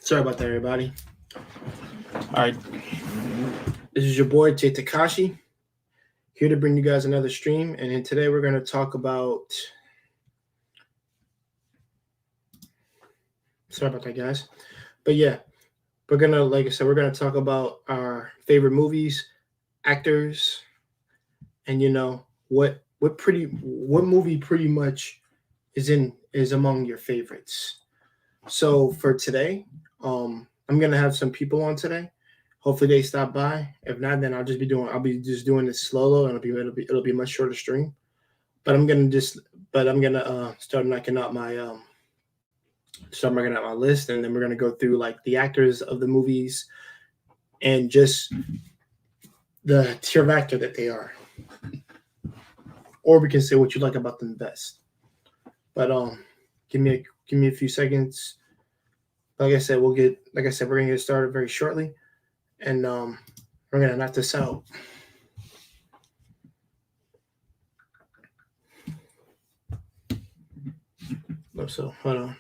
Sorry about that, everybody. All right, this is your boy Jay Takashi here to bring you guys another stream, and then today we're going to talk about. Sorry about that, guys, but yeah, we're gonna, like I said, we're gonna talk about our favorite movies, actors, and what movie pretty much is among your favorites. So for today, I'm gonna have some people on today. Hopefully they stop by. If not, then I'll be just doing this solo, and it'll be a much shorter stream. But I'm gonna start marking out my list, and then we're gonna go through like the actors of the movies and just the tier of actor that they are, or we can say what you like about them best. But give me a few seconds. Like I said, we're gonna get started very shortly, and we're gonna knock this out. So hold on.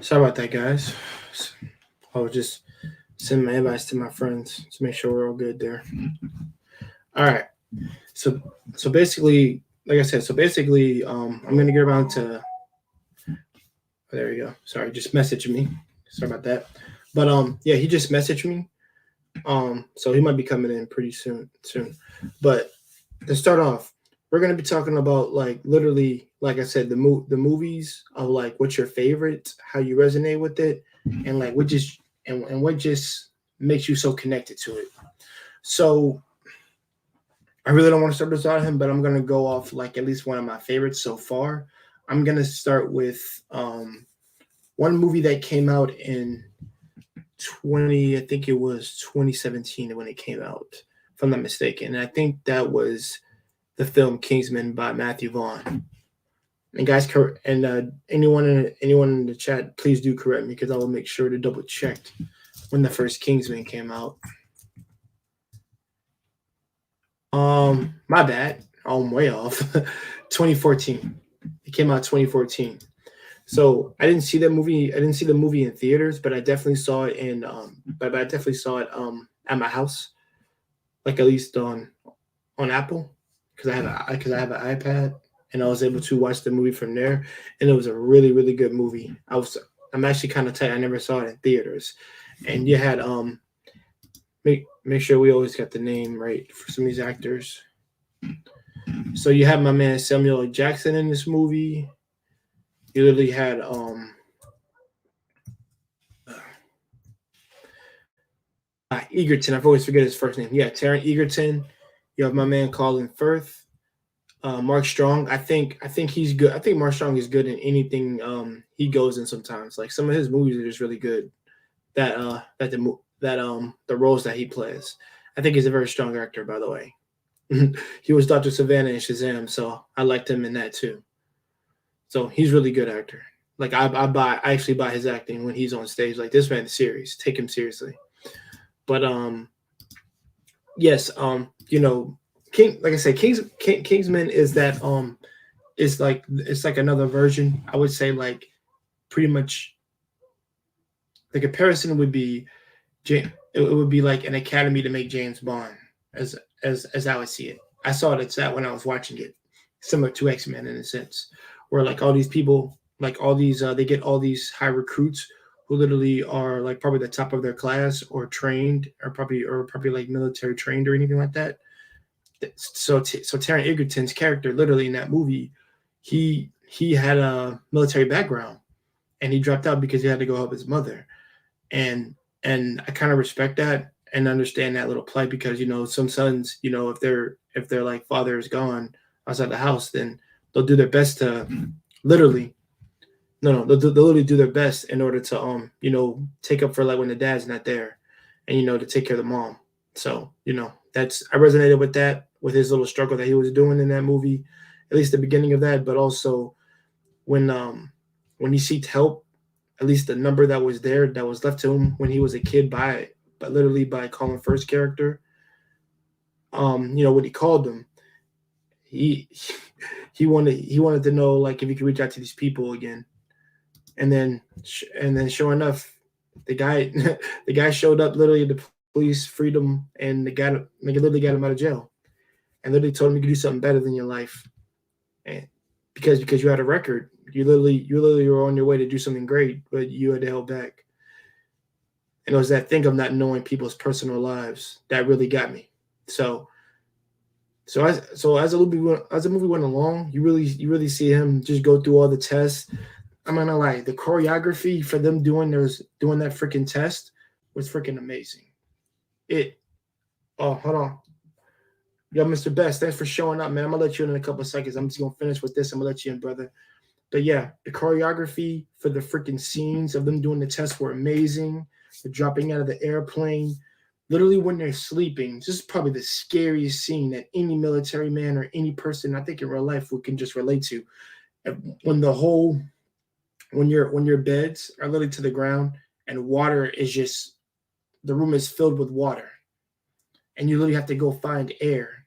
Sorry about that, guys. I was just sending my invites to my friends to make sure we're all good there. All right. So basically, like I said, I'm gonna get around to. Oh, there you go. Sorry, just messaged me. Sorry about that. But yeah, he just messaged me. So he might be coming in pretty soon. But to start off, we're gonna be talking about like literally, like I said, the movies of like what's your favorite, how you resonate with it, and like what just makes you so connected to it. So I really don't want to start this out of him, but I'm gonna go off like at least one of my favorites so far. I'm gonna start with one movie that came out in I think it was 2017 when it came out, if I'm not mistaken. And I think that was the film Kingsman by Matthew Vaughn. And guys, and anyone in the chat, please do correct me because I will make sure to double check when the first Kingsman came out. My bad. I'm way off. 2014. It came out 2014. So I didn't see that movie. I didn't see the movie in theaters, but I definitely saw it at my house, like at least on Apple, because I have an iPad, and I was able to watch the movie from there, and it was a really, really good movie. I'm actually kind of tight. I never saw it in theaters, and you had make sure we always got the name right for some of these actors. So you have my man Samuel L. Jackson in this movie. You literally had Egerton. I always forget his first name. Yeah, Taron Egerton. You have my man Colin Firth. Mark Strong. I think he's good. I think Mark Strong is good in anything he goes in sometimes. Like some of his movies are just really good. That that the roles that he plays. I think he's a very strong actor, by the way. He was Dr. Savannah in Shazam, so I liked him in that too. So he's really good actor. Like I actually buy his acting when he's on stage. Like this man's serious. Take him seriously. But yes, King, like I said, Kingsman is that it's like another version. I would say like pretty much the comparison would be it would be like an academy to make James Bond as I would see it. I saw it as that when I was watching it, similar to X-Men in a sense, where like all these people, like all these they get all these high recruits who literally are like probably the top of their class or trained or probably like military trained or anything like that. So Taron Egerton's character literally in that movie, he had a military background and he dropped out because he had to go help his mother. And I kind of respect that and understand that little plight because, some sons, if their like father is gone outside the house, then they'll do their best to they'll literally do their best in order to, take up for like when the dad's not there and, to take care of the mom. So, I resonated with that, with his little struggle that he was doing in that movie, at least the beginning of that, but also when he seeked help, at least the number that was there that was left to him when he was a kid but literally by Colin Firth's character, when he called him, he wanted to know like if he could reach out to these people again, and then sure enough, the guy showed up. Literally, the police freed him, and they literally got him out of jail, and literally told him you could do something better than your life, and because you had a record, you literally were on your way to do something great, but you had to hold back. And it was that thing of not knowing people's personal lives that really got me. So as the movie went along, you really see him just go through all the tests. I'm not gonna lie, the choreography for them doing that freaking test was freaking amazing. Hold on. Yo, Mr. Best, thanks for showing up, man. I'm gonna let you in a couple of seconds. I'm just gonna finish with this. I'm gonna let you in, brother. But yeah, the choreography for the freaking scenes of them doing the test were amazing. The dropping out of the airplane, literally when they're sleeping. This is probably the scariest scene that any military man or any person I think in real life can just relate to. When your beds are literally to the ground and water is just, the room is filled with water, and you literally have to go find air.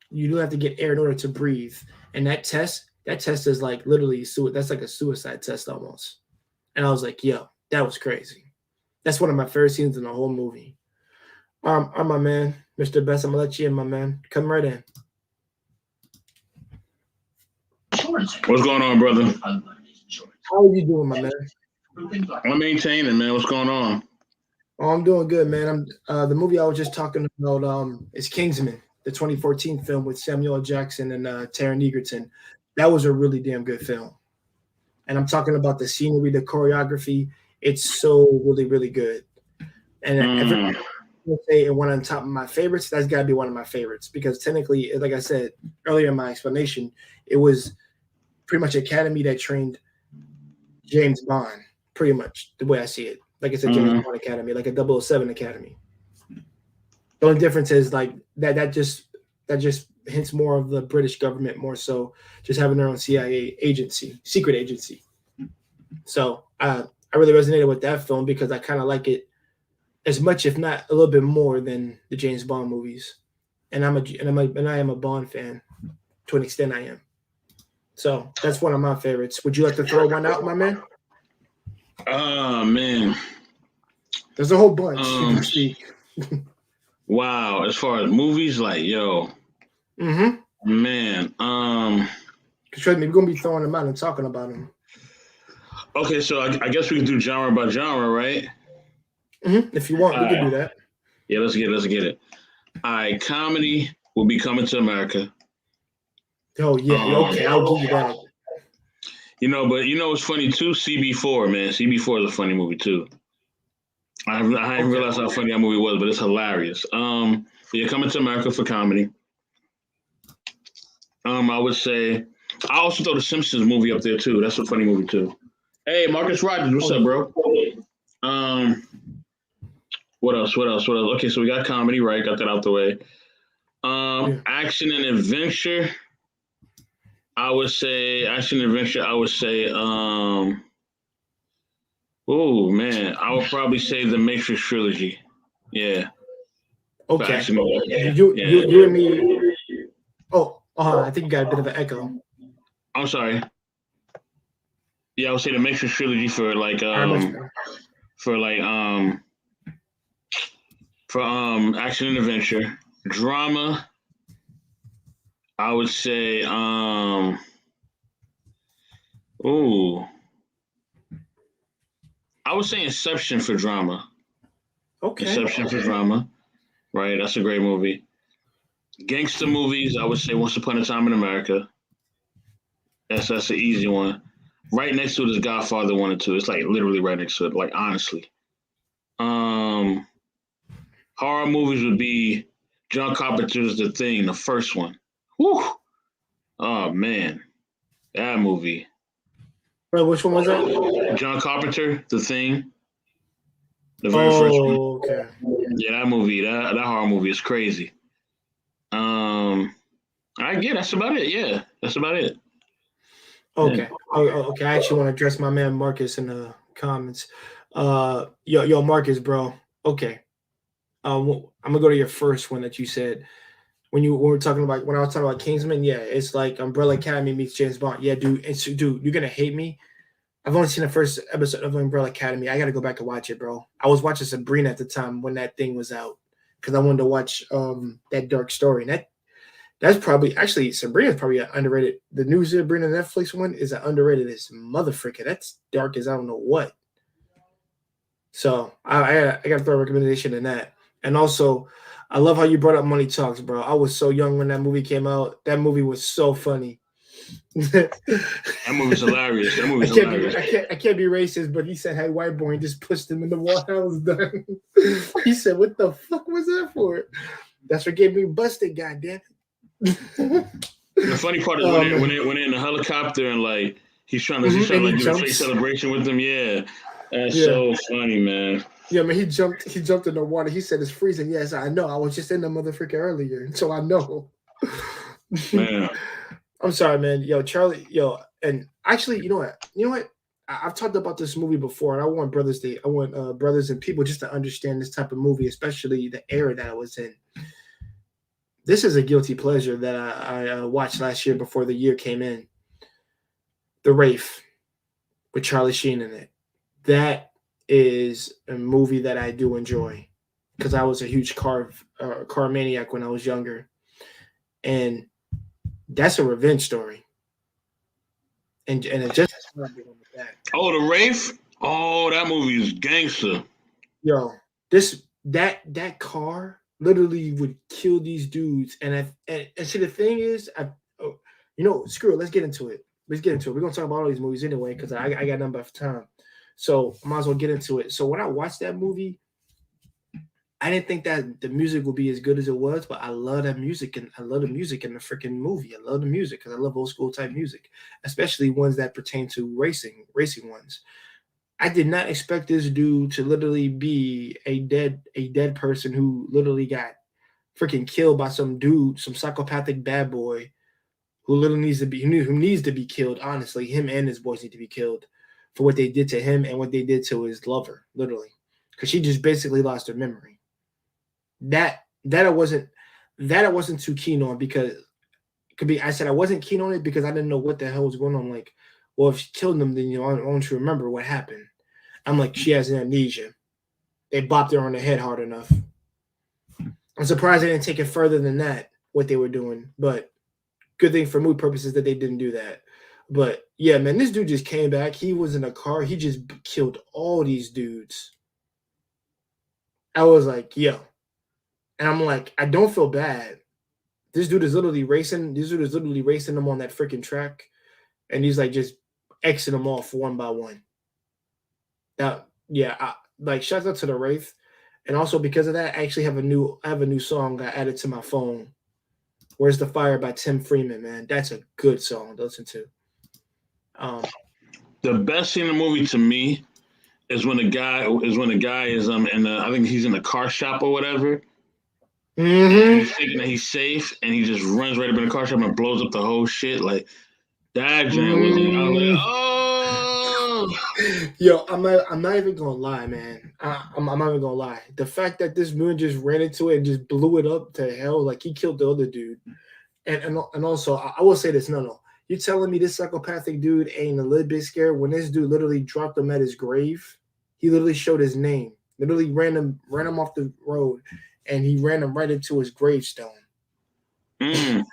You do have to get air in order to breathe. And that test is like literally that's like a suicide test almost. And I was like, yo, that was crazy. That's one of my favorite scenes in the whole movie. My man, Mr. Best, I'm gonna let you in, my man. Come right in. What's going on, brother? How are you doing, my man? I'm maintaining, man. What's going on? Oh, I'm doing good, man. The movie I was just talking about is Kingsman, the 2014 film with Samuel L. Jackson and Taron Egerton. That was a really damn good film. And I'm talking about the scenery, the choreography. It's so really, really good. And everybody will say it went on top of my favorites. That's got to be one of my favorites because technically, like I said earlier in my explanation, it was pretty much Academy that trained James Bond, pretty much the way I see it. Like I said, James Bond Academy, like a 007 Academy. The only difference is like that just hints more of the British government, more so just having their own CIA agency, secret agency. So I really resonated with that film because I kind of like it as much, if not a little bit more, than the James Bond movies. And I am a Bond fan to an extent. I am. So that's one of my favorites. Would you like to throw one out, my man? Oh man, there's a whole bunch. You can see. Wow, as far as movies, like yo, man, trust me, we're gonna be throwing them out and talking about them. Okay, so I guess we can do genre by genre, right? If you want, we can do that. Yeah, let's get it. All right, comedy will be Coming to America. Oh yeah, okay, I'll give you that. But it's funny too. CB4, man. CB4 is a funny movie too. I haven't realized how funny that movie was, but it's hilarious. Yeah, Coming to America for comedy. I would say I also throw the Simpsons movie up there too. That's a funny movie too. Hey, Marcus Rogers, what's up, bro? What else? What else? What else? Okay, so we got comedy, right? Got that out the way. Yeah. Action and adventure. I would say action and adventure. I would say, oh man, I would probably say the Matrix trilogy. Yeah, for Okay. action and adventure. You and me. Oh, I think you got a bit of an echo. I'm sorry. Yeah, I would say the Matrix trilogy for like All right, much better. for like for action and adventure. Drama, I would say oh, I would say Inception for drama. Okay. Inception for drama, right? That's a great movie. Gangster movies, I would say Once Upon a Time in America. That's an easy one. Right next to it is Godfather 1 and 2. It's like literally right next to it. Like honestly. Um Horror movies would be John Carpenter's The Thing, the first one. Whew. Oh man. That movie. Bro, which one was that? John Carpenter, The Thing. The very first one. Oh, okay. Yeah, that movie, that horror movie is crazy. That's about it. Yeah, that's about it. Okay. Yeah. Okay. I actually want to address my man Marcus in the comments. Yo, Marcus, bro. Okay. I'm gonna go to your first one that you said when I was talking about Kingsman. Yeah, it's like Umbrella Academy meets James Bond. Yeah, dude. Dude, you're gonna hate me. I've only seen the first episode of Umbrella Academy. I gotta go back and watch it, bro. I was watching Sabrina at the time when that thing was out because I wanted to watch that dark story. And that's probably actually Sabrina's probably an underrated. The new Sabrina Netflix one is an underrated as motherfucker. That's dark as I don't know what. So I got to throw a recommendation in that. And also, I love how you brought up Money Talks, bro. I was so young when that movie came out. That movie was so funny. That movie's hilarious. That movie's hilarious. I can't be racist, but he said, "Hey, white boy," and just pushed him in the wall. I was done. He said, "What the fuck was that for?" That's what gave me busted. Goddamn it. The funny part is when they're in the helicopter and like he's trying to like do a fake celebration with them. Yeah, that's so funny, man. Yeah, man, he jumped in the water. He said it's freezing. Yes, I know. I was just in the motherfucker earlier, so I know. Man. I'm sorry, man. Yo, Charlie, and actually, you know what? I've talked about this movie before, and I want brothers and people just to understand this type of movie, especially the era that I was in. This is a guilty pleasure that I watched last year before the year came in. The Wraith with Charlie Sheen in it. That is a movie that I do enjoy because I was a huge car maniac when I was younger, and that's a revenge story. And it just oh, The Wraith. Oh, that movie is gangster. Yo, that car literally would kill these dudes. And see, the thing is, screw it. Let's get into it. We're gonna talk about all these movies anyway because I got nothing but time. So I might as well get into it. So when I watched that movie, I didn't think that the music would be as good as it was, but I love that music, and I love the music in the freaking movie. I love the music because I love old school type music, especially ones that pertain to racing ones. I did not expect this dude to literally be a dead person who literally got freaking killed by some dude, some psychopathic bad boy who literally needs to be killed. Honestly, him and his boys need to be killed for what they did to him and what they did to his lover, literally, because she just basically lost her memory. That I wasn't too keen on because I said I wasn't keen on it because I didn't know what the hell was going on. Like, well, if she killed them, then I want to remember what happened. I'm like, she has amnesia. They bopped her on the head hard enough. I'm surprised they didn't take it further than that, what they were doing. But good thing for mood purposes that they didn't do that. But yeah, man, this dude just came back. He was in a car. He just killed all these dudes. I was like, yo. And I'm like, I don't feel bad. This dude is literally racing. This dude is literally racing them on that freaking track. And he's like just Xing them off one by one. Now, yeah, shouts out to the Wraith. And also because of that, I actually have a new song I added to my phone. Where's the Fire by Tim Freeman, man. That's a good song to listen to. The best scene in the movie to me is when the guy is in the, I think he's in the car shop or whatever. Mm-hmm. He's thinking that he's safe, and he just runs right up in the car shop and blows up the whole shit. Like that joint was. I was like, oh. Yo, I'm not even gonna lie, man. I'm not even gonna lie. The fact that this moon just ran into it and just blew it up to hell, like he killed the other dude. And also, I will say this: no. You telling me this psychopathic dude ain't a little bit scared when this dude literally dropped him at his grave? He literally showed his name, literally ran him off the road, and he ran him right into his gravestone. Mm.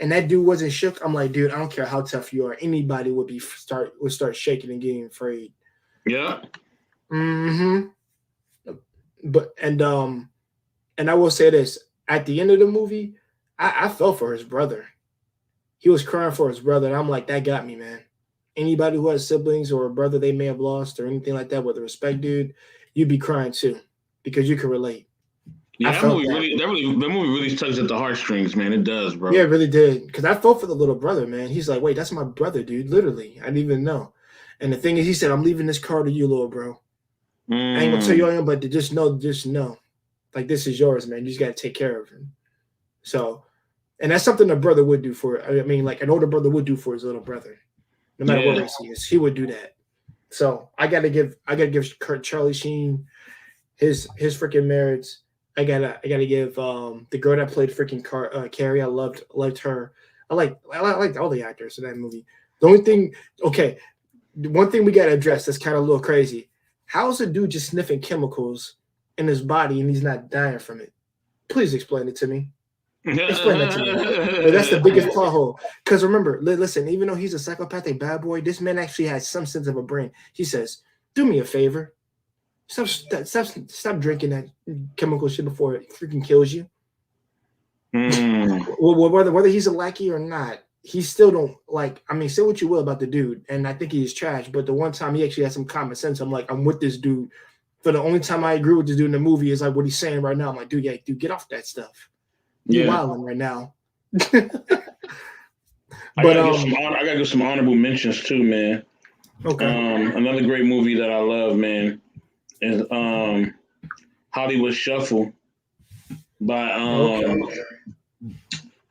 And that dude wasn't shook. I'm like, dude, I don't care how tough you are. Anybody would start shaking and getting afraid. Yeah. Mm-hmm. But and I will say this: at the end of the movie, I felt for his brother. He was crying for his brother, and I'm like, that got me, man. Anybody who has siblings or a brother they may have lost or anything like that, with the respect, dude, you'd be crying too because you can relate. Yeah, that movie really tugs at the heartstrings, man. It does, bro. Yeah, it really did. Because I felt for the little brother, man. He's like, wait, that's my brother, dude. Literally, I didn't even know. And the thing is, he said, I'm leaving this car to you, little bro. I ain't gonna tell you anything, but to just know, like this is yours, man. You just gotta take care of him. So, and that's something a brother would do for. I mean, like an older brother would do for his little brother, no matter what race he is. He would do that. So I gotta give Charlie Sheen his freaking merits. I gotta give the girl that played freaking Carrie. I loved her. I liked all the actors in that movie. The only thing, okay, one thing we gotta address that's kind of a little crazy. How's a dude just sniffing chemicals in his body and he's not dying from it? Please explain it to me. Explain that to me. Well, that's the biggest plot hole. Because remember, listen, even though he's a psychopathic bad boy, this man actually has some sense of a brain. He says, "Do me a favor. Stop drinking that chemical shit before it freaking kills you." Well, whether he's a lackey or not, he still don't like. I mean, say what you will about the dude, and I think he's trash. But the one time he actually had some common sense, I'm like, I'm with this dude. For the only time I agree with this dude in the movie is like what he's saying right now. I'm like, dude, get off that stuff. You're wilding right now. I gotta give some honorable mentions too, man. Okay. Another great movie that I love, man, is Hollywood Shuffle by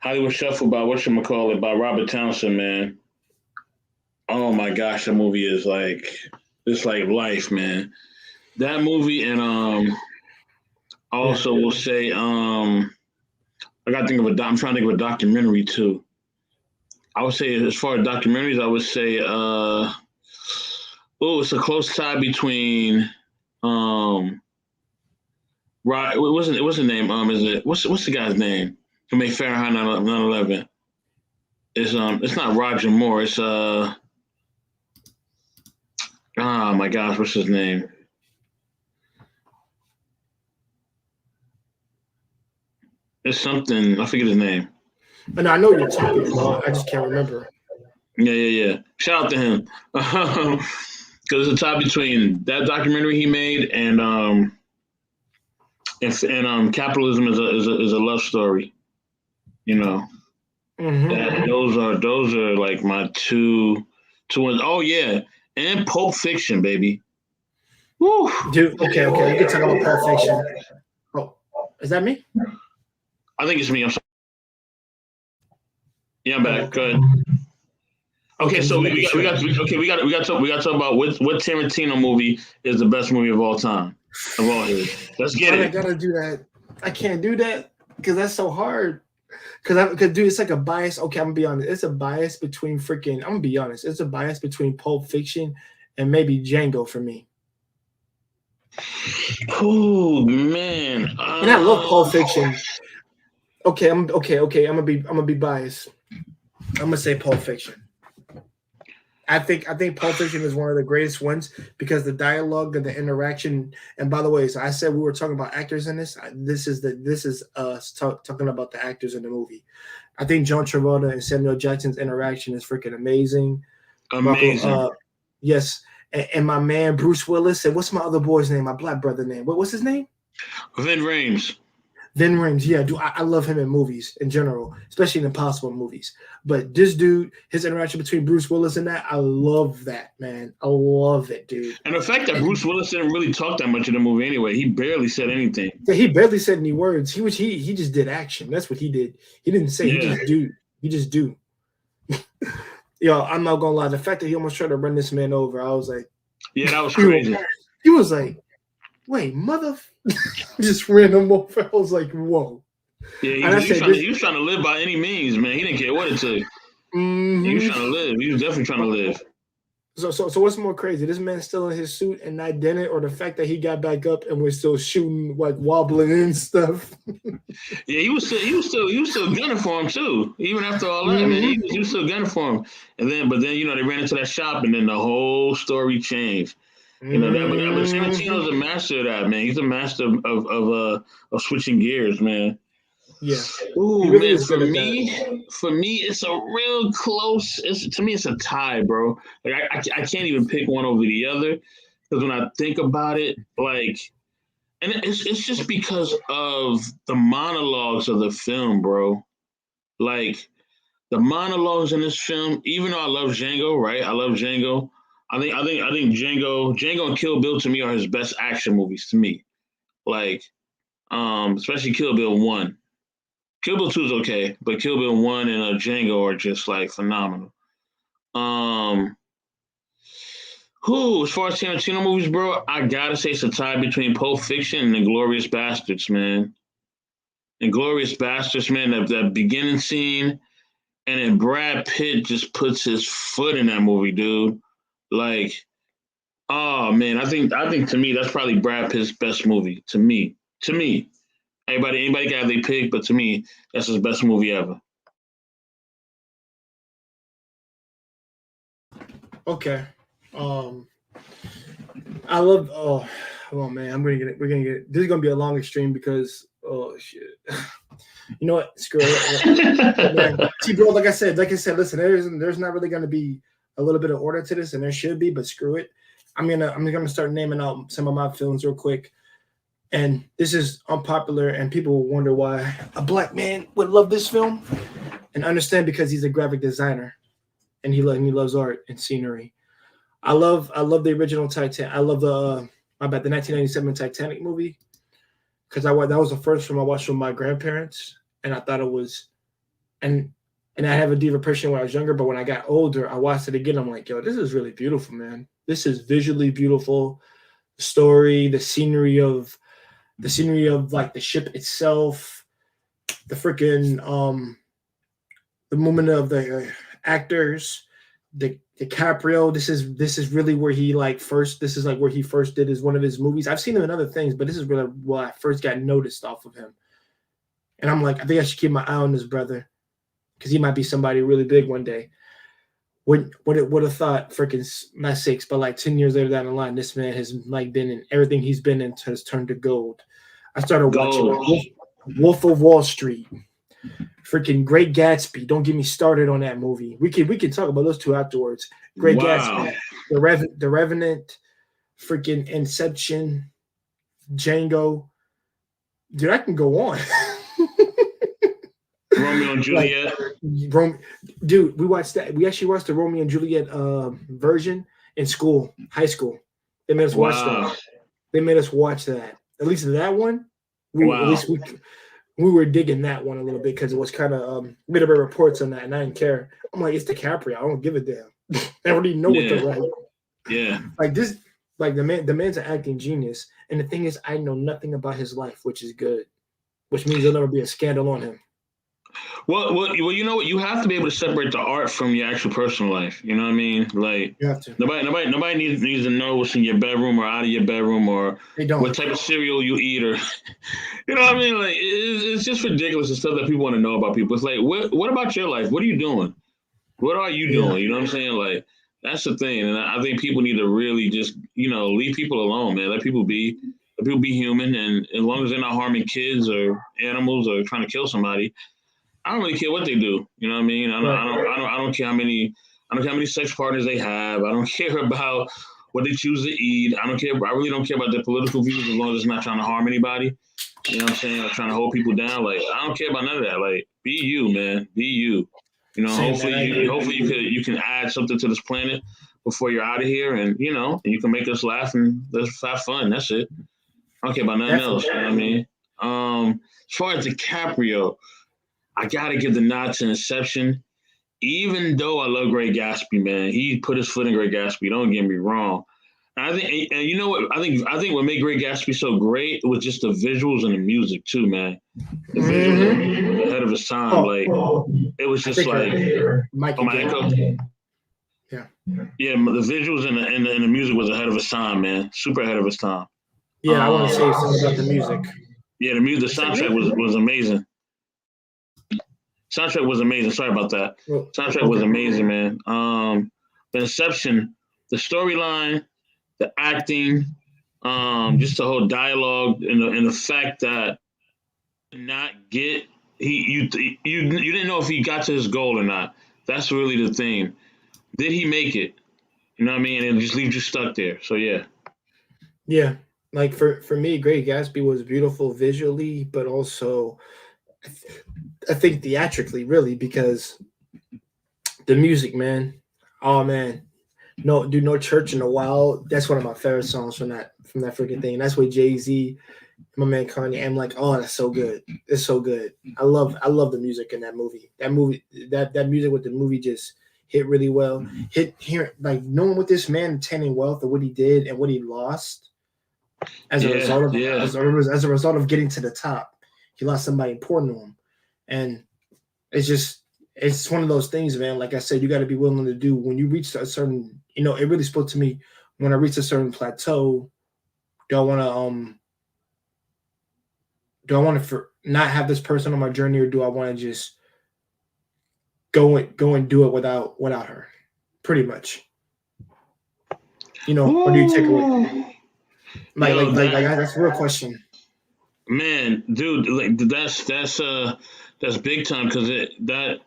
Hollywood Shuffle by whatchamacallit, by Robert Townsend, man. Oh my gosh, that movie is like it's like life, man. That movie, and I also will say I gotta think of I'm trying to think of a documentary too. I would say as far as documentaries, I would say it's a close tie between right, what's the name? Is it what's the guy's name who made Fahrenheit 9/11? It's not Roger Moore. It's oh my gosh, what's his name? It's something, I forget his name. And I know you're talking about. I just can't remember. Yeah. Shout out to him because it's a tie between that documentary he made and capitalism is a love story. You know, those are like my two ones. Oh yeah, and Pulp Fiction, baby. Woo. Dude, okay. We can talk about Pulp Fiction. Oh, is that me? I think it's me. I'm sorry. Yeah, I'm back. Good. Okay, so we got to talk about what Tarantino movie is the best movie of all time of all his. Let's get it. I gotta do that. I can't do that because that's so hard. Because dude, it's like a bias. Okay, I'm gonna be honest. It's a bias between freaking. I'm gonna be honest. It's a bias between Pulp Fiction and maybe Django for me. Oh man, and I love Pulp Fiction. Okay, I'm gonna be biased. I'm gonna say Pulp Fiction. I think Pulp Fiction is one of the greatest ones because the dialogue and the interaction. And by the way, so I said we were talking about actors in this. This is us talking about the actors in the movie. I think John Travolta and Samuel Jackson's interaction is freaking amazing. Amazing. Yes, and my man Bruce Willis. And what's my other boy's name? My black brother name. What's his name? Vin Rames. Vin Rhames, yeah, dude, I love him in movies in general, especially in Impossible movies. But this dude, his interaction between Bruce Willis and that, I love that, man. I love it, dude. And the fact that Bruce Willis didn't really talk that much in the movie anyway, he barely said anything. Yeah, he barely said any words. He just did action. That's what he did. He didn't say. Yeah. He just do. Yo, I'm not gonna lie. The fact that he almost tried to run this man over, I was like, yeah, that was crazy. He was like, wait, mother, just ran him over. I was like, whoa. Yeah, he was trying to live by any means, man. He didn't care what it took. Mm-hmm. He was trying to live. He was definitely trying to live. So what's more crazy? This man's still in his suit and not did it, or the fact that he got back up and was still shooting, like wobbling and stuff? Yeah, he was still gunning for him too. Even after all that, man, he was still gunning for him. But then they ran into that shop, and then the whole story changed. You know that, but Tarantino's a master of that, man. He's a master of switching gears, man. Yeah. Ooh, really man. For me, it's a real close. To me, it's a tie, bro. Like I can't even pick one over the other because when I think about it, like, and it's just because of the monologues of the film, bro. Like the monologues in this film. Even though I love Django, right? I love Django. I think Django and Kill Bill to me are his best action movies to me. Like, especially Kill Bill 1. Kill Bill 2 is okay, but Kill Bill 1 and Django are just like phenomenal. As far as Tarantino movies, bro, I gotta say it's a tie between Pulp Fiction and Inglourious Bastards, man. Inglourious Bastards, man, that beginning scene, and then Brad Pitt just puts his foot in that movie, dude. Like, oh man, I think to me that's probably Brad Pitt's best movie. To me. Anybody got their pick, but to me, that's his best movie ever. Okay. I love. Oh man, we're gonna get it. This is gonna be a long stream because shit. You know what? Screw it. See, bro, like I said, listen, there's not really gonna be a little bit of order to this, and there should be, but screw it. I'm gonna start naming out some of my films real quick. And this is unpopular, and people will wonder why a black man would love this film, and understand because he's a graphic designer, and he loves art and scenery. I love the original Titanic. I love the 1997 Titanic movie because that was the first film I watched with my grandparents, and I thought it was, and I have a deep impression when I was younger, but when I got older, I watched it again. I'm like, yo, this is really beautiful, man. This is visually beautiful. The story, the scenery of like the ship itself, the freaking the movement of the actors, the DiCaprio. This is really where he where he first did one of his movies. I've seen him in other things, but this is really where I first got noticed off of him. And I'm like, I think I should keep my eye on this brother because he might be somebody really big one day. Would have thought freaking not 6, but like 10 years later down the line, this man has like been in everything he's been in has turned to gold. I started watching Wolf of Wall Street, freaking Great Gatsby. Don't get me started on that movie. We can talk about those two afterwards. Great Gatsby, The Revenant, freaking Inception, Django. Dude, I can go on. Romeo and Juliet. Dude, we watched that. We actually watched the Romeo and Juliet version in school, high school. They made us watch that. They made us watch that. At least that one. We were digging that one a little bit because it was kind of bit of reports on that, and I didn't care. I'm like, it's DiCaprio. I don't give a damn. I already know what they're like. Yeah. Like this, like the man's an acting genius. And the thing is, I know nothing about his life, which is good. Which means there'll never be a scandal on him. Well, you know what? You have to be able to separate the art from your actual personal life. You know what I mean? Like, you have to. Nobody needs to know what's in your bedroom or out of your bedroom or what type of cereal you eat or, you know what I mean? Like, it's just ridiculous the stuff that people want to know about people. It's like, what about your life? What are you doing? What are you doing? You know what I'm saying? Like, that's the thing. And I think people need to really just, leave people alone, man. Let people be human. And as long as they're not harming kids or animals or trying to kill somebody, I don't really care what they do. You know what I mean? I don't care how many sex partners they have. I don't care about what they choose to eat. I really don't care about their political views as long as it's not trying to harm anybody. You know what I'm saying? Like trying to hold people down. Like I don't care about none of that. Like be you, man. Be you. You know, Same, man. hopefully you can add something to this planet before you're out of here, and you can make us laugh and let's have fun. That's it. I don't care about nothing else. You know what I mean? As far as DiCaprio, I gotta give the nod to Inception. Even though I love Great Gatsby, man, he put his foot in Great Gatsby. Don't get me wrong. And I think, and you know what? I think what made Great Gatsby so great was just the visuals and the music too, man. The visuals were ahead of his time. Like it was just like, Mikey, my echo. Yeah, the visuals and the music was ahead of its time, man. Super ahead of its time. Yeah, I want to say something about the music. Yeah, the soundtrack was amazing. Soundtrack was amazing. Sorry about that. Soundtrack was amazing, man. The Inception, the storyline, the acting, just the whole dialogue, and the fact that not get you didn't know if he got to his goal or not. That's really the thing. Did he make it? You know what I mean? And it just leaves you stuck there. So yeah. Yeah, like for me, Great Gatsby was beautiful visually, but also I think theatrically, really, because the music, man. Oh man, no church in a while. That's one of my favorite songs from that freaking thing. And that's with Jay-Z, my man Kanye. I'm like, oh, that's so good. It's so good. I love the music in that movie. That music with the movie just hit really well. Hit here, like knowing what this man attaining wealth and what he did and what he lost as a result of getting to the top. He lost somebody important to him, and it's one of those things, man. Like I said, you got to be willing to do when you reach a certain. It really spoke to me when I reached a certain plateau. Do I want to not have this person on my journey, or do I want to just go and do it without her? Pretty much. Or do you take away? That's a real question. Man, dude, like that's big time because that's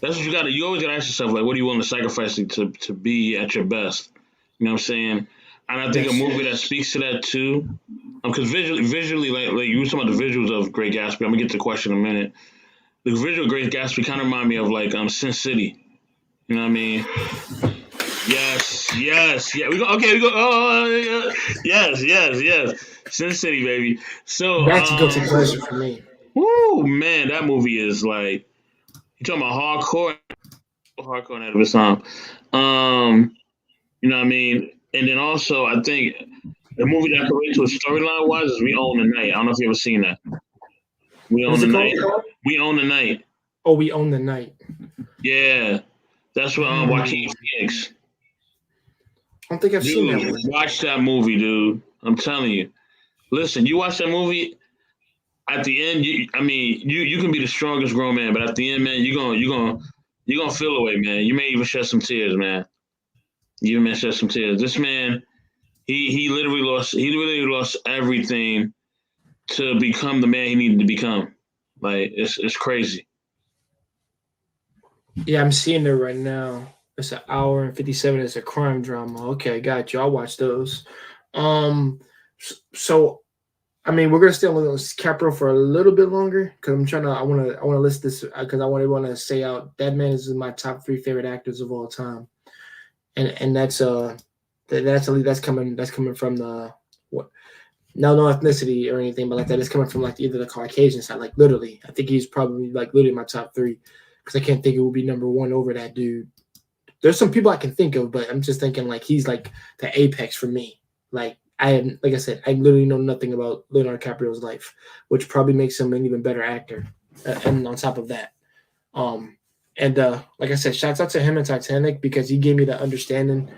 what you got to. You always got to ask yourself, like, what are you willing to sacrifice to be at your best? You know what I'm saying? And I think a movie that speaks to that too, because visually, like you were talking about the visuals of Great Gatsby. I'm gonna get to the question in a minute. The visual of Great Gatsby kind of remind me of like Sin City. You know what I mean? Yes. We go. Oh, yes. Sin City, baby. So that's a guilty pleasure for me. Woo, man, that movie is like you talking about hardcore ahead of its time. You know what I mean? And then also, I think the movie that I can relate to a storyline wise is We Own the Night. I don't know if you ever seen that. We Own the Night. We Own the Night. Oh, We Own the Night. Yeah, that's what Joaquin Phoenix. I don't think I've seen that one. Watch that movie, dude. I'm telling you. Listen, you watch that movie. At the end, you can be the strongest grown man, but at the end, man, you're gonna feel away, man. You may even shed some tears, man. You may shed some tears. This man, he literally lost everything to become the man he needed to become. Like it's crazy. Yeah, I'm seeing it right now. It's an hour and 57. It's a crime drama. Okay, got you. I'll watch those. So I mean, we're gonna stay on DiCaprio for a little bit longer because I want to list this because I want to say out that man is my top 3 favorite actors of all time, and that's coming from the what? No ethnicity or anything, but like that is coming from like either the Caucasian side, like literally. I think he's probably like literally my top 3 because I can't think it would be number 1 over that dude. There's some people I can think of, but I'm just thinking like he's like the apex for me. Like I literally know nothing about Leonardo DiCaprio's life, which probably makes him an even better actor. And on top of that, like I said, shouts out to him in Titanic because he gave me the understanding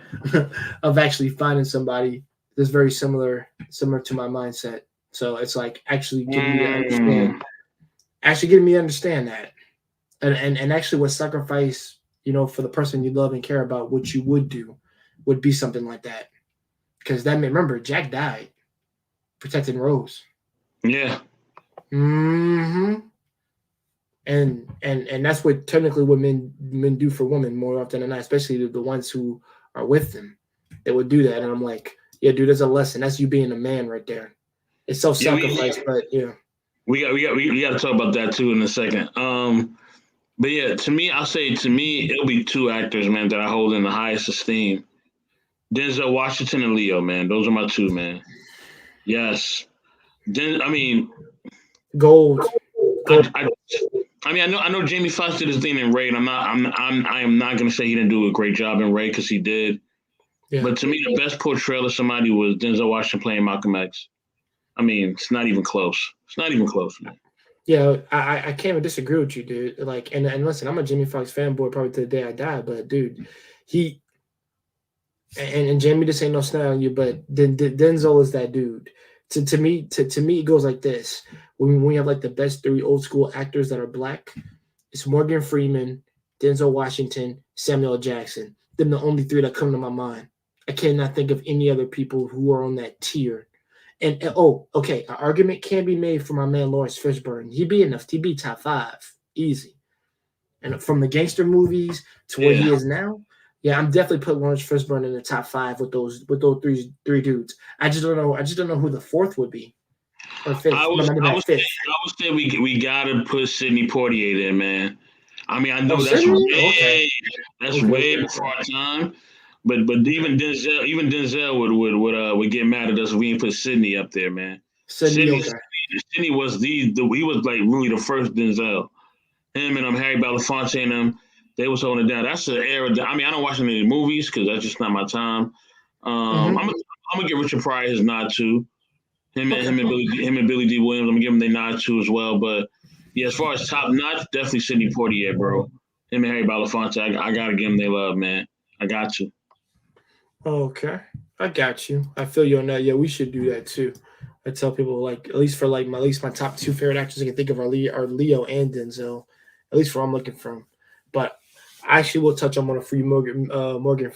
of actually finding somebody that's very similar to my mindset. So it's like actually getting me to understand that, and actually what sacrifice for the person you love and care about, what you would do, would be something like that. Because remember, Jack died protecting Rose. Yeah. Mm-hmm. And that's what technically what men do for women more often than not, especially the ones who are with them. They would do that, and I'm like, yeah, dude, that's a lesson. That's you being a man right there. It's self-sacrifice, but yeah. We got to talk about that too in a second. But yeah, I'll say it'll be two actors, man, that I hold in the highest esteem. Denzel Washington and Leo, man. Those are my two, man. Yes. I mean, Gold. I know Jamie Foxx did his thing in Ray, and I am not gonna say he didn't do a great job in Ray because he did. Yeah. But to me, the best portrayal of somebody was Denzel Washington playing Malcolm X. I mean, it's not even close. It's not even close, man. Yeah, I can't even disagree with you, dude. Like, and listen, I'm a Jamie Foxx fanboy probably to the day I die, but dude, he and Jamie, this ain't no snide on you, but Denzel is that dude. To me, it goes like this: when we have like the best three old school actors that are black, it's Morgan Freeman, Denzel Washington, Samuel Jackson. Them the only three that come to my mind. I cannot think of any other people who are on that tier. And okay, an argument can be made for my man Lawrence Fishburne. He'd be top 5, easy. And from the gangster movies to where he is now, yeah, I'm definitely putting Lawrence Fishburne in the top 5 with those three dudes. I just don't know who the fourth would be. Or fifth. I would say we gotta put Sidney Poitier there, man. I mean, I know that's way before our time. But even Denzel would get mad at us if we didn't put Sidney up there, man. Sidney was he was like really the first Denzel. Him and Harry Belafonte and them, they was holding it down. That's the era. I mean, I don't watch any movies because that's just not my time. I'm gonna give Richard Pryor his nod too. Him and Billy D. Williams, I'm gonna give him their nod too as well. But yeah, as far as top notch, definitely Sidney Poitier, bro. Him and Harry Belafonte, I gotta give them their love, man. I got to. Okay, I got you. I feel you on that. Yeah, we should do that too. I tell people like at least my top 2 favorite actors I can think of are Leo and Denzel, at least for what I'm looking from. But I actually will touch on one of Morgan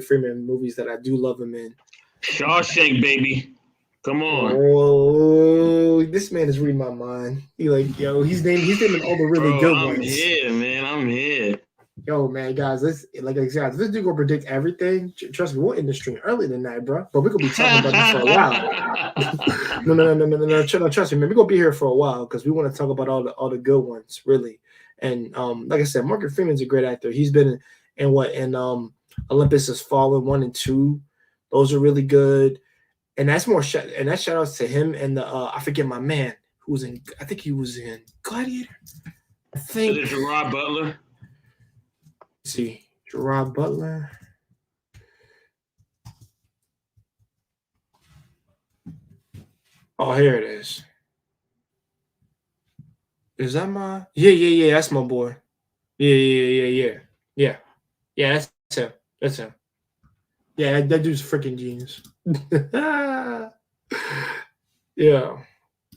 Freeman movies that I do love him in. Shawshank, baby. Come on. Oh, this man is reading my mind. He's naming all the really good ones. I'm here, man. I'm here. Yo, man, guys, this dude gonna predict everything. Trust me, we'll end the stream early tonight, bro. But we're gonna be talking about this for a while. No. Trust me, man. We're gonna be here for a while because we want to talk about all the good ones, really. And like I said, Morgan Freeman's a great actor. He's been in Olympus Has Fallen 1 and 2. Those are really good. And that's shout outs to him and I forget my man who was in. I think he was in Gladiator. I think. Is it Gerard Butler? Let's see, Gerard Butler. Oh, here it is. Is that my? Yeah. That's my boy. Yeah. That's him. Yeah, that dude's freaking genius. Yeah,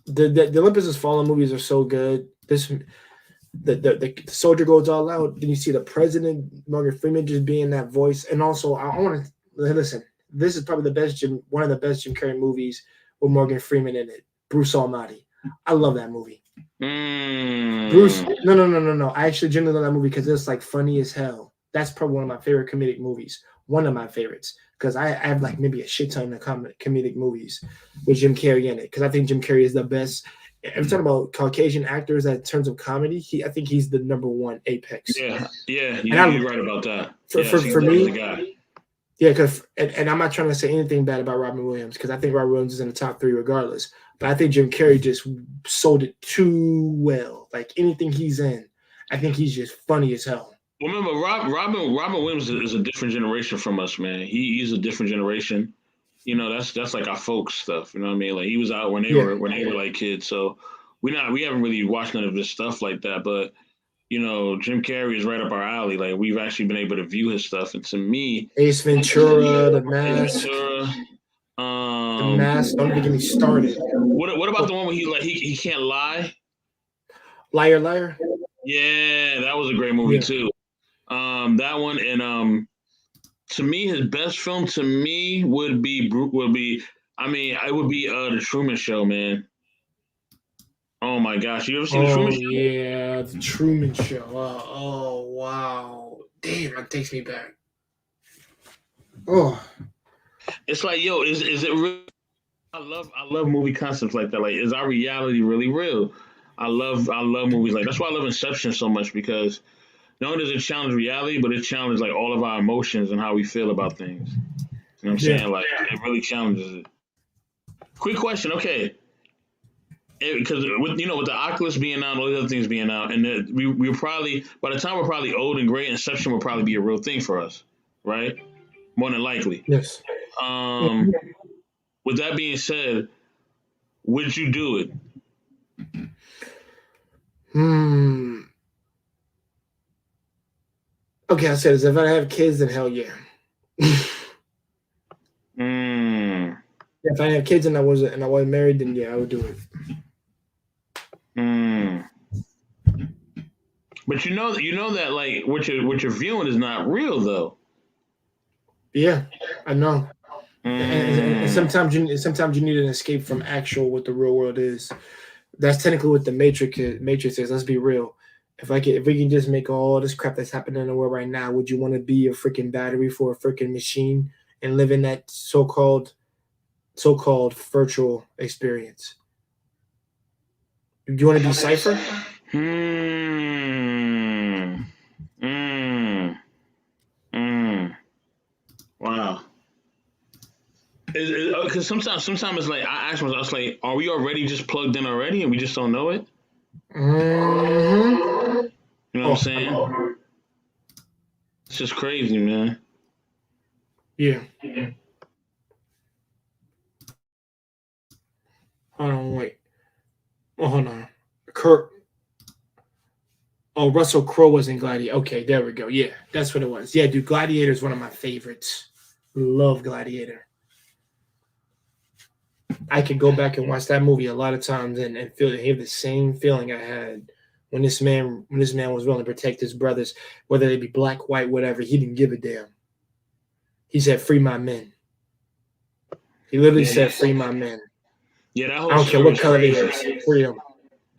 the Olympus Has Fallen movies are so good. The soldier goes all out. Then you see the president, Morgan Freeman, just being that voice. And also, I want to listen. This is probably one of the best Jim Carrey movies with Morgan Freeman in it. Bruce Almighty. I love that movie. Bruce. No. I actually genuinely love that movie because it's like funny as hell. That's probably one of my favorite comedic movies. One of my favorites because I have like maybe a shit ton of comedic movies with Jim Carrey in it because I think Jim Carrey is the best. If you're talking about Caucasian actors in terms of comedy, I think he's the number one apex. Yeah, you're right about that. For me, yeah, because and I'm not trying to say anything bad about Robin Williams because I think Robin Williams is in the top 3 regardless. But I think Jim Carrey just sold it too well. Like anything he's in, I think he's just funny as hell. Remember, Robin Williams is a different generation from us, man. He's a different generation. You know, that's like our folks stuff. You know what I mean? Like he was out when they were like kids. So we haven't really watched none of this stuff like that. But you know, Jim Carrey is right up our alley. Like we've actually been able to view his stuff. And to me, Ace Ventura, The Mask. The Mask. Don't even get me started. What about the one where he can't lie? Liar. Yeah, that was a great movie too. That one and to me, his best film to me would be The Truman Show, man. Oh my gosh, you ever seen The Truman Show? Yeah, The Truman Show. Oh wow, damn, that takes me back. Oh, it's like, yo, is it really? I love movie concepts like that. Like, is our reality really real? I love movies like that's why I love Inception so much because not only does it challenge reality, but it challenges like all of our emotions and how we feel about things. You know what I'm Yeah. saying? Like it really challenges it. Quick question, okay? Because with with the Oculus being out, and all the other things being out, and we probably by the time we're probably old and gray, Inception will probably be a real thing for us, right? More than likely. Yes. Um, with that being said, would you do it? Hmm. Okay, I said this. If I have kids, then hell yeah. Mm, If I had kids and I wasn't married, then yeah, I would do it. mm. But you know that like what you're viewing is not real though. Yeah, I know. And Mm, sometimes you need an escape from actual what the real world is. That's technically what the Matrix is. Let's be real. If we can just make all this crap that's happening in the world right now, would you want to be a freaking battery for a freaking machine and live in that so called virtual experience? Do you want to be Cipher? mm, mm, mm. Wow. Because sometimes it's like I ask myself, I was like, are we already just plugged in already and we just don't know it? Mm-hmm. You know what I'm Oh, saying? It's just crazy, man. yeah. Hold on, wait. Oh, hold on. Kirk. Oh, Russell Crowe was in Gladiator. Okay, there we go. Yeah, that's what it was. Yeah, dude, Gladiator is one of my favorites. Love Gladiator. I could go back and watch that movie a lot of times and have the same feeling I had when this man was willing to protect his brothers, whether they be black, white, whatever. He didn't give a damn. He said, "Free my men." He literally Yeah, said, "Free my men." yeah, that I whole don't care story what is color they crazy. is. Free them.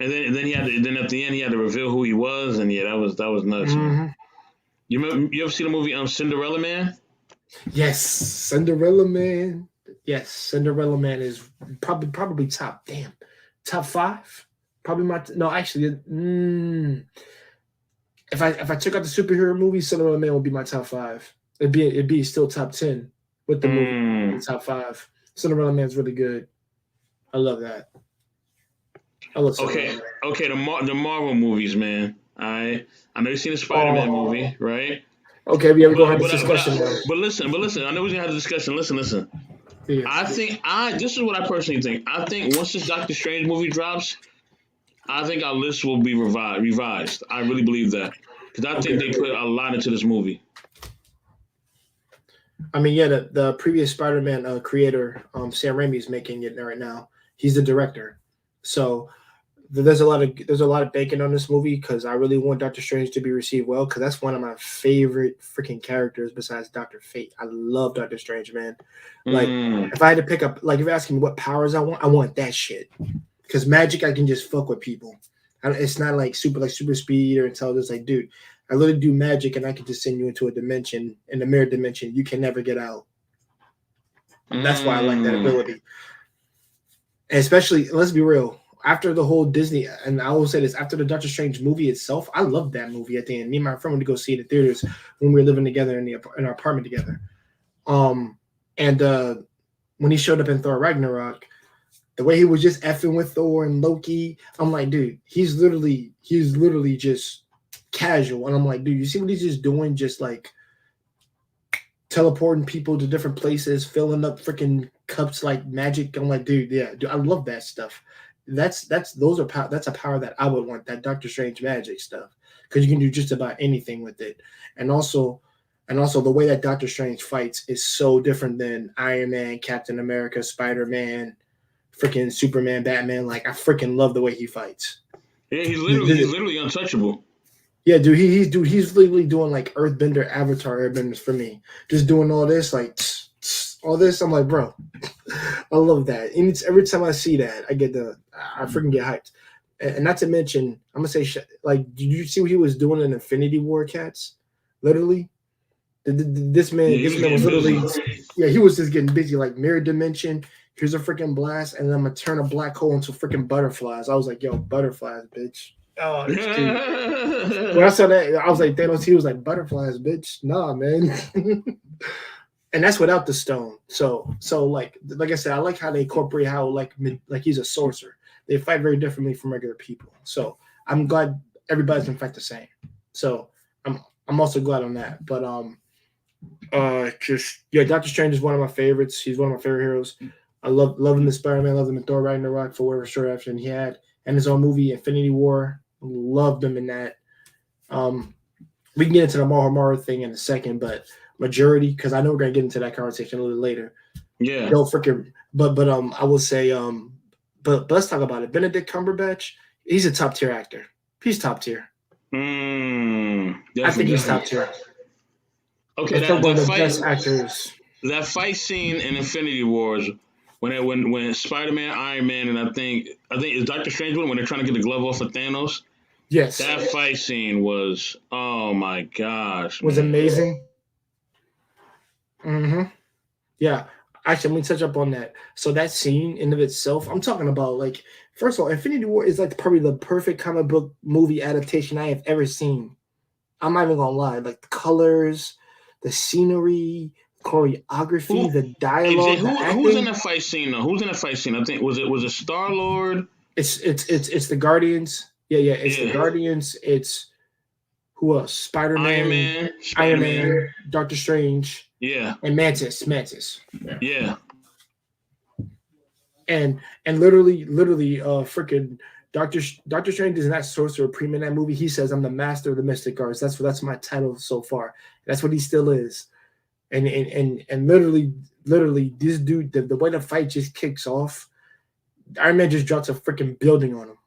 And then then at the end he had to reveal who he was, and yeah, that was nuts, man. Mm-hmm. You ever see the movie Cinderella Man? Yes, Cinderella Man. Yes, Cinderella Man is probably top five. Probably my no. Actually, if I took out the superhero movies, Cinderella Man would be my top five. It'd be still top 10 with the movie. Mm. Top five. Cinderella Man's really good. I love that. I love Cinderella Okay, Man. okay, the Marvel movies, man. I know you've seen the Spider-Man movie, right? Okay, yeah, we're gonna But have this but but discussion now. but listen. I know we're gonna have the discussion. Listen. Yeah. I think this is what I personally think. I think once this Doctor Strange movie drops, I think our list will be revised. I really believe that because I think Okay. they put a lot into this movie. I mean, yeah, the previous Spider-Man creator, Sam Raimi, is making it right now. He's the director, so there's a lot of bacon on this movie because I really want Doctor Strange to be received well because that's one of my favorite freaking characters besides Doctor Fate. I love Doctor Strange, man. Like Mm. if I had to pick up, like if you're asking me what powers I want that shit because magic I can just fuck with people. It's not like super speed or intelligence. Like, dude, I literally do magic and I can just send you into a dimension in the mirror dimension you can never get out. That's why I like that Mm. ability. And especially, let's be real, after the whole Disney, and I will say this, after the Doctor Strange movie itself, I loved that movie at the end. Me and my friend went to go see it in theaters when we were living together in our apartment together. And when he showed up in Thor Ragnarok, the way he was just effing with Thor and Loki, I'm like, dude, he's literally just casual. And I'm like, dude, you see what he's just doing? Just like teleporting people to different places, filling up freaking cups like magic. I'm like, dude, yeah, dude, I love that stuff. That's a power that I would want, that Doctor Strange magic stuff, because you can do just about anything with it. And also the way that Doctor Strange fights is so different than Iron Man, Captain America, Spider-Man, freaking Superman, Batman. Like I freaking love the way he fights. Yeah, he's literally untouchable. Yeah, dude, he's literally doing like Earthbender, Avatar Airbenders for me. Just doing all this, like all this. I'm like, bro, I love that. And it's every time I see that, I freaking get hyped. And not to mention, I'm gonna say, like, did you see what he was doing in Infinity War, Cats? Literally, this man Yeah, he was was getting literally, busy. yeah, he was just getting busy, like mirror dimension. here's a freaking blast, and then I'm gonna turn a black hole into freaking butterflies. I was like, yo, butterflies, bitch. Oh, that's cute. When I saw that, I was like, Thanos. He was like, butterflies, bitch. Nah, man. And that's without the stone. So like I said, I like how they incorporate how like he's a sorcerer. They fight very differently from regular people. So I'm glad everybody's in fact the same. So I'm also glad on that. But Doctor Strange is one of my favorites. He's one of my favorite heroes. I love him in Spider-Man, love him in Thor Ragnarok for whatever short action he had, and his own movie Infinity War. Loved him in that. We can get into the Marvel thing in a second, but majority, because I know we're gonna get into that conversation a little later. Yeah. Don't freaking. But I will say but let's talk about it. Benedict Cumberbatch, he's a top tier actor. He's top tier. I think he's top tier. Okay, that one of the best actors. That fight scene in Infinity Wars when Spider-Man, Iron Man, and I think it's Doctor Strange when they're trying to get the glove off of Thanos. Yes. That fight scene was, oh my gosh. Was amazing. Mm-hmm. Yeah. Actually, let me touch up on that. So that scene in of itself, I'm talking about like, first of all, Infinity War is like probably the perfect comic book movie adaptation I have ever seen. I'm not even gonna lie. Like the colors, the scenery, choreography, the dialogue. Who's in the fight scene though? Who's in the fight scene? I think was it Star-Lord? It's the Guardians. Yeah. It's the Guardians. It's who else? Spider-Man, Iron Man, Doctor Strange. Yeah. And Mantis. Yeah. And literally, freaking Doctor Strange is not Sorcerer Supreme in that movie. He says, "I'm the master of the mystic arts." That's my title so far. That's what he still is. And literally, this dude, the way the fight just kicks off, Iron Man just drops a freaking building on him.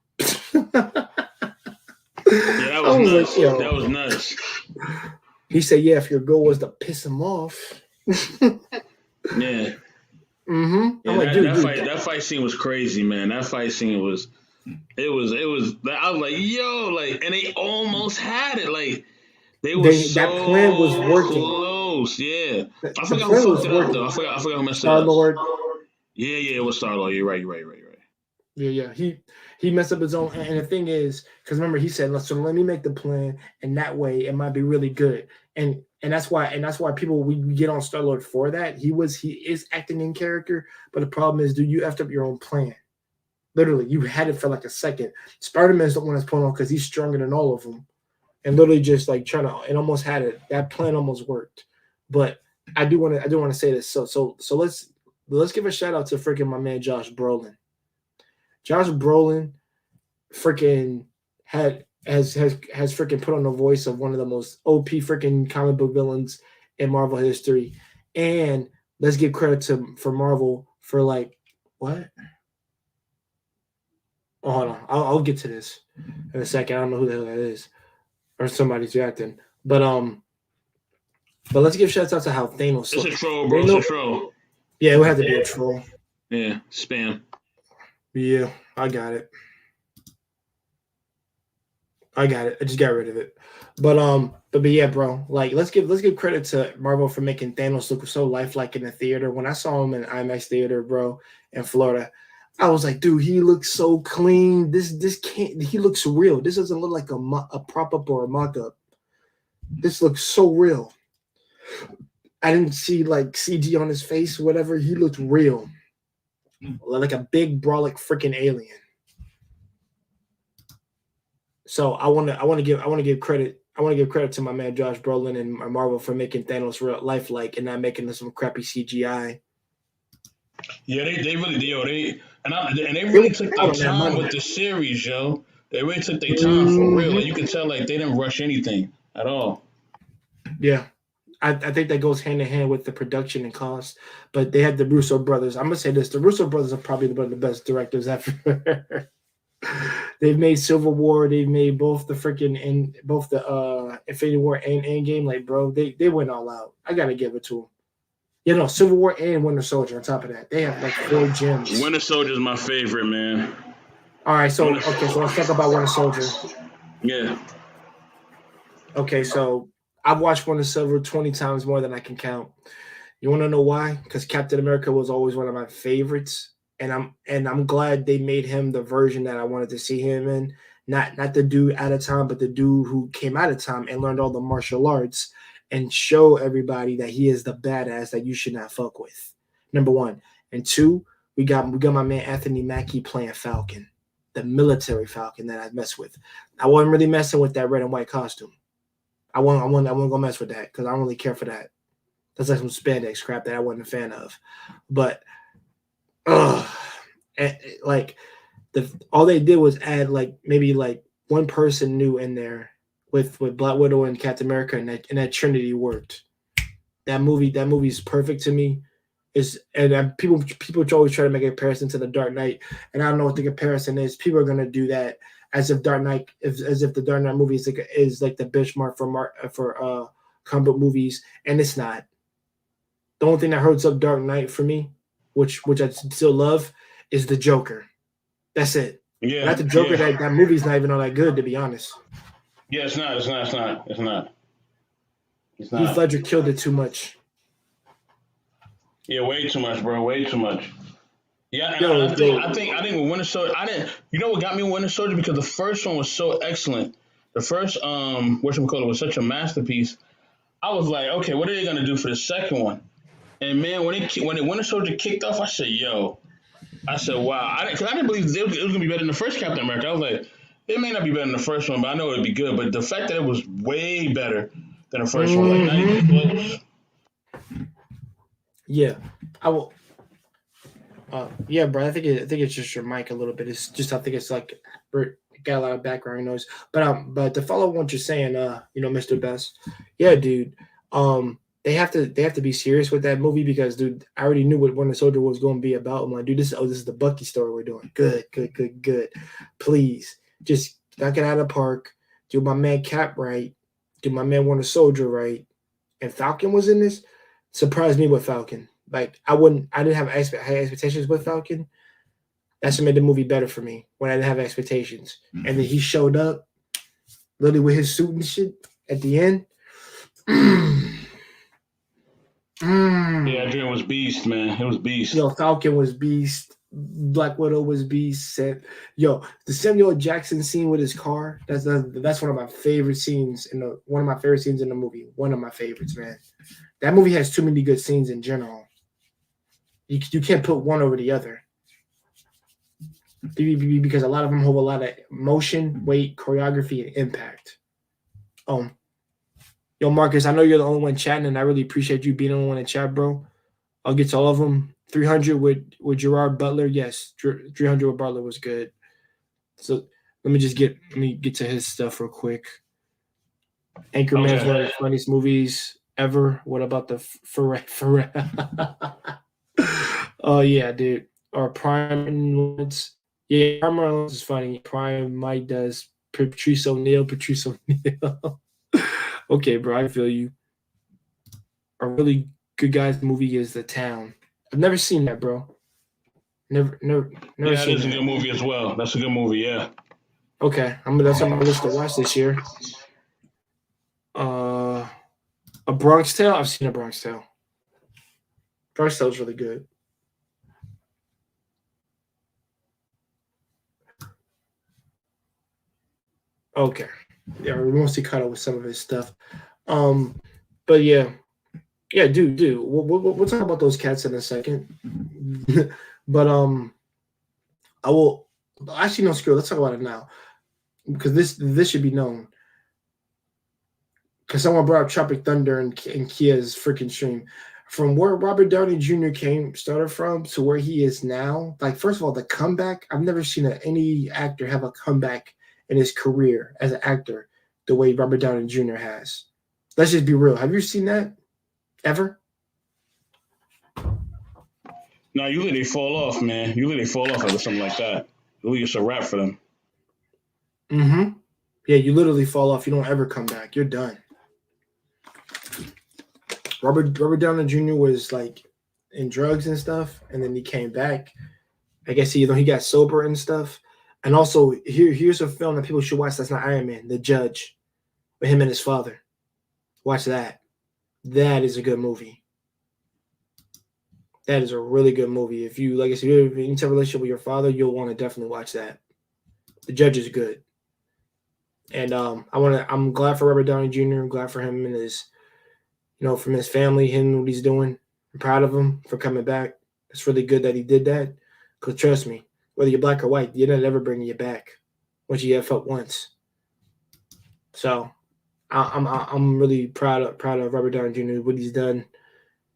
Yeah, that was nuts. Like, that was nuts. He said, "Yeah, if your goal was to piss him off." Yeah. Mm-hmm. Yeah, I'm like, that fight scene was crazy, man. That fight scene was. I was like, yo, like, and they almost had it, like. That plan was working. Close, yeah. I forgot who fucked it up though. I forgot who messed it up. Star-Lord. Yeah, it was Star-Lord. You're right. Yeah. He messed up his own. And the thing is, because remember he said, "So let me make the plan, and that way it might be really good." And that's why people we get on Star-Lord for that. He is acting in character, but the problem is, dude, you effed up your own plan. Literally, you had it for like a second. Spider-Man's the one that's pulling on because he's stronger than all of them. And literally just like trying to, and almost had it. That plan almost worked, but I do want to say this. So let's give a shout out to freaking my man Josh Brolin. Josh Brolin, freaking has freaking put on the voice of one of the most OP freaking comic book villains in Marvel history, and let's give credit for Marvel for like what? Oh, hold on, I'll get to this in a second. I don't know who the hell that is. Or somebody's reacting, but let's give shouts out to how Thanos. It's a troll, bro. It's a troll. Yeah, it would have to be a troll. Yeah, spam. Yeah, I got it. I just got rid of it. But yeah, bro. Like, let's give credit to Marvel for making Thanos look so lifelike in the theater. When I saw him in IMAX theater, bro, in Florida, I was like, dude, he looks so clean. This can't. He looks real. This doesn't look like a prop up or a mock up. This looks so real. I didn't see like CG on his face, whatever. He looked real, like a big brolic freaking alien. So I want to give credit. I want to give credit to my man Josh Brolin and Marvel for making Thanos real lifelike and not making this some crappy CGI. Yeah, they really did. They really took their time with the series, yo. They really took their time for real. Like, you can tell, like, they didn't rush anything at all. Yeah. I think that goes hand in hand with the production and cost. But they had the Russo brothers. I'm going to say this. The Russo brothers are probably one of the best directors ever. They've made Civil War. They've made both the Infinity War and Endgame. Like, bro, they went all out. I got to give it to them. Civil War and Winter Soldier on top of that. They have like 4 gems. Winter Soldier is my favorite, man. All right, so let's talk about Winter Soldier. Yeah. Okay, so I've watched Winter Soldier 20 times more than I can count. You want to know why? Because Captain America was always one of my favorites, and I'm glad they made him the version that I wanted to see him in. Not the dude out of time, but the dude who came out of time and learned all the martial arts and show everybody that he is the badass that you should not fuck with. Number one. And two, we got my man Anthony Mackie playing Falcon, the military Falcon that I mess with. I wasn't really messing with that red and white costume. I won't go mess with that because I don't really care for that. That's like some spandex crap that I wasn't a fan of. But like all they did was add like maybe like one person new in there with Black Widow and Captain America, and that Trinity worked. That movie's perfect to me. People always try to make a comparison to the Dark Knight, and I don't know what the comparison is. People are gonna do that as if Dark Knight, as if the Dark Knight movie is like the benchmark for comic movies, and it's not. The only thing that hurts up Dark Knight for me, which I still love, is the Joker. That's it. Yeah, not the Joker. Yeah. That movie's not even all that good, to be honest. Yeah, it's not. Heath Ledger killed it too much. Yeah, way too much, bro. Way too much. Yeah, and I think with Winter Soldier, you know what got me with Winter Soldier? Because the first one was so excellent. The first whatchamacallit was such a masterpiece. I was like, okay, what are they gonna do for the second one? And man, when the Winter Soldier kicked off, I said, wow. Because I didn't believe it was gonna be better than the first Captain America. I was like, it may not be better than the first one, but I know it'd be good. But the fact that it was way better than the first one, like not even close. Yeah, I will. Yeah, bro. I think it's just your mic a little bit. It's just I think it's like got a lot of background noise. But to follow what you're saying, Mr. Best, yeah, dude. They have to be serious with that movie because, dude, I already knew what Winter Soldier was going to be about. I'm like, dude, this is the Bucky story we're doing. Good. Please, just knock it out of the park. Do my man Cap right. Do my man Winter Soldier right. And Falcon was in this. Surprised me with Falcon. Like I didn't have high expectations with Falcon. That's what made the movie better for me when I didn't have expectations. And then he showed up, literally with his suit and shit at the end. Yeah, that dream was beast, man. It was beast. Yo, Falcon was beast. Black Widow was beast. The Samuel Jackson scene with his car. That's one of my favorite scenes in the movie. One of my favorites, man. That movie has too many good scenes in general. You can't put one over the other. Because a lot of them hold a lot of motion, weight, choreography, and impact. Yo, Marcus, I know you're the only one chatting, and I really appreciate you being the only one in chat, bro. I'll get to all of them. 300 with Gerard Butler. Yes, 300 with Butler was good. So let me get to his stuff real quick. Anchorman's one of the funniest movies ever. What about the Pharrell? Oh yeah, dude. Or Prime Lawrence. Yeah, Prime Lawrence is funny. Prime Mike does. Patrice O'Neal. Okay, bro, I feel you. A really good guys movie is The Town. I've never seen that, bro. Never yeah, seen that. That is a good movie as well. That's a good movie, yeah. Okay, that's on my list to watch this year. A Bronx Tale. I've seen A Bronx Tale. Bronx Tale is really good. Okay. Yeah, we're mostly caught up with some of his stuff. But yeah, dude. We'll talk about those cats in a second. But I will actually no screw. Let's talk about it now because this should be known. Because someone brought up Tropic Thunder and Kia's freaking stream. From where Robert Downey Jr. started from to where he is now. Like, first of all, the comeback. I've never seen any actor have a comeback in his career as an actor the way Robert Downey Jr. has. Let's just be real. Have you seen that ever? No, usually they fall off, man. Usually they fall off after something like that. Usually it's a wrap for them. Mm-hmm. Yeah, you literally fall off. You don't ever come back. You're done. Robert Downey Jr. was like in drugs and stuff, and then he came back. I guess he got sober and stuff. And also, here's a film that people should watch that's not Iron Man, The Judge, with him and his father. Watch that. That is a good movie. That is a really good movie. If you like I said, you have any type of relationship with your father, you'll want to definitely watch that. The Judge is good. And I'm glad for Robert Downey Jr. I'm glad for him and his, from his family, him what he's doing. I'm proud of him for coming back. It's really good that he did that. Cause trust me, whether you're black or white, you're not ever bringing you back once you have felt once. So I'm really proud of Robert Downey Jr. what he's done,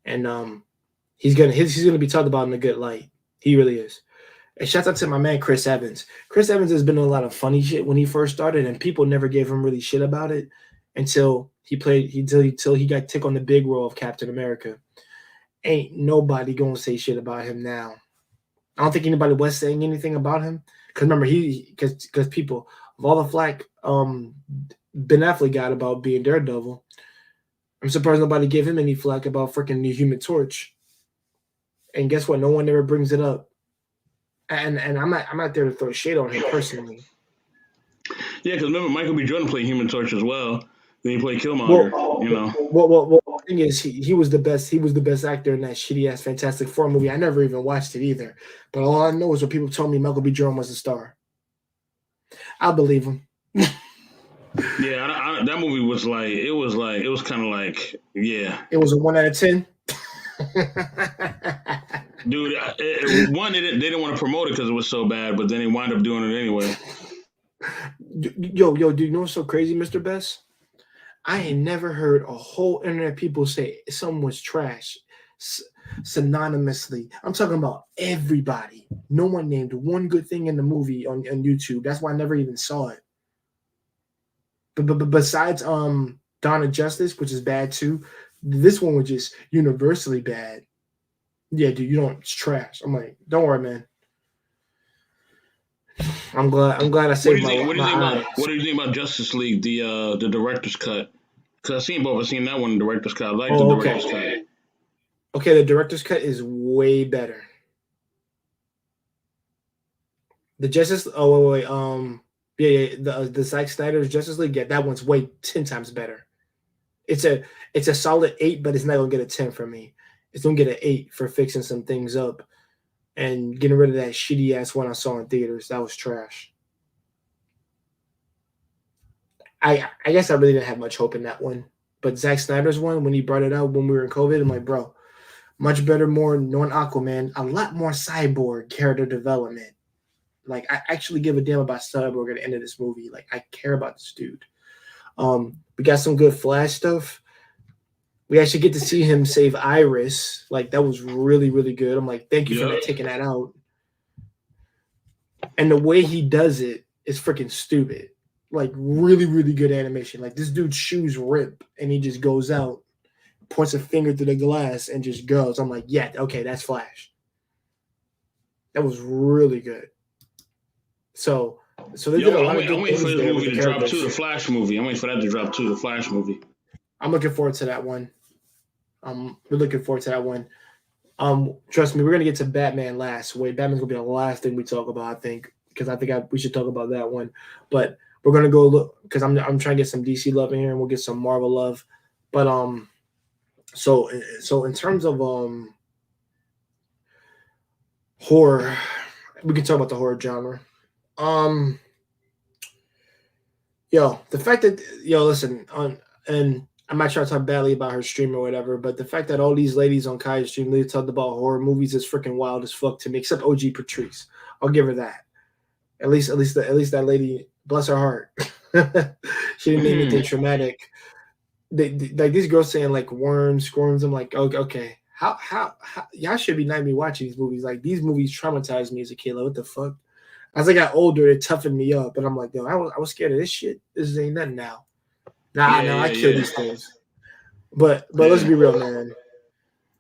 and he's gonna be talked about in a good light. He really is. And shout out to my man Chris Evans. Chris Evans has been in a lot of funny shit when he first started, and people never gave him really shit about it until he got took on the big role of Captain America. Ain't nobody gonna say shit about him now. I don't think anybody was saying anything about him because remember because people of all the flack Ben Affleck got about being Daredevil. I'm surprised nobody gave him any flack about freaking the Human Torch. And guess what? No one ever brings it up. And I'm not there to throw shade on him personally. Yeah, because remember Michael B. Jordan played Human Torch as well. Then he played Killmonger. Well, the thing is, he was the best. He was the best actor in that shitty ass Fantastic Four movie. I never even watched it either. But all I know is when people told me Michael B. Jordan was a star. I believe him. Yeah, that movie was it was kind of like, yeah. It was a 1 out of 10. Dude, one, they didn't want to promote it because it was so bad, but then they wound up doing it anyway. Yo, do you know what's so crazy, Mr. Best? I ain't never heard a whole internet people say something was trash synonymously. I'm talking about everybody. No one named one good thing in the movie on YouTube. That's why I never even saw it. But besides Dawn of Justice, which is bad too, this one was just universally bad. Yeah, dude, it's trash. I'm like, don't worry, man. I'm glad I saved my eyes. What do you think about Justice League, the director's cut? Because I've seen both. I've seen that one, the director's cut. I like the director's cut. Okay, the director's cut is way better. The Justice. Oh wait. The Zack Snyder's Justice League. Yeah, that one's way 10 times better. It's a solid 8, but it's not gonna get a 10 from me. It's gonna get an 8 for fixing some things up and getting rid of that shitty ass one I saw in theaters. That was trash. I guess I really didn't have much hope in that one. But Zack Snyder's one, when he brought it out when we were in COVID, I'm like, bro, much better, more non-Aquaman, a lot more Cyborg character development. Like, I actually give a damn about Cyborg at the end of this movie. Like, I care about this dude. We got some good Flash stuff. We actually get to see him save Iris. Like, that was really, really good. I'm like, thank you for taking that out. And the way he does it is freaking stupid. Like, really, really good animation. Like, this dude's shoes rip, and he just goes out, points a finger through the glass, and just goes. I'm like, yeah, okay, that's Flash. That was really good. So they did a lot of good things. I'm waiting for this movie to drop too, the Flash movie. I'm waiting for that to drop too, the Flash movie. I'm looking forward to that one. We're looking forward to that one. Trust me, we're gonna get to Batman last. Batman's gonna be the last thing we talk about, I think, because I think we should talk about that one. But we're gonna go look because I'm trying to get some DC love in here, and we'll get some Marvel love. But so in terms of horror, we can talk about the horror genre. The fact that listen, and I'm not trying to talk badly about her stream or whatever, but the fact that all these ladies on Kaya's stream really talked about horror movies is freaking wild as fuck to me. Except OG Patrice, I'll give her that. At least that lady, bless her heart, she didn't make anything traumatic. Like these girls saying like worms, squirms. I'm like, okay, how y'all should be not me watching these movies. Like these movies traumatized me as a kid. Like what the fuck? As I got older, it toughened me up, and I'm like, yo, I was scared of this shit. This ain't nothing now. I kill these things. But let's be real, man.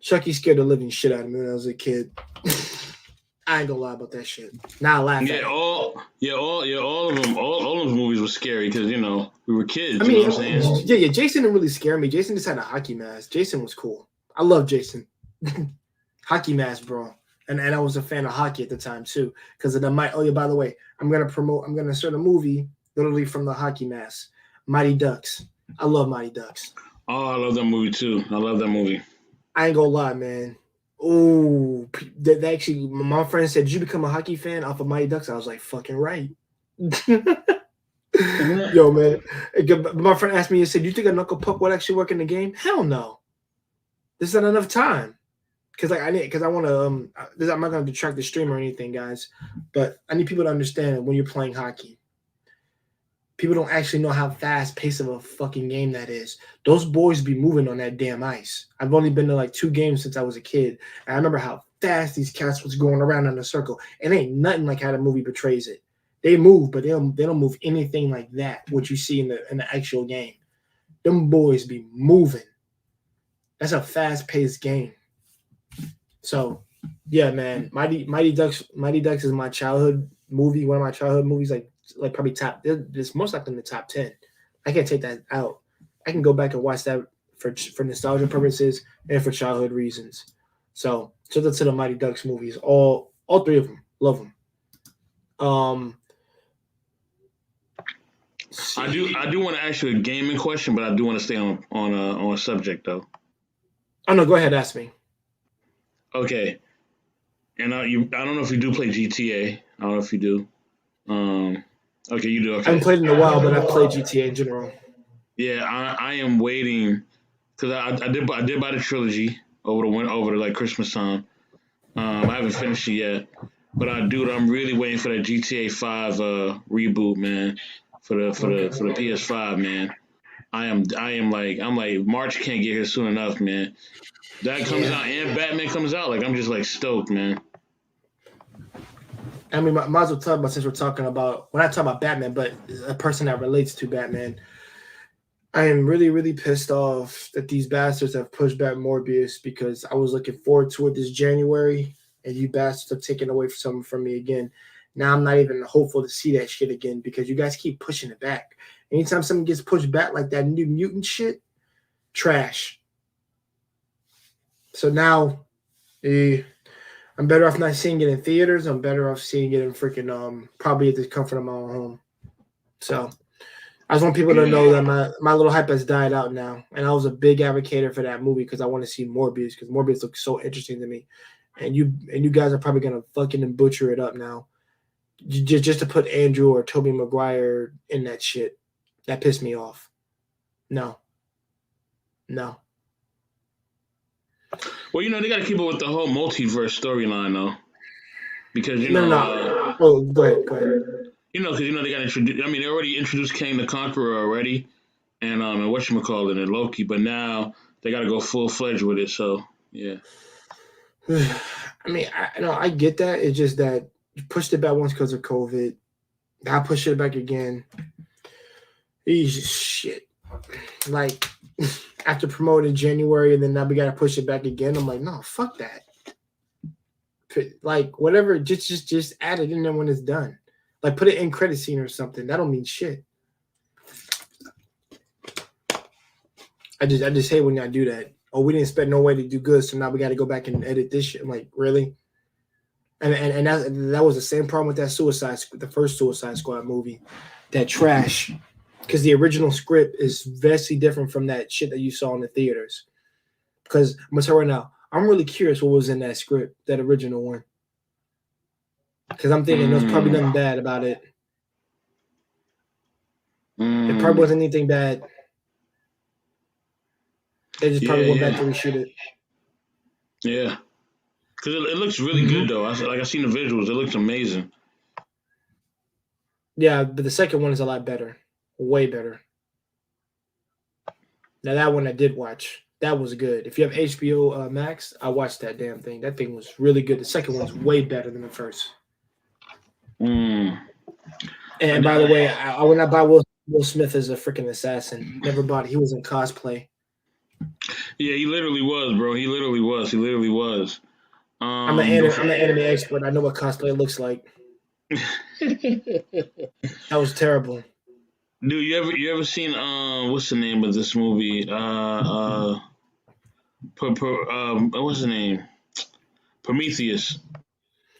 Chucky scared the living shit out of me when I was a kid. I ain't gonna lie about that shit. Now I laugh at it. All of them. All those movies were scary because we were kids. You know what I'm saying? Yeah. Jason didn't really scare me. Jason just had a hockey mask. Jason was cool. I love Jason. Hockey mask, bro. And I was a fan of hockey at the time too, because of the by the way, I'm gonna insert a movie literally from the hockey mask. Mighty Ducks. I love Mighty Ducks. Oh, I love that movie too. I love that movie. I ain't gonna lie, man. Oh, that actually, my friend said, "Did you become a hockey fan off of Mighty Ducks?" I was like, "Fucking right." Yo, man. My friend asked me, he said, "Do you think a knuckle puck would actually work in the game?" Hell no. There's not enough time. Because I want to. I'm not going to detract the stream or anything, guys. But I need people to understand when you're playing hockey. People don't actually know how fast pace of a fucking game that is. Those boys be moving on that damn ice. I've only been to like 2 games since I was a kid. And I remember how fast these cats was going around in a circle. It ain't nothing like how the movie portrays it. They move, but they don't move anything like that, what you see in the actual game. Them boys be moving. That's a fast-paced game. So, yeah, man. Mighty Ducks is my childhood movie, one of my childhood movies, like probably top. It's most likely in the top 10. I can't take that out. I can go back and watch that for nostalgia purposes and for childhood reasons. So shout out to the Mighty Ducks movies, all 3 of them, love them. I do want to ask you a gaming question, but I do want to stay on a subject though. Oh no, go ahead, ask me. Okay, and I don't know if you do play GTA. I don't know if you do. Okay, you do. Okay. I haven't played in a while, but I've played GTA in general. Yeah, I am waiting because I did buy the trilogy over the like Christmas time. I haven't finished it yet, but I'm really waiting for that GTA 5 reboot, man, for the PS5, man. I'm like March can't get here soon enough, man. That comes out and Batman comes out. Like I'm just like stoked, man. I mean, might as well talk about, since we're talking about, when I talk about Batman, but a person that relates to Batman. I am really, really pissed off that these bastards have pushed back Morbius, because I was looking forward to it this January, and you bastards have taken away something from me again. Now I'm not even hopeful to see that shit again, because you guys keep pushing it back. Anytime something gets pushed back like that New Mutant shit, trash. So now, I'm better off not seeing it in theaters. I'm better off seeing it in freaking probably at the comfort of my own home. So I just want people to know that my little hype has died out now, and I was a big advocate for that movie because I want to see Morbius, because Morbius looks so interesting to me, and you guys are probably gonna fucking butcher it up now, just to put Andrew or Tobey Maguire in that shit. That pissed me off. No. Well, they got to keep it with the whole multiverse storyline, though, because no. Oh, go ahead. Because they got introduced. I mean, they already introduced Kang the Conqueror already, and whatchamacallit and Loki, but now they got to go full fledged with it. So yeah. I mean, I get that. It's just that you pushed it back once because of COVID. Now I push it back again. It's shit. Like, after promoting January, and then now we got to push it back again. I'm like, no, fuck that. Like, whatever, just add it in there when it's done. Like, put it in credit scene or something. That don't mean shit. I just hate when y'all do that. Oh, we didn't expect no way to do good, so now we got to go back and edit this shit. I'm like, really? And that was the same problem with the first Suicide Squad movie, that trash. Because the original script is vastly different from that shit that you saw in the theaters. Because I'm gonna tell you right now, I'm really curious what was in that script, that original one. Because I'm thinking there's probably nothing bad about it. It probably wasn't anything bad. They just probably went back to reshoot it. Yeah. Because it looks really good, though. I seen the visuals. It looks amazing. Yeah, but the second one is a lot better. Way better. Now, that one I did watch. That was good. If you have HBO Max, I watched that damn thing. That thing was really good. The second one's way better than the first. And by the way, I would not buy Will Smith as a freaking assassin. Never bought it. He was in cosplay. Yeah, he literally was, bro. He literally was. I'm an anime expert. I know what cosplay looks like. That was terrible. Dude, you ever seen what's the name of this movie? What's the name? Prometheus.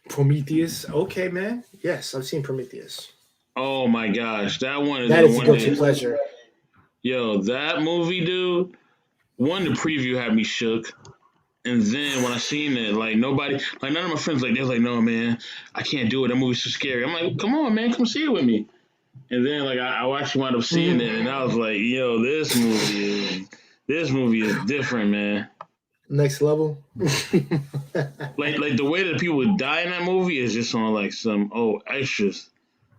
Prometheus. Okay, man. Yes, I've seen Prometheus. Oh my gosh, that one is a guilty pleasure. Yo, that movie, dude. One, the preview had me shook. And then when I seen it, like nobody, like none of my friends, like they was like, "No, man, I can't do it. That movie's too scary." I'm like, "Come on, man, come see it with me." And then like I actually wound up seeing it, and I was like, "Yo, this movie is different, man." Next level. Like the way that people would die in that movie is just on like some extras.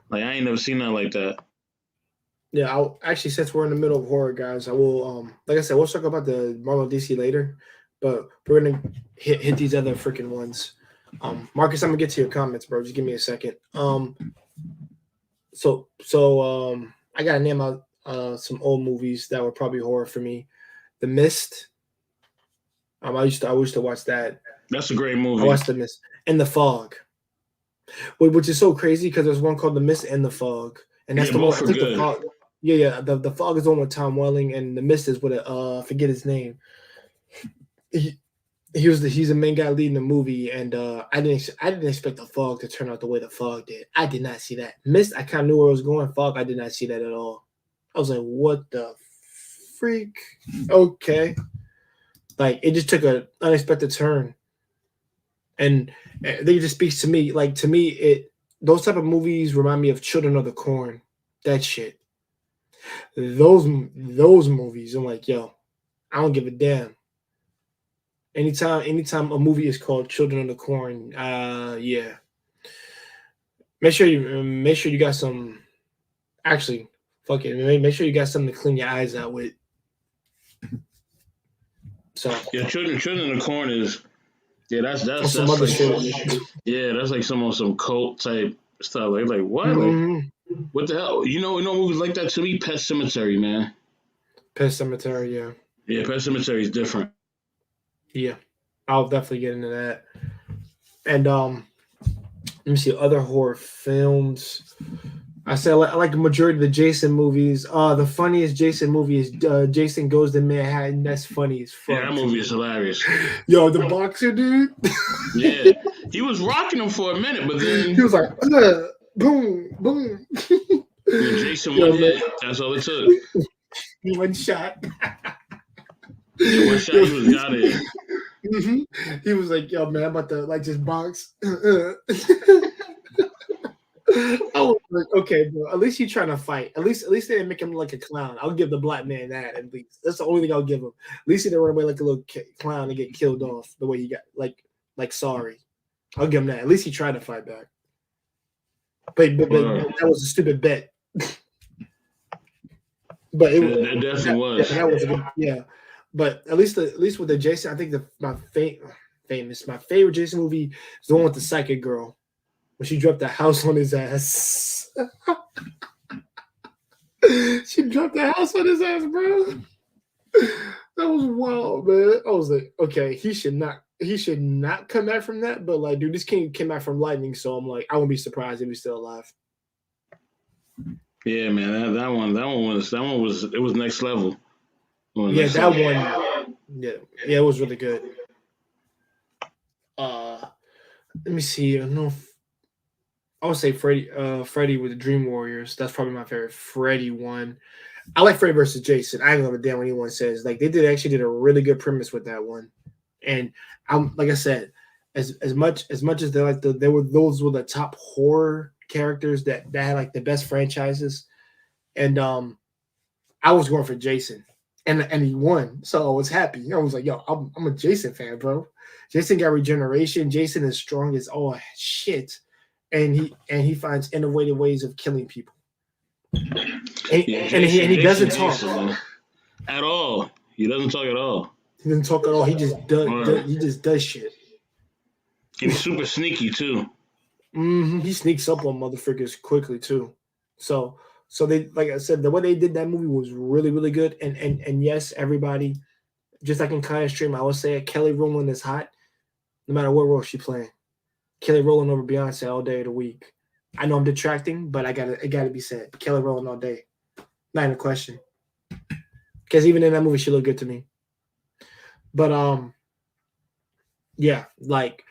Like I ain't never seen nothing like that. Yeah, I'll actually, since we're in the middle of horror, guys, I will like I said, we'll talk about the Marvel DC later, but we're gonna hit these other freaking ones. Marcus, I'm gonna get to your comments, bro. Just give me a second. So I gotta name out some old movies that were probably horror for me. The Mist. I used to watch that. That's a great I movie. watched The Mist and The Fog, which is so crazy because there's one called The Mist and The Fog, and that's Yeah, the one. both I are think good. The Fog. Yeah. The Fog is the one with Tom Welling, and The Mist is with I forget his name. He's the main guy leading the movie, and I didn't expect The Fog to turn out the way The Fog did. I did not see that. Mist, I kind of knew where it was going. Fog, I did not see that at all. I was like, what the freak? Okay, like it just took an unexpected turn, and they just speaks to me. Like to me, those type of movies remind me of Children of the Corn. That shit. Those movies. I'm like, yo, I don't give a damn. Anytime a movie is called Children of the Corn, yeah. Make sure you got some. Actually, fuck it. Make sure you got something to clean your eyes out with. So Yeah, Children of the Corn is that's some other like shit. yeah, that's like some cult type stuff. Like what? Mm-hmm. Like what the hell? You know movies like that to me? Pet Cemetery, man. Pet Cemetery, yeah. Yeah, Pet Cemetery is different. Yeah. I'll definitely get into that. And let me see other horror films. I said I like the majority of the Jason movies. The funniest Jason movie is Jason Goes to Manhattan. That's funny as fuck. Yeah, that movie is hilarious. Yo, the boxer dude. Yeah, he was rocking him for a minute, but then He was like, boom, boom. Jason one hit. That's all it took. He one shot. Yeah, one shot, he was out of here. Mm-hmm. He was like, yo, man, I'm about to like just box. I was like, okay, bro. At least he's trying to fight. At least they didn't make him like a clown. I'll give the black man that at least. That's the only thing I'll give him. At least he didn't run away like a little clown and get killed off the way he got. Like sorry. I'll give him that. At least he tried to fight back. But that was a stupid bet. But it definitely was. That was a good, yeah. But at least with the Jason, I think my favorite Jason movie is the one with the psychic girl. When she dropped the house on his ass. She dropped the house on his ass, bro. That was wild, man. I was like, okay, he should not come back from that. But like, dude, this king came back from lightning, so I'm like, I wouldn't be surprised if he's still alive. Yeah, man, that one was it was next level. Yeah, that one. Yeah, it was really good. Let me see. I would say Freddy with the Dream Warriors. That's probably my favorite Freddy one. I like Freddy versus Jason. I ain't gonna damn what anyone says. Like they did a really good premise with that one. And I'm like I said, as much as those were the top horror characters that had like the best franchises. And I was going for Jason. And he won. So I was happy. I was like, yo, I'm a Jason fan, bro. Jason got regeneration. Jason is strong as all shit. And he finds innovative ways of killing people. And he doesn't talk at all. He doesn't talk at all. He doesn't talk at all. He just does shit. And he's super sneaky too. Mm-hmm. He sneaks up on motherfuckers quickly too. So they, like I said, the way they did that movie was really, really good. And yes, everybody, just like in Kaya's stream, I would say Kelly Rowland is hot, no matter what role she's playing. Kelly Rowland over Beyonce all day of the week. I know I'm detracting, but it gotta be said. Kelly Rowland all day. Not even a question. Because even in that movie, she looked good to me. But yeah, like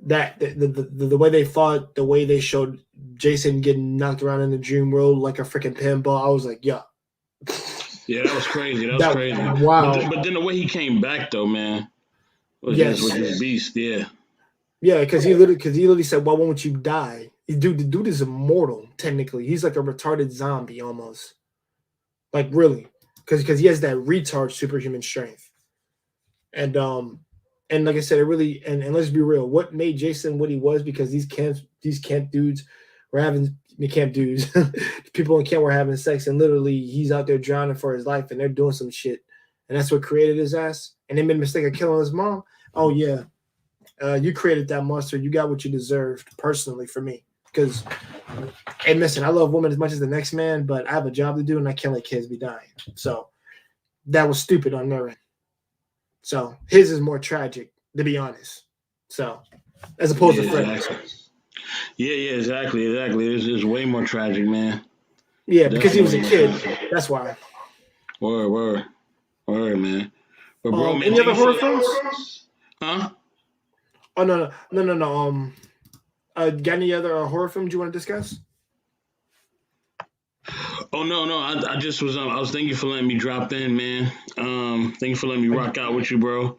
that the way they fought, the way they showed Jason getting knocked around in the dream world like a freaking pinball, I was like, yeah. Yeah, that was crazy. That was crazy. Wow. But then the way he came back though, man. With this beast, yeah. Yeah, because he literally said, "Why won't you die?" The dude is immortal. Technically, he's like a retarded zombie almost. Like really, because he has that retard superhuman strength. And like I said, it really and let's be real, what made Jason what he was, because these camp dudes were having camp dudes, people in camp were having sex, and literally he's out there drowning for his life, and they're doing some shit, and that's what created his ass, and they made a mistake of killing his mom. Oh yeah, you created that monster. You got what you deserved, personally, for me. Because, hey, listen, I love women as much as the next man, but I have a job to do, and I can't let kids be dying. So that was stupid on their end. So his is more tragic, to be honest. So as opposed to Freddy's. Exactly. Yeah, exactly. This is way more tragic, man. Yeah, because he was a kid. That's why. Word, man. But bro, man, any other horror films? Huh? Oh no. Got any other horror films you want to discuss? Oh no. I just was I was thank you for letting me drop in, man. Thank you for letting me rock out with you, bro.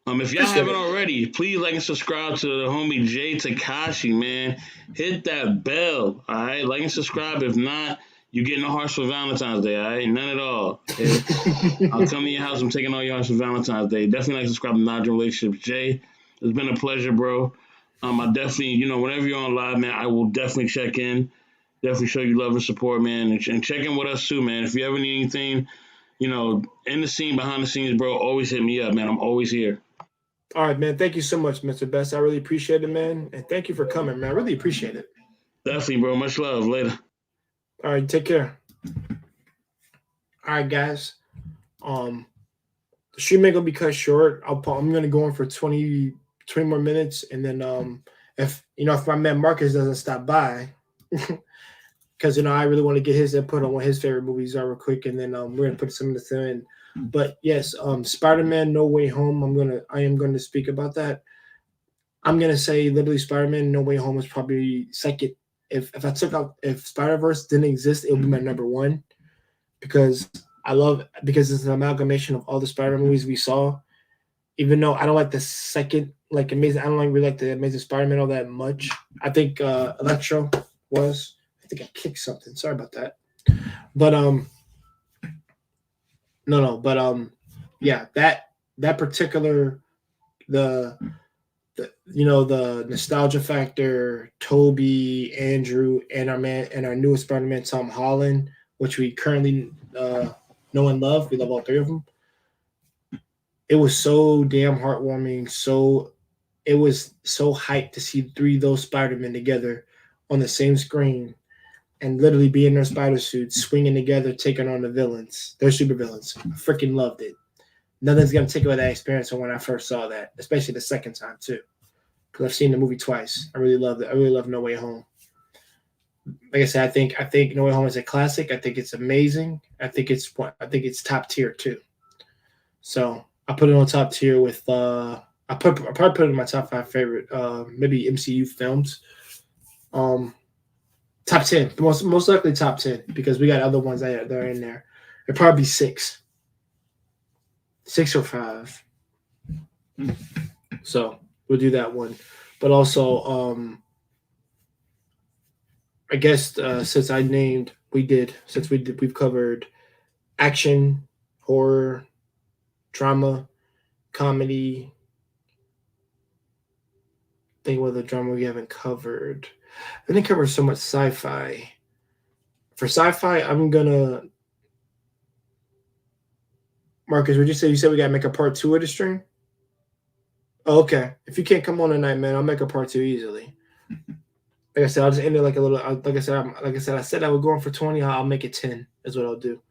If y'all haven't already, please like and subscribe to the homie Jay Takashi, man. Hit that bell, all right? Like and subscribe. If not, you get no hearts for Valentine's Day, all right? None at all. Okay? I'll come to your house. I'm taking all your hearts for Valentine's Day. Definitely like and subscribe to Nodge Relationships. Jay, it's been a pleasure, bro. I definitely, whenever you're on live, man, I will definitely check in. Definitely show you love and support, man. And check in with us, too, man. If you ever need anything, in the scene, behind the scenes, bro, always hit me up, man. I'm always here. All right, man. Thank you so much, Mr. Best. I really appreciate it, man. And thank you for coming, man. I really appreciate it. Definitely, bro. Much love. Later. All right, take care. All right, guys. The stream ain't gonna be cut short. I'm gonna go on for 20 more minutes, and then if my man Marcus doesn't stop by, because I really want to get his input on what his favorite movies are real quick, and then we're gonna put some of this in. But yes, Spider-Man: No Way Home. I am gonna speak about that. I'm gonna say literally Spider-Man: No Way Home is probably second. If Spider-Verse didn't exist, it would be my number one, because because it's an amalgamation of all the Spider-Man movies we saw. Even though I don't like the second, like Amazing, I don't really like the Amazing Spider-Man all that much. I think Electro was. I think I kicked something. Sorry about that. But yeah, that particular the nostalgia factor, Toby, Andrew, and our newest Spider-Man, Tom Holland, which we currently know and love. We love all three of them. It was so damn heartwarming. It was so hyped to see three of those Spider-Men together on the same screen, and literally be in their spider suits, swinging together, taking on the villains. They're super villains. I freaking loved it. Nothing's gonna take away that experience from when I first saw that, especially the second time too, because I've seen the movie twice. I really loved it. I really love No Way Home. Like I said, I think No Way Home is a classic. I think it's amazing. I think it's top tier too. So I put it on top tier with I probably put it in my top 5 favorite maybe MCU films. Top 10, most likely top 10, because we got other ones that are in there. It'd probably be 6 or 5. So we'll do that one. But also, I guess since we've covered action, horror, drama, comedy. Think what the drama we haven't covered. I didn't cover so much sci-fi. For sci-fi, I'm gonna Marcus, would you say we gotta make a part 2 of the stream? Oh, okay. If you can't come on tonight, man, I'll make a part 2 easily. Like I said, I'll just end it like a little. Like I said, I would go on for 20. I'll make it 10. Is what I'll do,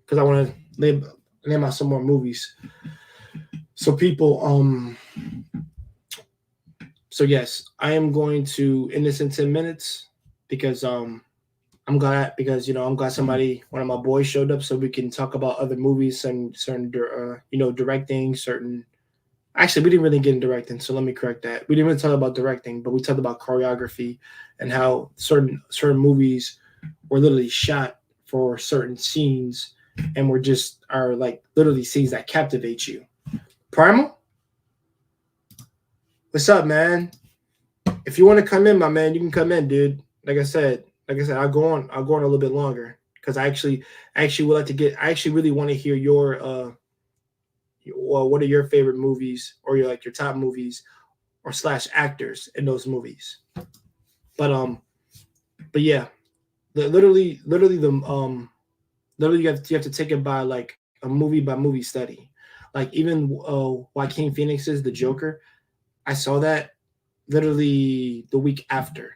because I want to name out some more movies. So people, So yes, I am going to end this in 10 minutes because I'm glad one of my boys showed up, so we can talk about other movies and certain directing certain. Actually, we didn't really get in directing, so let me correct that. We didn't really talk about directing, but we talked about choreography and how certain movies were literally shot for certain scenes and are like literally scenes that captivate you. Primal? What's up, man? If you want to come in, my man, you can come in, dude. Like I said, I'll go on a little bit longer because I actually would like to get. I actually really want to hear your well, what are your favorite movies or your top movies or slash actors in those movies? But yeah, literally you have to take it by like a movie by movie study. Like even Joaquin Phoenix's The Joker, I saw that literally the week after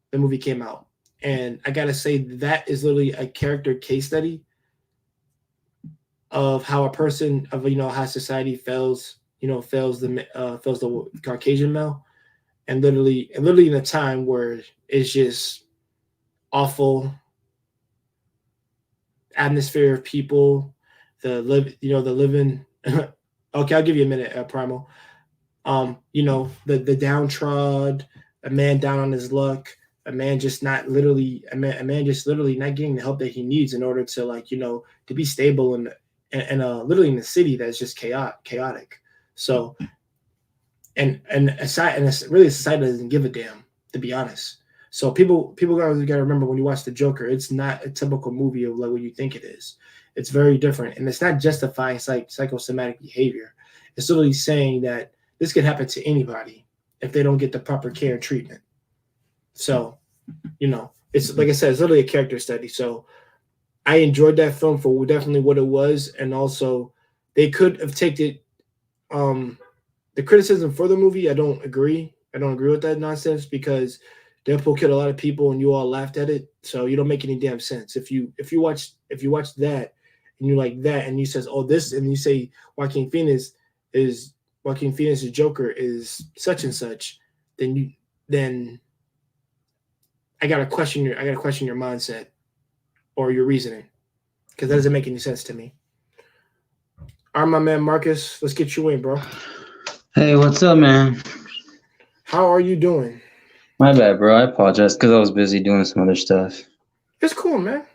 the movie came out, and I gotta say that is literally a character case study of how a person of how society fails the Caucasian male, and literally in a time where it's just awful atmosphere of people, the living. Okay, I'll give you a minute, Primal. The downtrodden, a man down on his luck, a man just literally not getting the help that he needs in order to to be stable and literally in a city that's just chaotic. So really a society that doesn't give a damn, to be honest. So people gotta remember when you watch the Joker, it's not a typical movie of like what you think it is. It's very different, and it's not justifying psychosomatic behavior. It's literally saying that this could happen to anybody if they don't get the proper care and treatment. So, it's like I said, it's literally a character study. So I enjoyed that film for definitely what it was, and also they could have taken it. The criticism for the movie, I don't agree. I don't agree with that nonsense because Deadpool killed a lot of people and you all laughed at it. So you don't make any damn sense. If you watch that and you like that and you says, oh, this, and you say Joaquin Phoenix's Joker is such and such, then I gotta question your mindset or your reasoning, because that doesn't make any sense to me. All right, my man Marcus, let's get you in, bro. Hey, what's up, man? How are you doing? My bad, bro. I apologize because I was busy doing some other stuff. It's cool, man.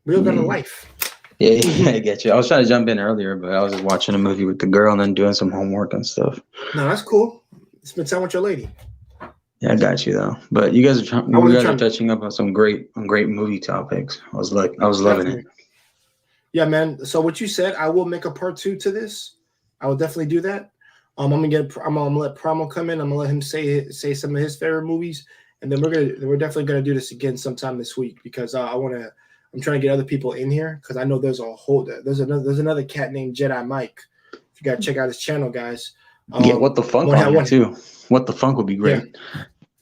Real got a life. Yeah, I get you. I was trying to jump in earlier, but I was just watching a movie with the girl and then doing some homework and stuff. No, that's cool. Spend time with your lady. Yeah, I got you though. But you guys are touching up on some great movie topics. I was loving it. Yeah, man. So what you said, I will make a part 2 to this. I will definitely do that. I'm gonna let Primal come in. I'm gonna let him say some of his favorite movies, and then we're definitely gonna do this again sometime this week because I'm trying to get other people in here because I know there's another cat named Jedi Mike. If you gotta check out his channel, guys. Yeah, what the funk on here too. What the funk would be great.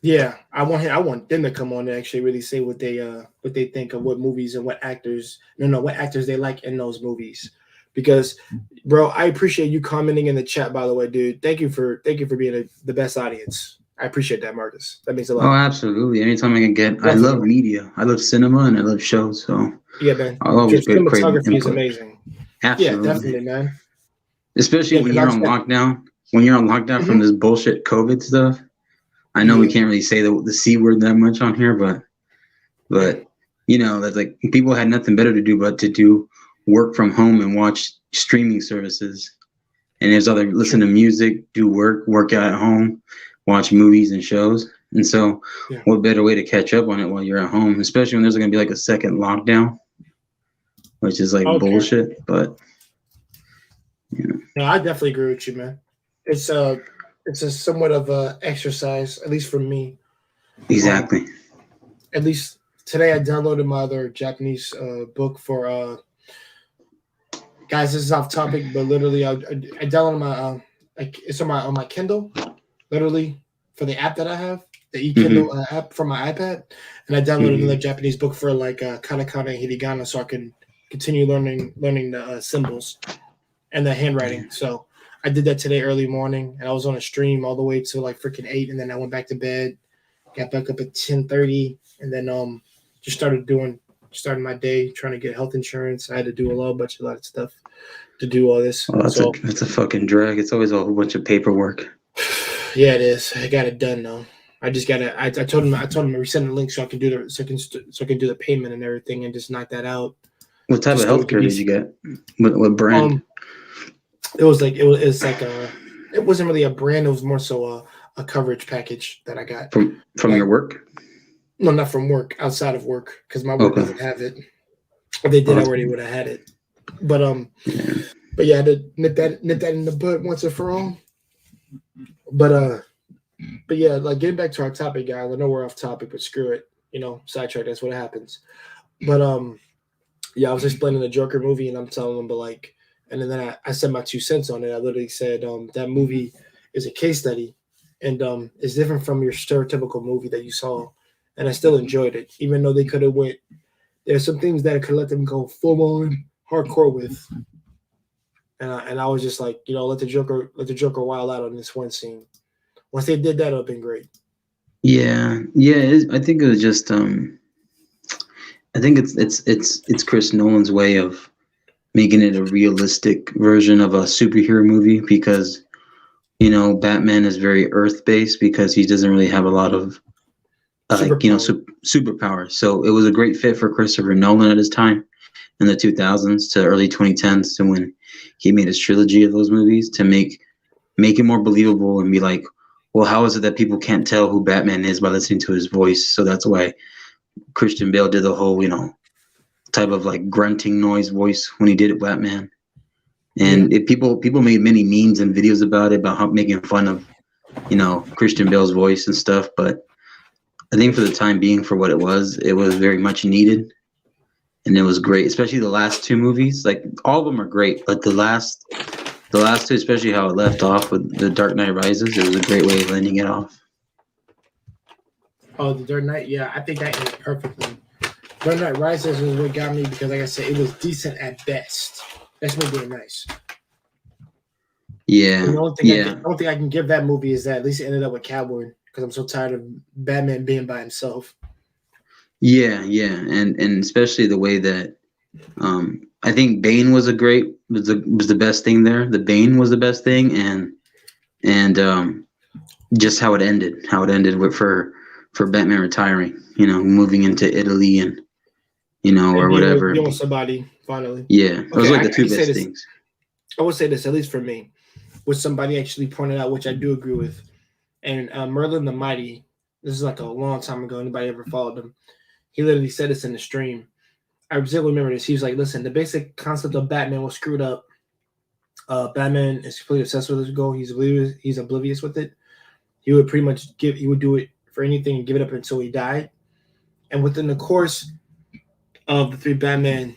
Yeah, I want them to come on and actually really say what they think of what movies and what actors they like in those movies. Because, bro, I appreciate you commenting in the chat. By the way, dude, thank you for being the best audience. I appreciate that, Marcus. That means a lot. Oh, absolutely. Anytime I can get, I love media. I love cinema and I love shows. So yeah, man. I'll always Your cinematography is amazing. Absolutely. Yeah, definitely, man. Especially when you're on lockdown. When you're on lockdown from this bullshit COVID stuff. I know we can't really say the C word that much on here, but that's like people had nothing better to do but to do work from home and watch streaming services. And there's listen to music, do work out at home, watch movies and shows. And so what better way to catch up on it while you're at home, especially when there's going to be like a second lockdown, which is like bullshit. But, No, I definitely agree with you, man. It's a somewhat of a exercise, at least for me. Exactly. At least today I downloaded my other Japanese book for guys, this is off topic, but literally I downloaded my it's on my Kindle, literally for the app that I have, the e-Kindle app for my iPad, and I downloaded another Japanese book for like katakana and hiragana, so I can continue learning the symbols and the handwriting. So I did that today early morning, and I was on a stream all the way to like freaking 8, and then I went back to bed, got back up at 10:30, and then just started my day trying to get health insurance. I had to do a lot of stuff to do all this. Oh, that's a fucking drag. It's always a whole bunch of paperwork. Yeah, it is. I got it done though. I just got to. I told him to resend the link so I can do the payment and everything and just knock that out. What type of healthcare did you get? What brand? It's like a it wasn't really a brand. It was more so a coverage package that I got from like, your work. No, not from work. Outside of work, because my work doesn't have it. If they did, I already would have had it. But yeah, I had to nip that in the bud once and for all. But yeah, like getting back to our topic, guys. I know we're off topic, but screw it. Sidetrack. That's what happens. But yeah, I was explaining the Joker movie, and I'm telling them, but like, and then I said my 2 cents on it. I literally said that movie is a case study, and it's different from your stereotypical movie that you saw, and I still enjoyed it, even though they could have went. There's some things that I could let them go full on hardcore with, and I was just like, let the Joker wild out on this one scene. Once they did that, it would have been great. Yeah. I think it was just I think it's Chris Nolan's way of making it a realistic version of a superhero movie because Batman is very Earth based because he doesn't really have a lot of superpowers. So it was a great fit for Christopher Nolan at his time in the 2000s to early 2010s to when he made his trilogy of those movies to make it more believable and be like, well, how is it that people can't tell who Batman is by listening to his voice? So that's why Christian Bale did the whole, type of like grunting noise voice when he did it, Batman. And people made many memes and videos about it, about making fun of, Christian Bale's voice and stuff. But I think for the time being, for what it was very much needed. And it was great, especially the last 2 movies. Like all of them are great, but the last 2, especially how it left off with The Dark Knight Rises, it was a great way of ending it off. Oh, The Dark Knight, yeah, I think that ended perfectly. Dark Knight Rises was what got me because, like I said, it was decent at best. That's what being nice. Yeah. And the only thing I can give that movie is that at least it ended up with Catwoman because I'm so tired of Batman being by himself. Yeah, and especially the way that I think Bane was the best thing there. The Bane was the best thing, and just how it ended with for Batman retiring, moving into Italy and or whatever. Deal with somebody finally. Yeah, it was like the 2 best things. I would say this, at least for me, which somebody actually pointed out, which I do agree with. And Merlin the Mighty, this is like a long time ago. Anybody ever followed him? He literally said this in the stream. I still remember this. He was like, listen, the basic concept of Batman was screwed up. Batman is completely obsessed with his goal. He's oblivious with it. He would pretty much he would do it for anything and give it up until he died. And within the course of the 3 Batman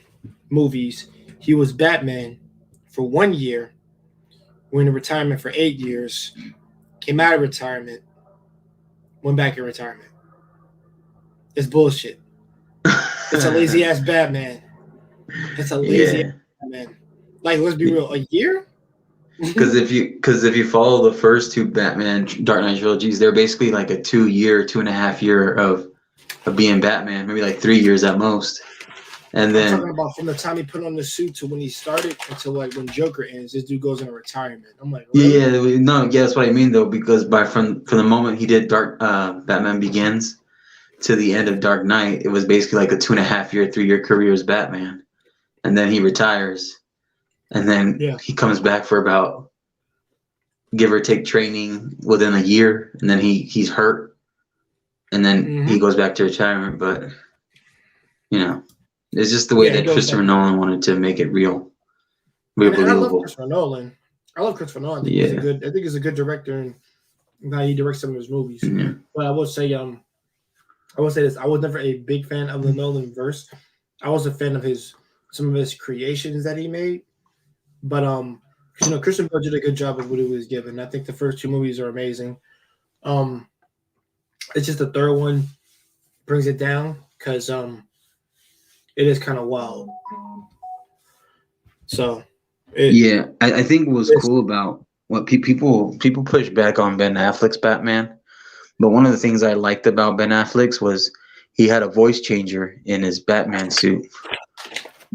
movies, he was Batman for 1 year, went into retirement for 8 years, came out of retirement, went back in retirement. It's bullshit. It's a lazy ass Batman. It's a lazy ass Batman. Like, let's be real, a year? Because if you follow the first 2 Batman Dark Knight trilogies, they're basically like a 2.5 year of being Batman, maybe like 3 years at most. And then I'm talking about from the time he put on the suit to when he started until like when Joker ends, this dude goes into retirement. I'm like, really? Yeah, that's what I mean though, because from the moment he did Batman Begins to the end of Dark Knight, it was basically like a 2.5 year, 3 year career as Batman, and then he retires, and then he comes back for about give or take training within a year, and then he's hurt, and then he goes back to retirement. But it's just the way that Christopher Nolan wanted to make it real believable. I love Christopher Nolan. I think he's a good director and how he directs some of his movies. Yeah. But I will say this: I was never a big fan of the Nolan verse. I was a fan of some of his creations that he made. But Christian Bale did a good job of what he was given. I think the first 2 movies are amazing. It's just the third one brings it down because it is kind of wild. So, I think what was cool about what people push back on Ben Affleck's Batman, but one of the things I liked about Ben Affleck's was he had a voice changer in his Batman suit.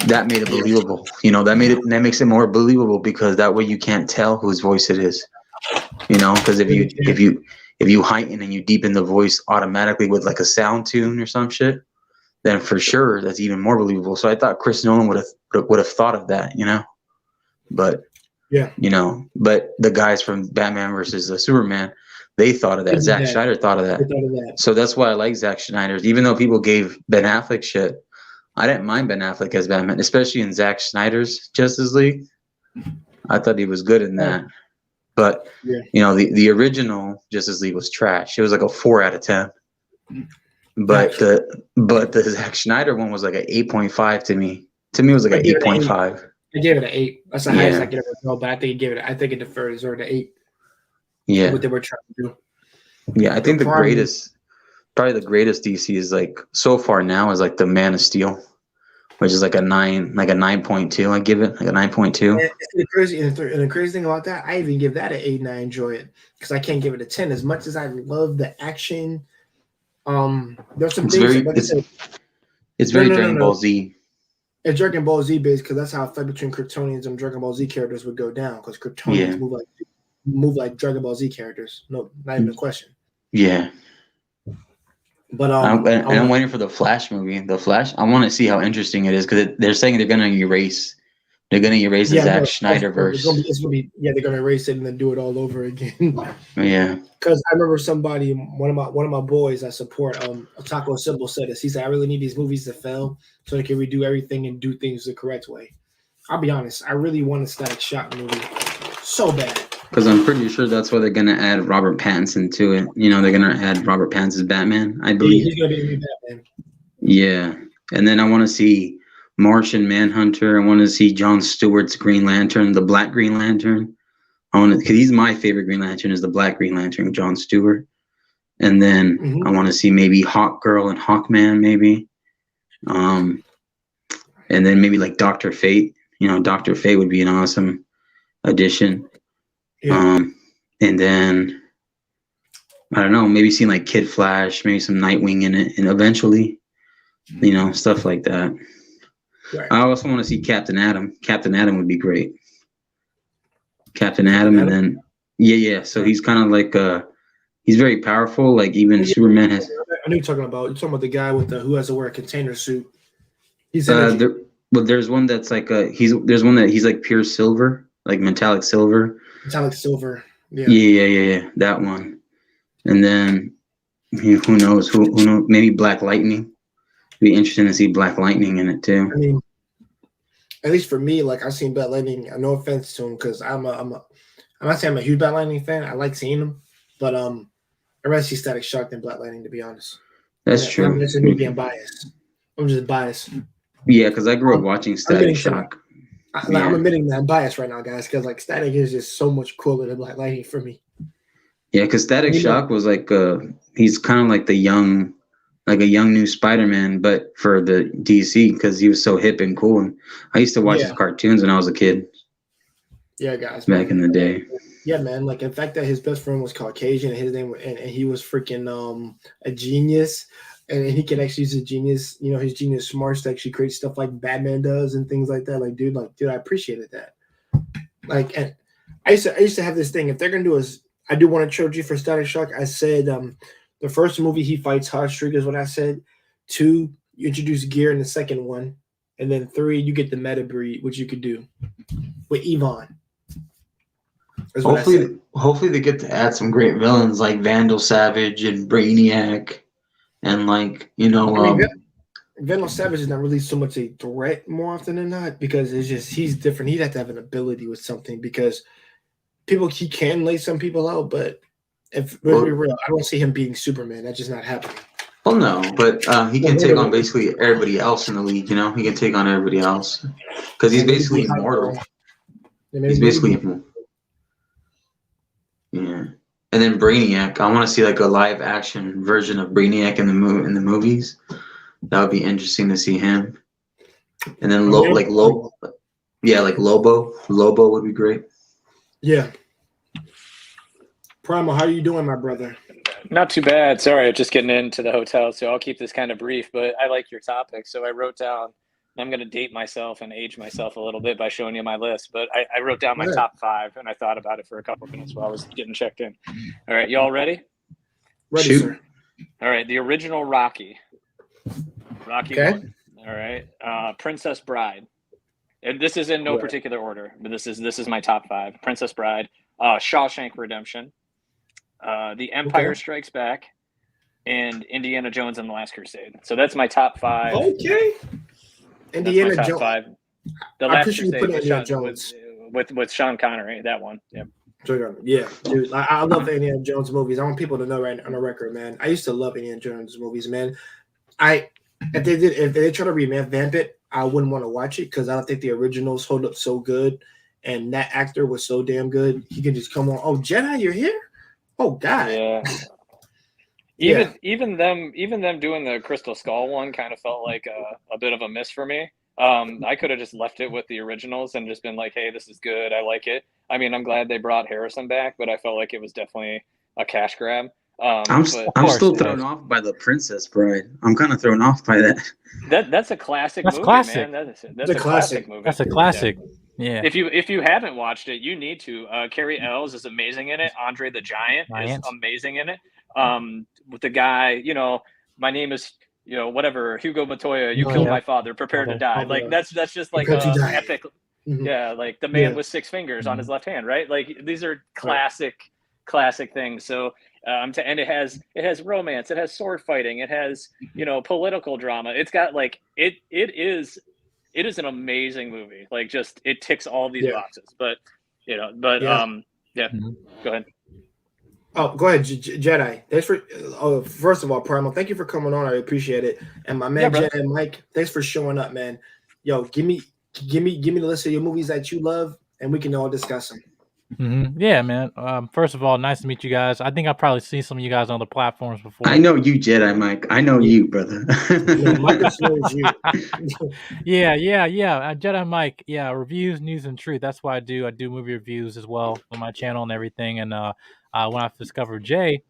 That made it believable. That makes it more believable because that way you can't tell whose voice it is. Because if you heighten and you deepen the voice automatically with like a sound tune or some shit, then for sure that's even more believable. So I thought Chris Nolan would have thought of that, But Yeah. But the guys from Batman versus Superman, they thought of that. Zack Snyder thought of that. So that's why I like Zack Snyder. Even though people gave Ben Affleck shit, I didn't mind Ben Affleck as Batman, especially in Zack Snyder's Justice League. I thought he was good in that. But the original Justice League was trash. It was like a 4 out of 10. But the Zack Snyder one was like an 8.5 to me. To me, it was like an 8.5. I gave it an 8. That's the highest I could ever go. But I think it defers or the 8. Yeah. What they were trying to do. Yeah, I think probably the greatest DC is like so far now is like the Man of Steel, which is like a 9.2. I give it like a 9.2. And the crazy thing about that, I even give that an 8, and I enjoy it because I can't give it a 10. As much as I love the action, there's some things. It's very Dragon Ball Z. It's Dragon Ball Z based because that's how a fight between Kryptonians and Dragon Ball Z characters would go down. Because Kryptonians move like Dragon Ball Z characters. No, not even a question. Yeah. But I'm waiting for the Flash movie. The Flash, I want to see how interesting it is because they're saying they're gonna erase the Zack Snyder verse. They're gonna erase it and then do it all over again. Yeah. Because I remember one of my boys I support, Taco Symbol said this. He said, I really need these movies to fail so they can redo everything and do things the correct way. I'll be honest, I really want a Static Shock movie so bad. Because I'm pretty sure that's why they're gonna add Robert Pattinson to it. They're gonna add Robert Pattinson as Batman, I believe. He's gonna be the new Batman. Yeah. And then I want to see Martian Manhunter. I want to see Jon Stewart's Green Lantern, the Black Green Lantern. Because he's my favorite Green Lantern is the Black Green Lantern, Jon Stewart. And then I want to see maybe Hawkgirl and Hawkman, maybe. And then maybe like Dr. Fate. Dr. Fate would be an awesome addition. Yeah. And then I don't know, maybe seeing like Kid Flash, maybe some Nightwing in it, and eventually, stuff like that. Right. I also want to see Captain Atom. Captain Atom would be great. Captain Atom, and then so he's kind of like he's very powerful. Like even Superman has. I know you're talking about the guy with who has to wear a container suit. He's but there's one that's like he's like pure silver, like metallic silver. Metallic silver. Yeah, that one. And then who knows? Who knows? Maybe Black Lightning. It'd be interesting to see Black Lightning in it too. I mean, at least for me, like I've seen Black Lightning. No offense to him, because I'm not saying I'm a huge Black Lightning fan. I like seeing him, but I'd rather see Static Shock than Black Lightning, to be honest. That's true. I'm just being biased. I'm just biased. Yeah, because I grew up watching Static Shock. I'm admitting that I'm biased right now, guys, because like Static is just so much cooler than Black Lightning for me. Yeah, because Static Shock was like he's kind of like a young new Spider-Man, but for the DC because he was so hip and cool. And I used to watch his cartoons when I was a kid. Yeah, guys. Back in the day. Yeah, man. Like the fact that his best friend was Caucasian and his name and he was freaking a genius. And he can actually use his genius smarts to actually create stuff like Batman does and things like that. Like, dude, I appreciated that. Like, and I used to have this thing. If they're gonna do I do want a trilogy for Static Shock. I said the first movie he fights Hotstreak is what I said. 2, you introduce Gear in the second one, and then 3, you get the meta breed, which you could do with Yvonne. Hopefully they get to add some great villains like Vandal Savage and Brainiac. And like Vandal Savage is not really so much a threat more often than not because it's just he's different. He'd have to have an ability with something because he can lay some people out, but if we're real, I don't see him beating Superman. That's just not happening. Well, no, but he can take on basically everybody else in the league. He can take on everybody else because he's basically immortal. He's basically immortal. Yeah. And then Brainiac, I want to see like a live action version of Brainiac in the movies. That would be interesting to see him. And then Lobo. Lobo would be great. Yeah. Primal, how are you doing, my brother? Not too bad. Sorry, I'm just getting into the hotel, so I'll keep this kind of brief. But I like your topic, so I wrote down. I'm going to date myself and age myself a little bit by showing you my list. But I wrote down my top 5, and I thought about it for a couple of minutes while I was getting checked in. All right, y'all ready? Ready, Shoot. sir. All right, the original Rocky. Rocky 1. All right. Princess Bride. And this is in no Right. particular order, but this is my top 5: Princess Bride, Shawshank Redemption, The Empire Strikes Back, and Indiana Jones and the Last Crusade. So that's my top 5. Okay. Indiana That's my top Jones. 5. The I Last appreciate you Crusade putting with Indiana Sean, Jones. with Sean Connery. That one. Yeah. Yeah, dude. I love the Indiana Jones movies. I want people to know right on the record, man. I used to love Indiana Jones movies, man. If they try to revamp it, I wouldn't want to watch it because I don't think the originals hold up so good. And that actor was so damn good. He can just come on. Oh, Jedi, you're here? Oh God. Yeah. Yeah. Even them doing the Crystal Skull one kind of felt like a bit of a miss for me. I could have just left it with the originals and just been like, hey, this is good. I like it. I mean, I'm glad they brought Harrison back, but I felt like it was definitely a cash grab. I'm still thrown off by the Princess Bride. I'm kind of thrown off by that. That's a classic That's movie, classic. man. That's a classic movie. That's a classic. Yeah. If you haven't watched it, you need to. Carrie Ells is amazing in it. Andre the Giant is amazing in it. With the guy, you know, my name is, you know, whatever, Hugo Montoya, you killed my father, prepare to die. Like that's just like a epic. Yeah, like the man with 6 fingers on his left hand, right? Like these are classic things. So and it has romance, it has sword fighting, it has, you know, political drama. It's got like it is an amazing movie. Like just it ticks all these boxes. But you know, go ahead. Oh, go ahead, Jedi. Thanks for. Oh, first of all, Primal, thank you for coming on. I appreciate it. And my man Jedi Mike, thanks for showing up, man. Yo, give me the list of your movies that you love, and we can all discuss them. Yeah, man. First of all, nice to meet you guys. I think I've probably seen some of you guys on the platforms before. I know you, Jedi Mike. I know you, brother. Mike knows you. Yeah. Jedi Mike. Yeah, reviews, news, and truth. That's why I do. I do movie reviews as well on my channel and everything. And when I discovered Jay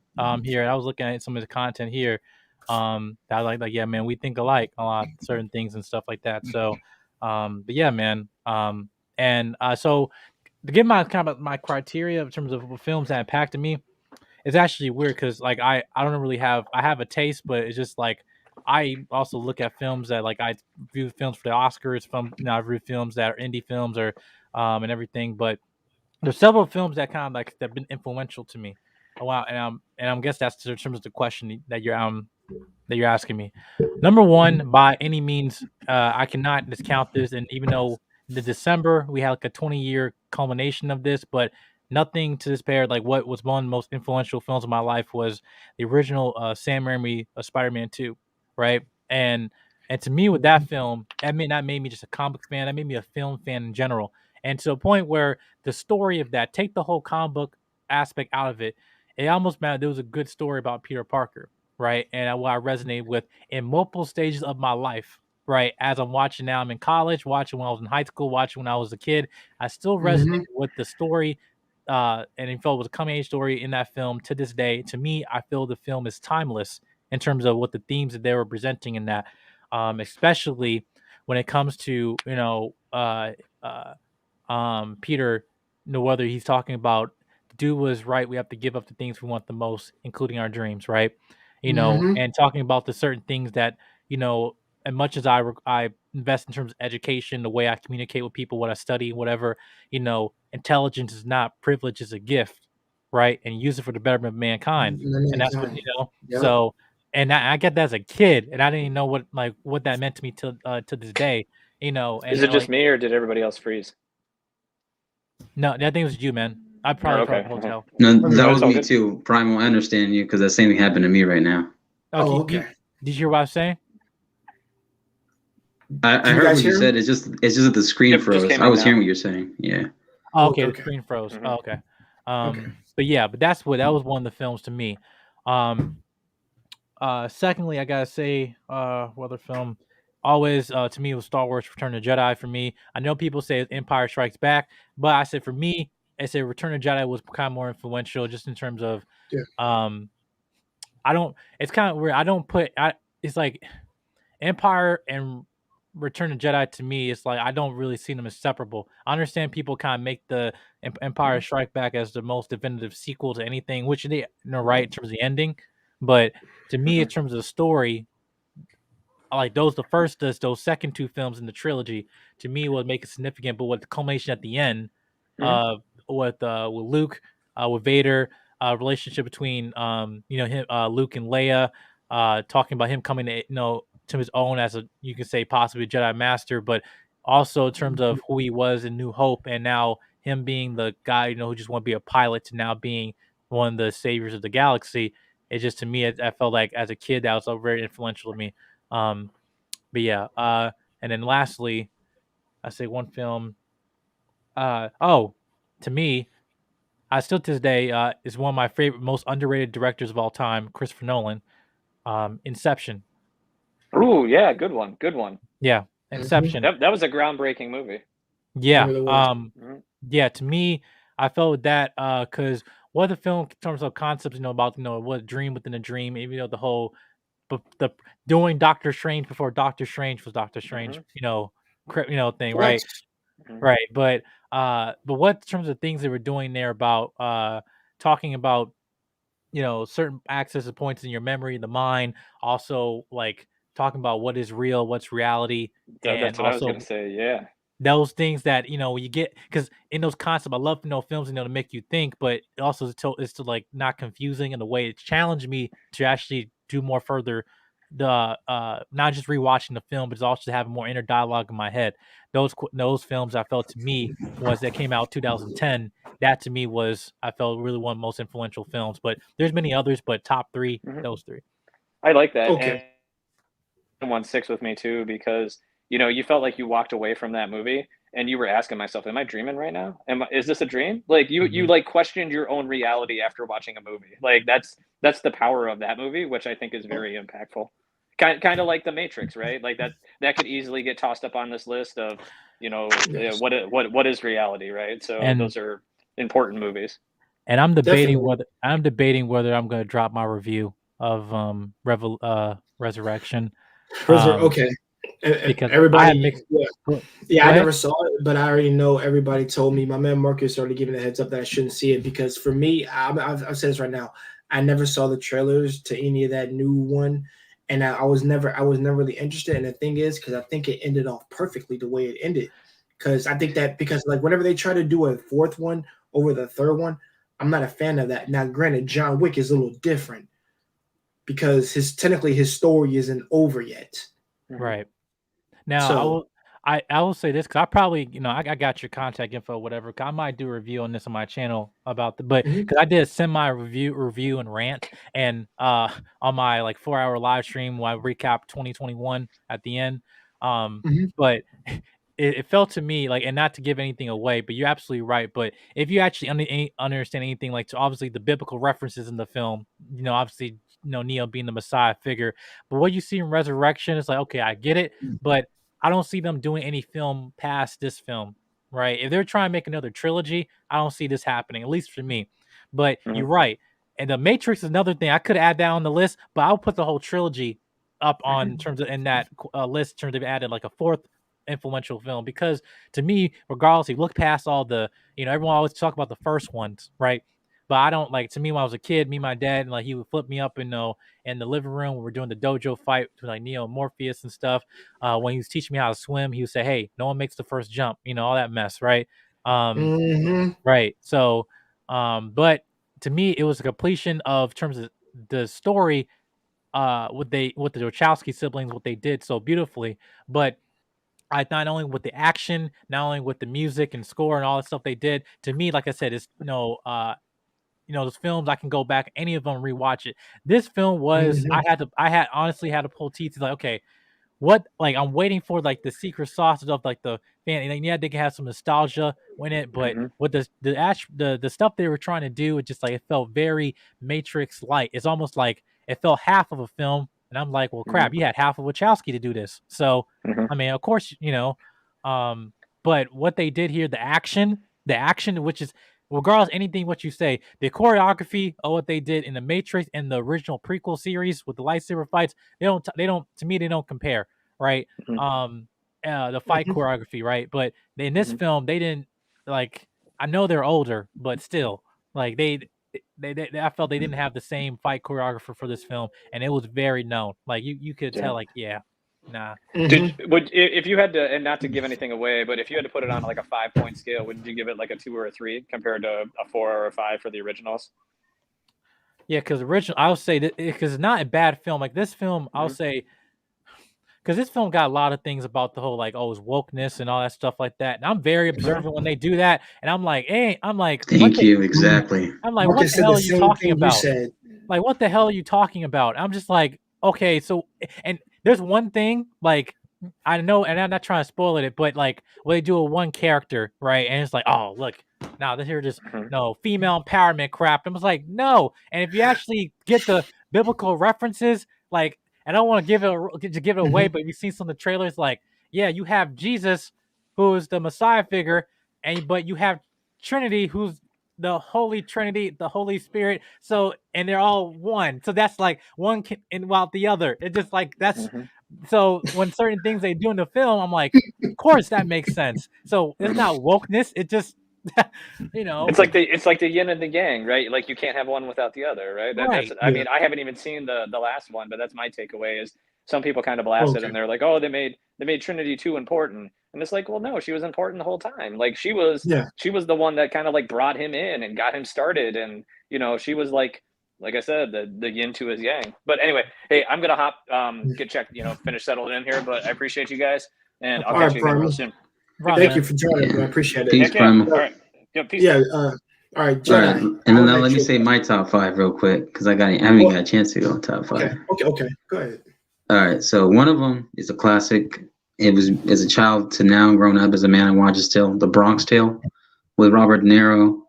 here, and I was looking at some of the content here. I like yeah, man. We think alike a lot, certain things and stuff like that. So, but yeah, man. So. To give my kind of my criteria in terms of films that impacted me, it's actually weird because like I don't really have a taste, but it's just like I also look at films that like I view films for the Oscars, I review films that are indie films or and everything. But there's several films that kind of like that have been influential to me. Wow, and I'm guess that's in terms of the question that you're asking me. Number one, by any means, I cannot discount this, and even though the December we had like a 20-year culmination of this, but nothing to this pair. Like what was one of the most influential films of my life was the original Sam Raimi Spider-Man 2, right? And to me with that film, that made me just a comic fan. That made me a film fan in general. And to a point where the story of that, take the whole comic book aspect out of it, it almost mattered. There was a good story about Peter Parker, right? And what I resonate with in multiple stages of my life, right? As I'm watching now, I'm in college, watching when I was in high school, watching when I was a kid. I still resonate with the story, and it felt it was a coming age story in that film to this day. To me, I feel the film is timeless in terms of what the themes that they were presenting in that, especially when it comes to Peter, whether he's talking about do what is right, we have to give up the things we want the most, including our dreams, right? And talking about the certain things that as much as I invest in terms of education, the way I communicate with people, what I study, whatever, intelligence is not privilege, is a gift, right? And use it for the betterment of mankind. And that's what Yep. So, and I get that as a kid, and I didn't even know what that meant to me to this day. And is it just me or did everybody else freeze? No, I think it was you, man. I probably okay. the hotel. No, that was me too. Primal, I understand you because the same thing happened to me right now. Okay. Did you hear what I was saying? I heard what you said. It's just that the screen froze. I was hearing what you're saying. Yeah. Oh, okay. The screen froze. Mm-hmm. Oh, okay. But that was one of the films to me. Secondly, I gotta say, what other film? Always to me it was Star Wars: Return of the Jedi for me. I know people say it's Empire Strikes Back, but I said for me, I said Return of the Jedi was kind of more influential, just in terms of, I don't. It's kind of weird. I don't put. It's like Empire and Return of the Jedi to me. It's like I don't really see them as separable. I understand people kind of make the Empire Strike Back as the most definitive sequel to anything, which they right in terms of the ending, but to me, in terms of the story, like those second two films in the trilogy to me would make it significant. But with the culmination at the end, uh, with Luke, with Vader, relationship between him, Luke and Leia, talking about him coming to to his own as a, you can say, possibly Jedi Master, but also in terms of who he was in New Hope, and now him being the guy who just want to be a pilot to now being one of the saviors of the galaxy. It just, to me, I felt like as a kid that was very influential to me. But yeah, and then lastly, I say one film. To me, I still to this day is one of my favorite, most underrated directors of all time, Christopher Nolan. Inception. Ooh, yeah, good one, good one. Yeah, Inception. That was a groundbreaking movie. Yeah. Really was. Yeah. To me, I felt that because what the film in terms of concepts, about what dream within a dream, even though the whole, but the doing Doctor Strange before Doctor Strange was Doctor Strange, thing, right? Yes. Right. But what in terms of things they were doing there about talking about certain access points in your memory, the mind, also like talking about what is real, what's reality, and That's what I was also gonna say. Yeah. those things that you get, because in those concepts, I love films to make you think, but it also is to like not confusing in a way. It challenged me to actually do more further, the not just rewatching the film, but it's also having more inner dialogue in my head. Those films, I felt, to me, was that came out 2010. That to me was, I felt, really one of the most influential films. But there's many others, but top three, those three. I like that. Okay. And one sticks with me too, because you felt like you walked away from that movie and you were asking myself, am I dreaming right now? Is this a dream? Like you like questioned your own reality after watching a movie. Like that's the power of that movie, which I think is very impactful. Kind of like The Matrix, right? Like that could easily get tossed up on this list of, Yes. what is reality, right? So And those are important movies. and I'm debating Definitely. whether I'm going to drop my review of Resurrection, Okay. because I have Everybody, mixed. yeah, Go yeah, I ahead. never saw it, but I already know everybody told me. My man Marcus started giving a heads up that I shouldn't see it because for me, I've said this right now. I never saw the trailers to any of that new one, and I was never really interested. And the thing is, because I think it ended off perfectly the way it ended. Because I think that because like whenever they try to do a fourth one over the third one, I'm not a fan of that. Now, granted, John Wick is a little different because technically his story isn't over yet. Right. Now, So I will say this, because I probably, I got your contact info, whatever. 'Cause I might do a review on this on my channel about but mhm, because I did a semi review and rant, and on my like 4-hour live stream where I recap 2021 at the end. mhm, But it felt to me like, and not to give anything away, but you're absolutely right. But if you actually understand anything, like, to obviously the biblical references in the film, obviously, Neo being the Messiah figure, but what you see in Resurrection is like, okay, I get it, but I don't see them doing any film past this film, right? If they're trying to make another trilogy, I don't see this happening, at least for me. But you're right. And The Matrix is another thing. I could add that on the list, but I'll put the whole trilogy up on in terms of in that list in terms of added like a fourth influential film, because to me, regardless, you look past all the, everyone always talk about the first ones, right? But I don't like, to me, when I was a kid, me and my dad, and like he would flip me up in the living room when we're doing the dojo fight between like Neo and Morpheus and stuff. When he was teaching me how to swim, he would say, "Hey, no one makes the first jump," all that mess, right? mhm, Right. So, but to me, it was a completion of terms of the story. What the Wachowski siblings, what they did so beautifully, but I not only with the action, not only with the music and score and all the stuff they did. To me, like I said, it's those films I can go back, any of them, rewatch it. This film was, mhm, I had honestly had to pull teeth, like, okay, what, like, I'm waiting for like the secret sauce of like the fan, and yeah, they can have some nostalgia in it, but with the stuff they were trying to do, it just like, it felt very Matrix light. It's almost like it felt half of a film, and I'm like, well, crap, you had half of Wachowski to do this. So I mean, of course, but what they did here, the action, which is, regardless anything what you say, the choreography of what they did in the Matrix and the original prequel series with the lightsaber fights, they don't, to me, they don't compare, right? Um, the fight mhm. choreography, right? But in this film, they didn't, like, I know they're older, but still, like, I felt they didn't have the same fight choreographer for this film, and it was very known. Like, you could tell, Yeah. like, yeah. Nah. If you had to, and not to give anything away, but if you had to put it on like a 5-point scale, would you give it like a 2 or a 3 compared to a 4 or a 5 for the originals? Yeah, because I'll say that because it's not a bad film. Like this film, I'll say, because this film got a lot of things about the whole like it's wokeness and all that stuff like that. And I'm very observant when they do that, and I'm like, hey, Thank you. Exactly. I'm like, Marcus what the said hell the are you same talking thing you about? said. Like, what the hell are you talking about? I'm just like, okay, so, and there's one thing, like, I know, and I'm not trying to spoil it, but like, when they do a one character, right? And it's like, oh, look, now this here just, no, female empowerment crap. I was like, no. And if you actually get the biblical references, like, I don't want to give it away, but you've seen some of the trailers, like, yeah, you have Jesus, who is the Messiah figure, but you have Trinity, who's the Holy Trinity, the Holy Spirit. So, and they're all one. So that's like one and while the other. It's just like that's. So when certain things they do in the film, I'm like, of course that makes sense. So it's not wokeness. It just, It's like the yin and the yang, right? Like you can't have one without the other, right? Right. I mean, I haven't even seen the last one, but that's my takeaway. Is some people kind of blast it and they're like, oh, they made Trinity too important, and it's like, well, no, she was important the whole time. Like she was the one that kind of like brought him in and got him started, and she was like I said, the yin to his yang. But anyway, hey, I'm gonna hop, get checked, finish settled in here. But I appreciate you guys, and I'll catch you again real soon. Thank you for joining, bro. I appreciate it. Peace, Primal. All right. Yeah, peace. Yeah. All right, Jedi. All right. And then now let me say my top 5 real quick because I haven't got a chance to go top 5. Okay. Go ahead. All right. So one of them is a classic. It was as a child to now grown up as a man. I watch it still. The Bronx Tale with Robert De Niro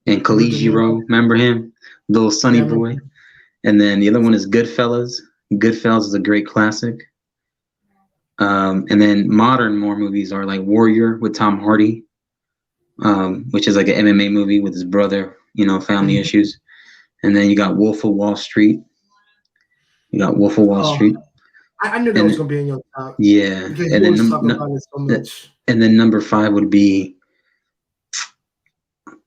and Collegio. Remember him? Little Sonny Boy. And then the other one is Goodfellas. Goodfellas is a great classic. And then more movies are like Warrior with Tom Hardy, which is like an MMA movie with his brother, family issues. And then you got Wolf of Wall Street. Street. I knew that was going to be in your top. Yeah. And then number 5 would be,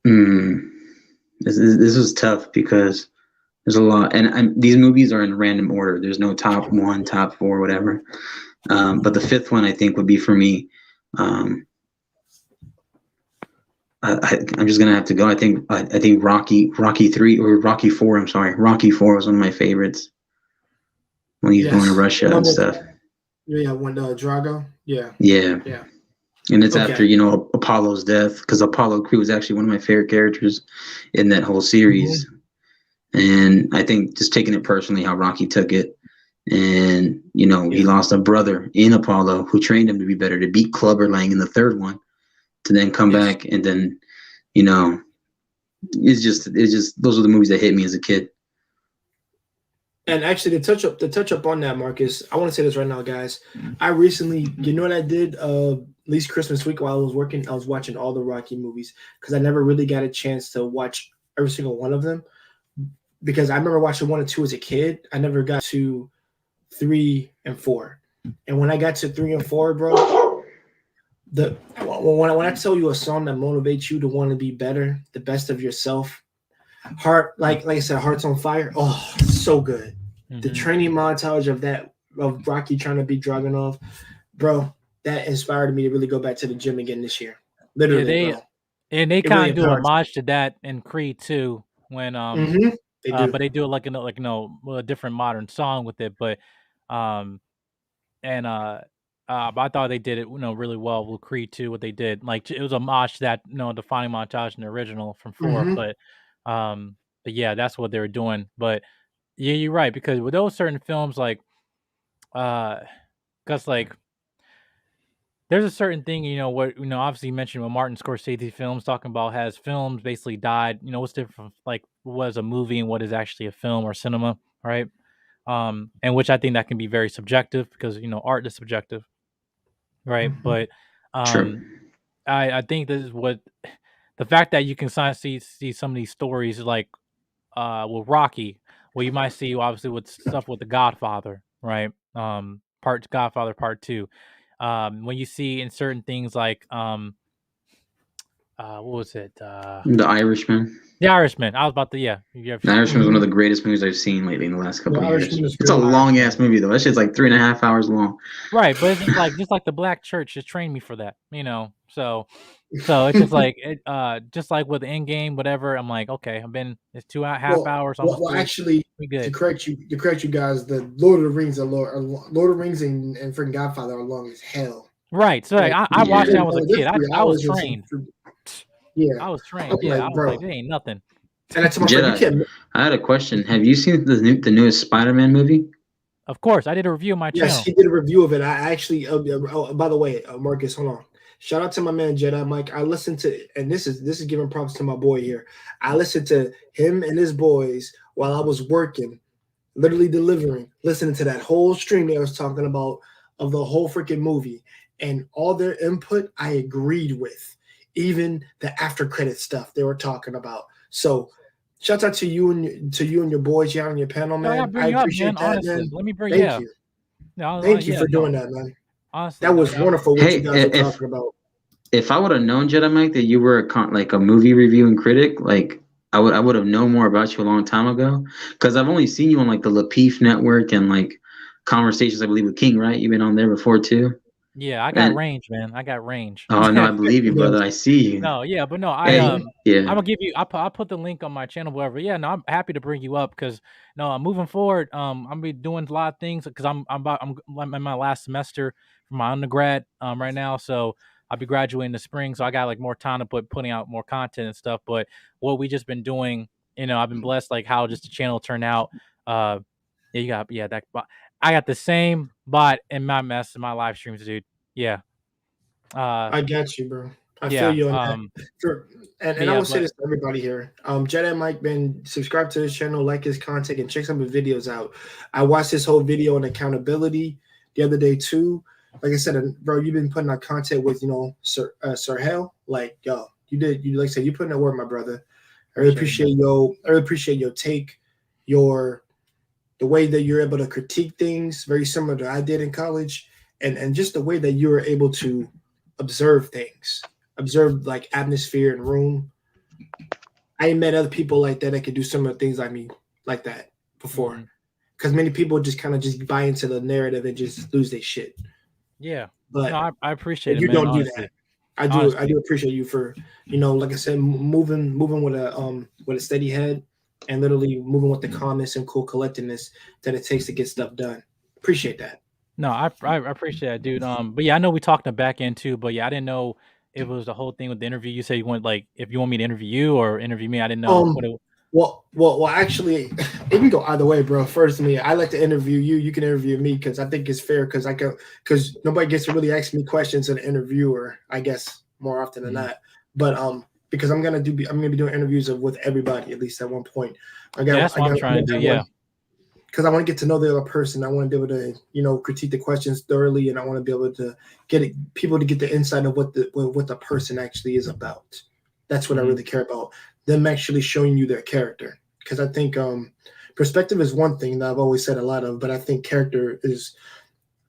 this was tough because there's a lot. And these movies are in random order. There's no top 1, top 4, whatever. But the 5th one I think would be for me. I'm just gonna have to go. I think Rocky 3 or Rocky 4. I'm sorry, Rocky 4 was one of my favorites when he's going to Russia and stuff. Yeah, when Drago. Yeah. And it's after Apollo's death, because Apollo Creed was actually one of my favorite characters in that whole series. And I think just taking it personally, how Rocky took it. And, he lost a brother in Apollo who trained him to be better, to beat Clubber Lang in the 3rd one, to then come back. And then, it's just those are the movies that hit me as a kid. And actually, to touch up on that, Marcus, I want to say this right now, guys. I recently, what I did? At least Christmas week while I was working, I was watching all the Rocky movies because I never really got a chance to watch every single one of them. Because I remember watching 1 and 2 as a kid. I never got to 3 and 4. And when I got to 3 and 4, bro, when I tell you a song that motivates you to want to be better, the best of yourself, like I said, Heart's on Fire. Oh, so good. The training montage of Rocky trying to beat Dragunov, bro, that inspired me to really go back to the gym again this year. Literally, bro. And they kind of do a homage to that in Creed too, when they do. But they do it like a different modern song with it. But I thought they did it really well with Creed 2. What they did, like it was a homage to that defining montage in the original from 4. But yeah, that's what they were doing. But yeah, you're right, because with those certain films, like because like there's a certain thing, obviously you mentioned with Martin Scorsese films, talking about has films basically died. What's different from like what is a movie and what is actually a film or cinema, right? And which I think that can be very subjective because art is subjective, right? But I think this is what the fact that you can see some of these stories like with Rocky, well, you might see obviously with stuff with The Godfather, right? Godfather Part 2. When you see in certain things like what was it? The Irishman. The Irishman. I was about to The Irishman is one of the greatest movies I've seen lately in the last couple The of years. Irishman is It's a good. long ass movie though. That shit's like 3.5 hours long. right, but it's just like the black church just trained me for that, So it's just like just like with the end game, whatever. I'm like, okay, it's 2.5 hours, almost Well, 3. actually, We to good. correct you guys, the Lord of the Rings and freaking Godfather are long as hell. Right. So Like, I watched that Yeah. when I was a kid. I was trained. Yeah, I was trained. I'm Yeah, like, I was bro. like, it ain't nothing. And I told my friend, you Jedi. can't. I had a question. Have you seen the newest Spider-Man movie? Of course, I did a review on my Yes, channel. he did a review of it. I actually, by the way, Marcus, hold on. Shout out to my man Jedi Mike. I listened to, and this is giving props to my boy here. I listened to him and his boys while I was working, literally delivering, listening to that whole stream they was talking about of the whole freaking movie, and all their input I agreed with, even the after credit stuff they were talking about. So, shout out to you and your boys here on your panel, No, I gotta man. bring I you up, appreciate man. that, Honestly, man. let me bring. Thank Yeah, you. no, Thank you yeah, for no. doing that, man. Honestly, That no, was wonderful what you guys were talking about. If I would have known, Jedi Mike, that you were a movie reviewing critic, like I would have known more about you a long time ago. Because I've only seen you on like the Lapeef Network and like Conversations, I believe, with King, right? You've been on there before too. Yeah, I got range, man. I got range. Oh no, I believe you, brother. I see you. No, yeah, but no, Hey, I'm yeah. gonna give you. I'll put the link on my channel, whatever. Yeah, no, I'm happy to bring you up because I'm moving forward. I'm gonna be doing a lot of things because I'm in my last semester for my undergrad right now, so I'll be graduating this spring. So I got like more time to putting out more content and stuff. But what we just been doing, I've been blessed like how just the channel turned out. Yeah, that. I got the same bot in my live streams, dude. Yeah. I got you, bro. I Yeah. feel you on that. Sure. And I yeah, will say this to everybody here. Jedi Mike been subscribe to his channel, like his content, and check some of the videos out. I watched this whole video on accountability the other day too. Like I said, bro, you've been putting out content with Sir Hale. Like, yo, you like I said, you putting that work, my brother. I really appreciate your take, the way that you're able to critique things, very similar to I did in college, and just the way that you were able to observe things, observe like atmosphere and room. I ain't met other people like that could do similar things like me, like that before. Because many people just kind of just buy into the narrative and just lose their shit. Yeah, but no, I appreciate it. You man, don't honestly. do that. I do appreciate you for like I said, moving with a steady head and literally moving with the calmness and cool collectedness that it takes to get stuff done. Appreciate that. No, I appreciate that, dude. But yeah, I know we talked in the back end too, but yeah, I didn't know it was the whole thing with the interview. You said you want if you want me to interview you or interview me. I didn't know what it was. Well, actually, it can go either way, bro. First, I like to interview you. You can interview me because I think it's fair because nobody gets to really ask me questions as an interviewer, I guess, more often than not. But because I'm gonna be doing interviews with everybody at least at one point. That's what I'm trying to do. Yeah. Because I want to get to know the other person. I want to be able to, critique the questions thoroughly, and I want to be able to people to get the insight of what the person actually is about. That's what I really care about. Them actually showing you their character. Because I think perspective is one thing that I've always said a lot of, but I think character is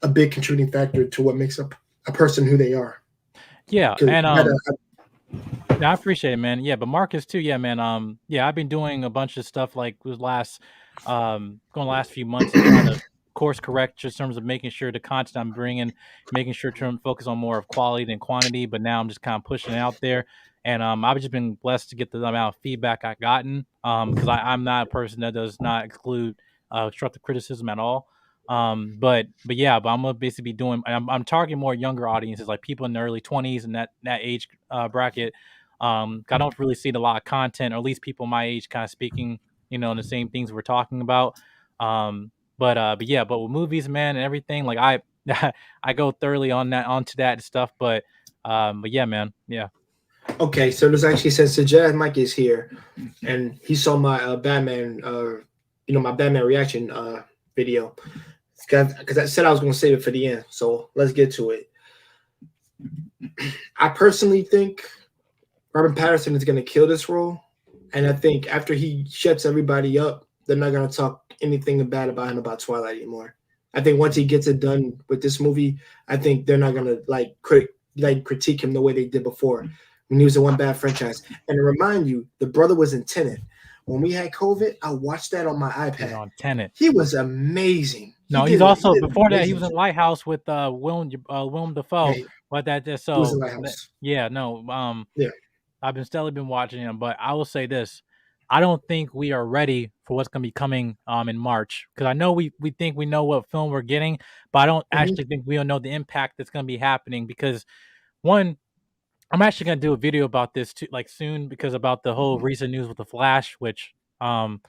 a big contributing factor to what makes up a person who they are. Yeah, and I appreciate it, man. Yeah, but Marcus too. Yeah, man. Yeah, I've been doing a bunch of stuff like the last few months and trying to course correct just in terms of making sure the content I'm bringing, making sure to focus on more of quality than quantity. But now I'm just kind of pushing it out there, and I've just been blessed to get the amount of feedback I've gotten because I'm not a person that does not exclude constructive criticism at all. But I'm gonna basically be doing. I'm targeting more younger audiences, like people in the early 20s and that age bracket. I don't really see a lot of content, or at least people my age kind of speaking, the same things we're talking about. But with movies, man, and everything, like I go thoroughly onto that and stuff. But yeah, man, yeah. Okay, so this actually says Jedi Mike is here, and he saw my Batman, my Batman reaction video. Because I said I was going to save it for the end, so let's get to it. I personally think Robert Pattinson is going to kill this role, and I think after he shuts everybody up, they're not going to talk anything bad about him about Twilight anymore. I think once he gets it done with this movie, I think they're not going to critique him the way they did before. when he was in One Bad Franchise. And to remind you, the brother was in Tenet. When we had COVID, I watched that on my iPad. On Tenet. He was amazing. No, he's also before that he was in Lighthouse with Willem Dafoe. Yeah, But that just so he was in Lighthouse. yeah, no, Yeah. I've been steadily been watching him, but I will say this: I don't think we are ready for what's going to be coming in March, because I know we think we know what film we're getting, but I don't actually think we don't know the impact that's going to be happening. Because one, I'm actually going to do a video about this too, like soon, because about the whole recent news with the Flash, which I'm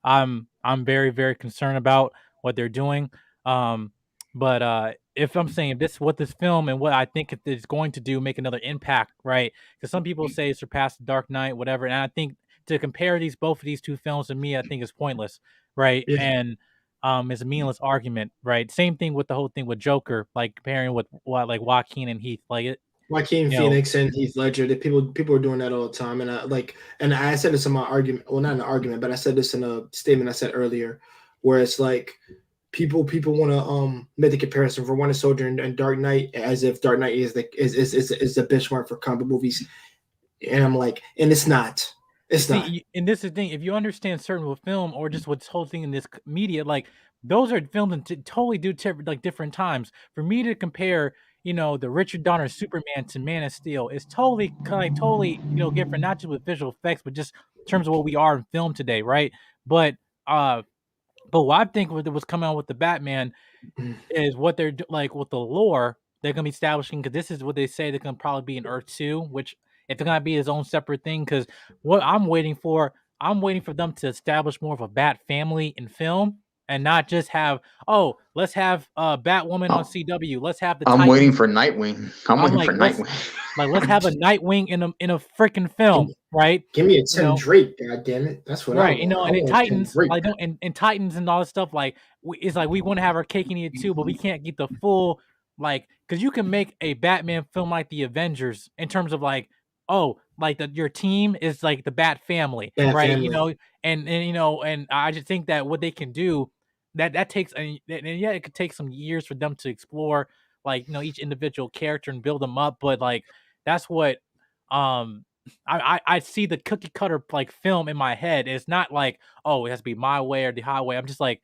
very very concerned about what they're doing. But if I'm saying what this film and what I think it is going to do, make another impact, right? Because some people say it surpassed Dark Knight, whatever, and I think to compare both of these two films to me, I think is pointless, right? Yeah. And it's a meaningless argument, right? Same thing with the whole thing with Joker, like comparing with what like Joaquin and Heath, like it. Joaquin Phoenix and Heath Ledger. That people are doing that all the time, and I said this in my argument. Well, not an argument, but I said this in a statement I said earlier, where it's like people want to make the comparison for Winter Soldier and Dark Knight as if Dark Knight is the benchmark for comic movie, and I'm like, and it's not. It's not. And this is the thing: if you understand certain with film or just what's whole thing in this media, like those are filmed in totally like different times. For me to compare, the Richard Donner Superman to Man of Steel is totally different, not just with visual effects, but just in terms of what we are in film today, right? But what I think was coming on with the Batman is what they're like with the lore they're gonna be establishing, because this is what they say they're gonna probably be in Earth 2, which if they're gonna be his own separate thing, because what I'm waiting for them to establish more of a Bat family in film and not just have let's have Batwoman on CW, let's have the I'm Titans. waiting for Nightwing. I'm waiting for Nightwing. Like let's have a Nightwing in a freaking film, right? Give me a Tim Drake, God damn it! That's what right. I want. And in Titans, like in Titans and all this stuff, like it's like we want to have our cake and eat it too, but we can't get the full because you can make a Batman film like the Avengers in terms of your team is like the Bat family, right? Family. And I just think that what they can do that takes it could take some years for them to explore each individual character and build them up, but that's what I see the cookie cutter film in my head. It's not like, it has to be my way or the highway. I'm just like,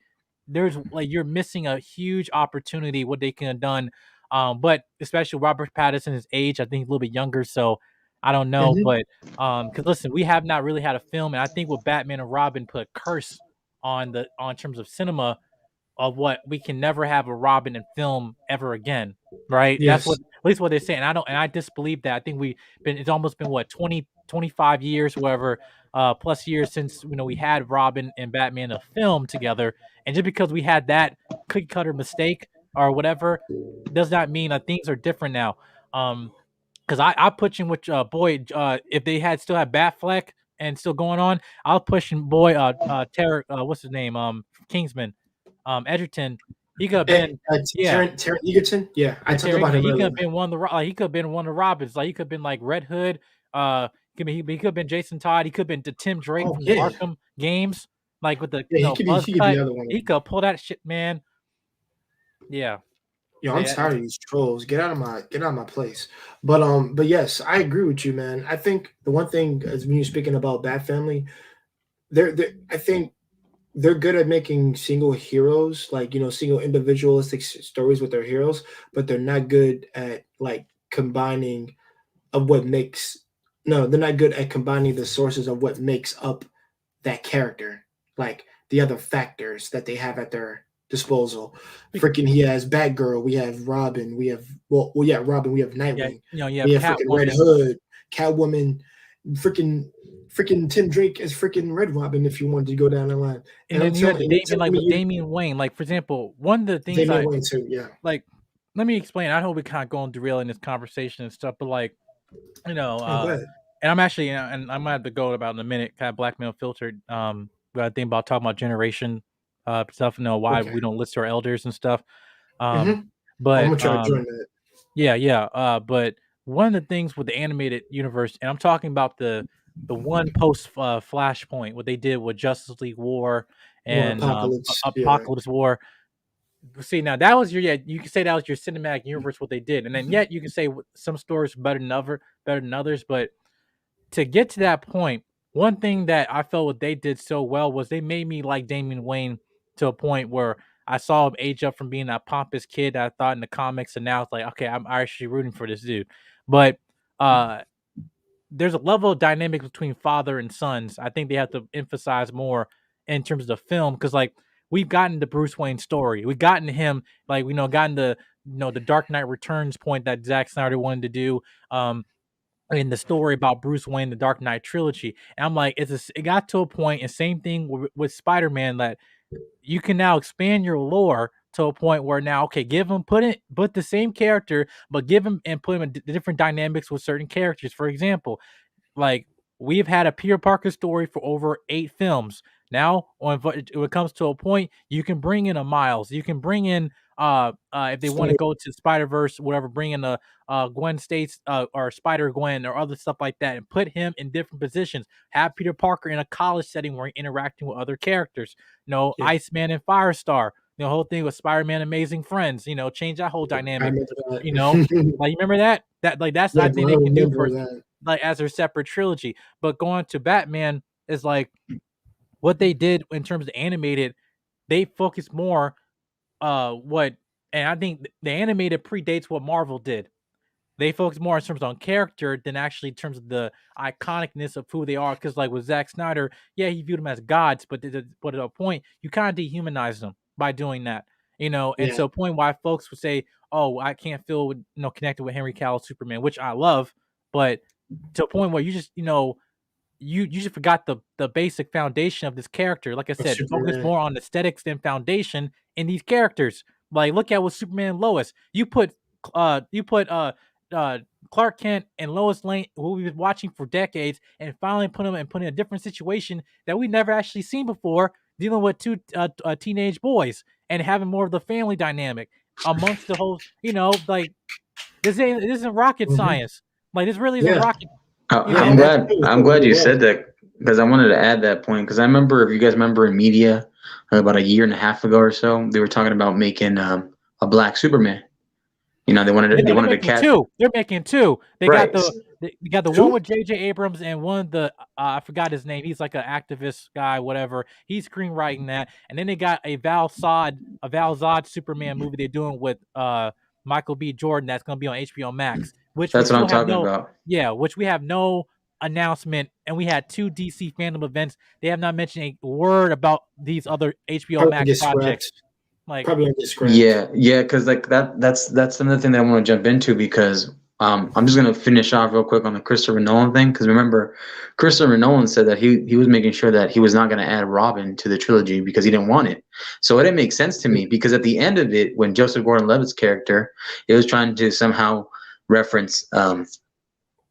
there's you're missing a huge opportunity what they can have done. But especially Robert Pattinson's age, I think he's a little bit younger, so I don't know. But because listen, we have not really had a film, and I think with Batman and Robin put a curse on terms of cinema of what we can never have a Robin in film ever again, right? Yes. That's at least what they're saying. I disbelieve that. I think it's almost been 20, 25 years, whatever, plus years since we had Robin and Batman a film together, and just because we had that cookie cutter mistake or whatever does not mean that things are different now. Because I push in with if they still had Batfleck and still going on, I'll push in Terry, what's his name, Kingsman. Edgerton, he could have been Taron Egerton. Yeah, I talked about him. He could have been one of the he could have been one of the Robins. Like he could have been like Red Hood. He could have been Jason Todd. He could have been the Tim Drake from Arkham games, like with the buzz cut. He could pull that shit, man. Yeah. Yo, I'm tired of these trolls. Get out of my place. But yes, I agree with you, man. I think the one thing is when you're speaking about Bat Family, I think they're good at making single heroes, single individualistic stories with their heroes, but they're not good at combining of what makes. No, they're not good at combining the sources of what makes up that character, like the other factors that they have at their disposal. Freaking, he has Batgirl, we have Robin, we have Robin, we have Nightwing, we have freaking Red Hood, Catwoman, freaking Tim Drake as freaking Red Robin if you wanted to go down the line. And then you had with Damian Wayne, for example, one of the things Damian Wayne too, yeah. Let me explain. I hope we kind of going derailing this conversation and stuff, but and I'm actually, and I might have to go about in a minute, kind of blackmail filtered. But I think about talking about generation stuff, why we don't list our elders and stuff. But I'm gonna try to join that. Yeah. But one of the things with the animated universe, and I'm talking about the one post Flashpoint, what they did with Justice League War and Apocalypse War. See, now that was you can say that was your cinematic universe, what they did, and then yet you can say some stories were better than others, but to get to that point, one thing that I felt what they did so well was they made me like Damian Wayne to a point where I saw him age up from being that pompous kid that I thought in the comics, and now it's like, okay, I'm actually rooting for this dude. But there's a level of dynamic between father and sons. I think they have to emphasize more in terms of the film, because like we've gotten the Bruce Wayne story, we've gotten him, like gotten the the Dark Knight Returns point that Zack Snyder wanted to do. In the story about Bruce Wayne, the Dark Knight trilogy, and I'm like, it got to a point, and same thing with Spider-Man, that you can now expand your lore to a point where now, okay, put the same character, but give him and put him in different dynamics with certain characters. For example, like we've had a Peter Parker story for over 8 films. Now, when it comes to a point, you can bring in a Miles. You can bring in if they want to go to Spider-Verse, whatever, bring in a Gwen States or Spider-Gwen or other stuff like that, and put him in different positions. Have Peter Parker in a college setting where he's interacting with other characters. Yeah. Iceman and Firestar. The whole thing with Spider-Man Amazing Friends, change that whole dynamic. Like you remember that? That's I think they can do for that. Like as their separate trilogy. But going to Batman is like what they did in terms of animated, they focus more and I think the animated predates what Marvel did. They focus more in terms on character than actually in terms of the iconicness of who they are. Because like with Zack Snyder, yeah, he viewed them as gods, but at a point you kind of dehumanize them by doing that. And so a point why folks would say, "Oh, I can't feel connected with Henry Cavill Superman," which I love, but to a point where you just you just forgot the basic foundation of this character. Like I said, focus more on aesthetics than foundation in these characters. Like look at what Superman and Lois. You put Clark Kent and Lois Lane, who we've been watching for decades, and finally put them in a different situation that we never actually seen before, dealing with 2 teenage boys and having more of the family dynamic amongst the whole. Like this isn't rocket science. Like this really isn't rocket. I'm glad you said that, because I wanted to add that point, because I remember, if you guys remember in media about a year and a half ago or so, they were talking about making a black Superman. They wanted to cast 2. They're making 2. They right. got the one with J.J. Abrams and one of the I forgot his name. He's like an activist guy, whatever. He's screenwriting that, and then they got a Val Zod Superman movie they're doing with Michael B. Jordan that's going to be on HBO Max. Which that's what I'm talking about. Yeah, which we have no announcement, and we had 2 DC fandom events. They have not mentioned a word about these other HBO Max projects. Like probably get scrapped. Yeah, because like that's another thing that I want to jump into, because I'm just gonna finish off real quick on the Christopher Nolan thing, because remember, Christopher Nolan said that he was making sure that he was not going to add Robin to the trilogy because he didn't want it. So it didn't make sense to me, because at the end of it, when Joseph Gordon-Levitt's character, it was trying to somehow reference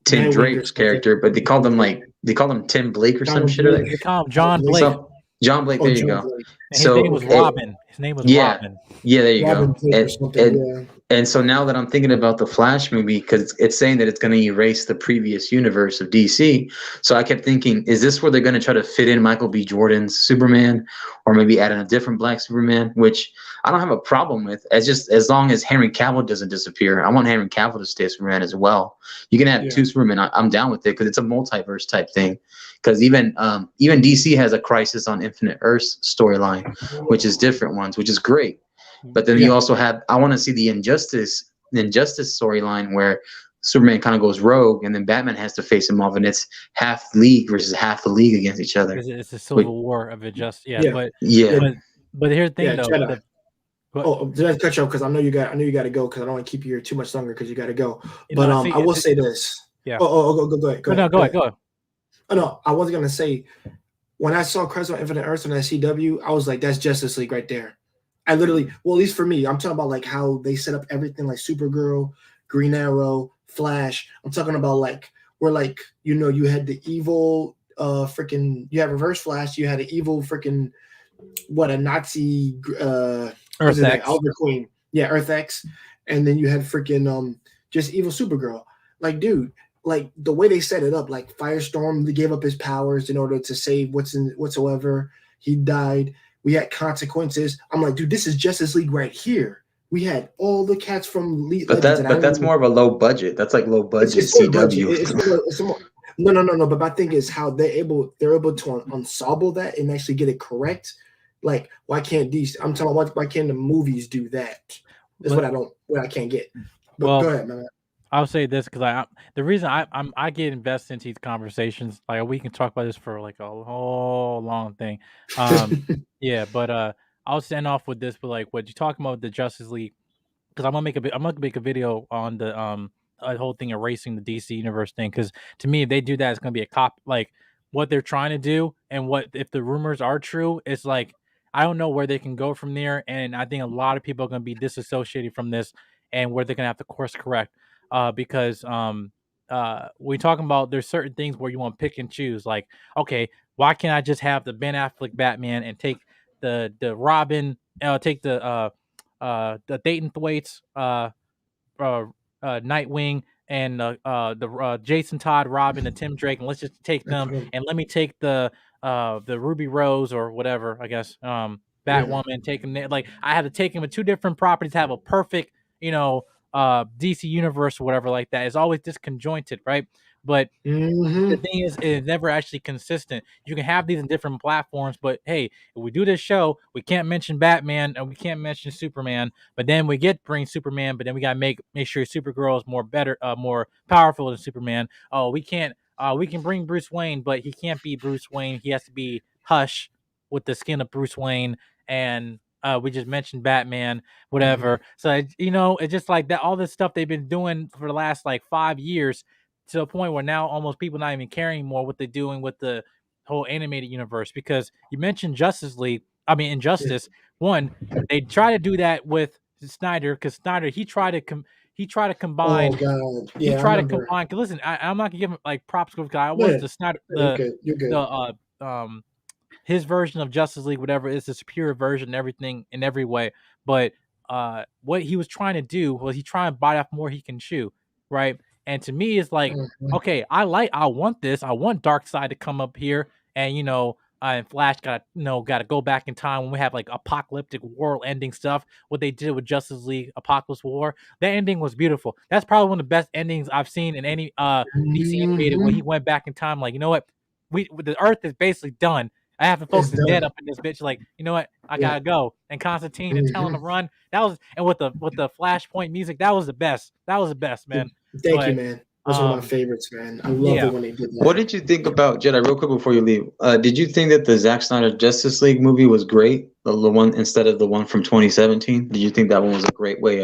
Tim Drake's character, but they called him Tim Blake or some shit. They call him John Blake. John Blake, there you go. His name was Robin. His name was Robin. Yeah, there you go. And so now that I'm thinking about the Flash movie, because it's saying that it's going to erase the previous universe of DC, so I kept thinking, is this where they're going to try to fit in Michael B. Jordan's Superman, or maybe add in a different black Superman, which I don't have a problem with, as long as Henry Cavill doesn't disappear. I want Henry Cavill to stay Superman as well. You can have 2 Supermen. I'm down with it, because it's a multiverse type thing. Because even DC has a Crisis on Infinite Earths storyline, which is different ones, which is great. But then you also have, I want to see the Injustice storyline where Superman kind of goes rogue, and then Batman has to face him off, and it's half league versus half the league against each other. It's a civil war of injustice. But here's the thing though. Did I cut you off? Because I know you got to go, because I don't want to keep you here too much longer, because you got to go. But I will say this. Yeah. Go ahead. Go ahead. Oh no, I was gonna say, when I saw Crisis on Infinite Earths on that CW, I was like, that's Justice League right there. I literally, well, at least for me, I'm talking about like how they set up everything, like Supergirl, Green Arrow, Flash. I'm talking about like where, like, you had the evil you have Reverse Flash, you had an evil a Nazi Earth X. Elder Queen. Yeah, Earth X. And then you had just evil Supergirl. Like, dude, like the way they set it up, like Firestorm, they gave up his powers in order to save whatsoever. He died. We had consequences. I'm like, dude, this is Justice League right here. We had all the cats from But that's more of a low budget. That's like low budget CW. No. But my thing is how they're able to ensemble that and actually get it correct. Like, why can't these? I'm talking about why can't the movies do that? That's what I can't get. But go ahead, man. I'll say this because the reason I get invested into these conversations, like we can talk about this for like a whole long thing. Yeah, but I'll send off with this, but like what you talking about with the Justice League, because I'm gonna make a video on the whole thing erasing the DC universe thing. Because to me, if they do that, it's gonna be a cop like what they're trying to do, and what if the rumors are true, it's like I don't know where they can go from there, and I think a lot of people are gonna be disassociated from this, and where they're gonna have to course correct, because we talking about there's certain things where you want to pick and choose, like okay, why can't I just have the Ben Affleck Batman and take the Robin, take the Dayton Thwaites, Nightwing, and the Jason Todd Robin, the Tim Drake, and let's just take them, and let me take the Ruby Rose or whatever, I guess, Batwoman, take them there. Like I had to take them with two different properties to have a perfect, DC universe or whatever like that. It's always disconjointed, right? But the thing is, it's never actually consistent. You can have these in different platforms, but hey, if we do this show, we can't mention Batman and we can't mention Superman. But then we bring Superman, but then we gotta make sure Supergirl is more powerful than Superman. Oh, we can't. We can bring Bruce Wayne, but he can't be Bruce Wayne. He has to be Hush with the skin of Bruce Wayne. And we just mentioned Batman, whatever. So it's just like that. All this stuff they've been doing for the last like 5 years, to the point where now almost people not even caring anymore what they're doing with the whole animated universe. Because you mentioned Injustice. One, they try to do that with Snyder, because Snyder he tried to combine. Oh God, He yeah, I tried to remember. combine. Cause listen, I'm not gonna give him like props because I was the Snyder You're good. his version of Justice League, whatever, is the superior version, everything in every way. But what he was trying to do was he trying to bite off more he can chew, right? And to me, it's like, okay, I want this. I want Darkseid to come up here, and and Flash got to go back in time when we have like apocalyptic world-ending stuff. What they did with Justice League Apocalypse War, that ending was beautiful. That's probably one of the best endings I've seen in any DC animated. When he went back in time, like, you know what, the Earth is basically done. I have to focus dead up in this bitch. Like, you know what? I gotta go. And Constantine and telling him to run. That was, and with the Flashpoint music, that was the best. That was the best, man. Thank you, man. That's one of my favorites, man. I love it when they did that. What did you think about Jedi? Real quick before you leave, did you think that the Zack Snyder Justice League movie was great? The one instead of the one from 2017. Did you think that one was a great way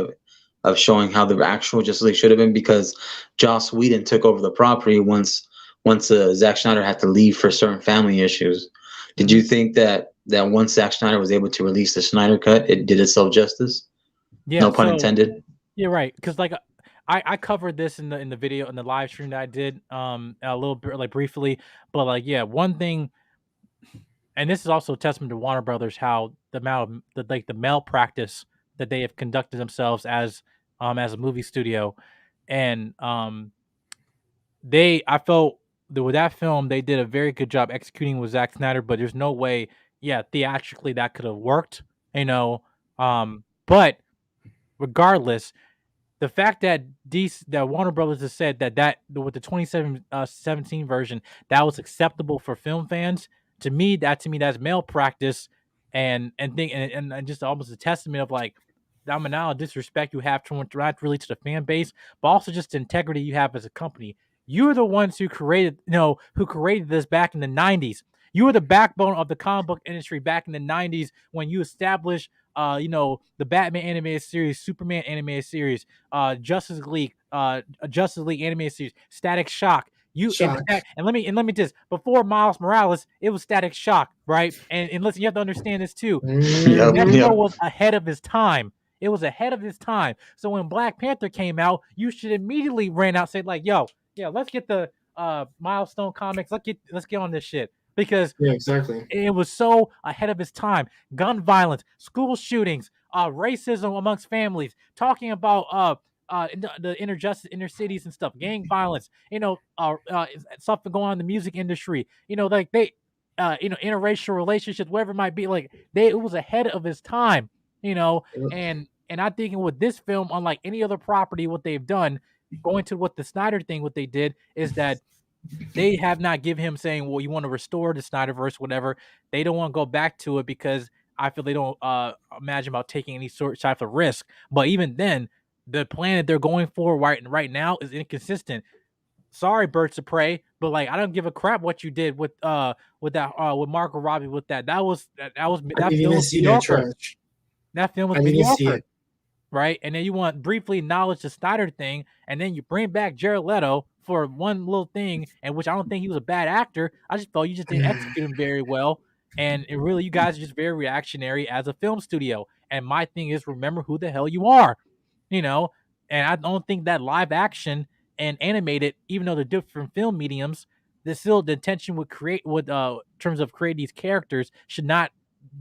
of showing how the actual Justice League should have been? Because Joss Whedon took over the property once Zack Snyder had to leave for certain family issues. Did you think that once Zack Snyder was able to release the Snyder Cut, it did itself justice? Yeah, no pun intended. Yeah, right. Because like I covered this in the video, in the live stream that I did a little bit, like briefly, but like one thing, and this is also a testament to Warner Brothers, how the amount of the malpractice that they have conducted themselves as a movie studio, and I felt that with that film they did a very good job executing with Zack Snyder, but there's no way, theatrically that could have worked, but regardless, the fact that that Warner Brothers has said that with the 2017 version that was acceptable for film fans, to me that's malpractice, and just almost a testament of like the amount of disrespect you have not really to the fan base, but also just the integrity you have as a company. You're the ones who created this back in the 90s. You were the backbone of the comic book industry back in the 90s when you established the Batman animated series, Superman animated series, Justice League animated series, Static Shock. And let me just, before Miles Morales, it was Static Shock, right? And listen, you have to understand this too. That show was ahead of his time. It was ahead of his time. So when Black Panther came out, you should immediately ran out and say like, "Yo, let's get the Milestone Comics. Let's get on this shit." Because exactly, it was so ahead of its time. Gun violence, school shootings, racism amongst families, talking about the inner cities and stuff, gang violence, stuff going on in the music industry, like they interracial relationships, whatever it might be, like it was ahead of its time, and I'm thinking with this film, unlike any other property, what they've done, going to what the Snyder thing, what they did is that they have not given him saying, well, you want to restore the Snyderverse, whatever. They don't want to go back to it because I feel they don't imagine about taking any sort type of risk. But even then, the plan that they're going for right now is inconsistent. Sorry, Birds of Prey, but like I don't give a crap what you did with that with Margot Robbie with that. That I didn't film even was see that mediocre. trash. That film was I didn't see mediocre. it. Right? And then you want briefly acknowledge the Snyder thing, and then you bring back Jared Leto for one little thing, and which I don't think he was a bad actor. I just felt you just didn't execute him very well. And it really, you guys are just very reactionary as a film studio. And my thing is, remember who the hell you are, you know? And I don't think that live action and animated, even though they're different film mediums, there's still the intention would create with in terms of creating these characters should not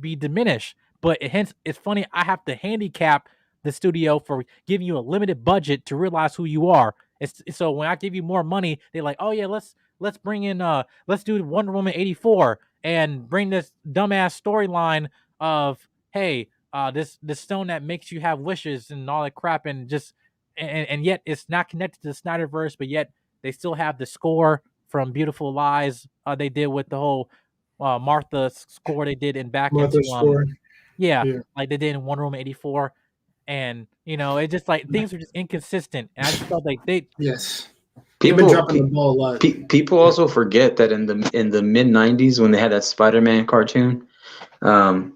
be diminished. But hence, it's funny. I have to handicap the studio for giving you a limited budget to realize who you are. It's so when I give you more money, they're like, oh yeah, let's bring in let's do Wonder Woman 84 and bring this dumbass storyline of hey this stone that makes you have wishes and all that crap and just and yet it's not connected to the Snyderverse, but yet they still have the score from Beautiful Lies they did with the whole Martha score they did in back Martha into Stewart. yeah, Yeah. like they did in Wonder Woman 84. And it just like things are just inconsistent, and I just felt like Yes. They've been dropping the ball a lot. People also forget that in the mid '90s when they had that Spider-Man cartoon, and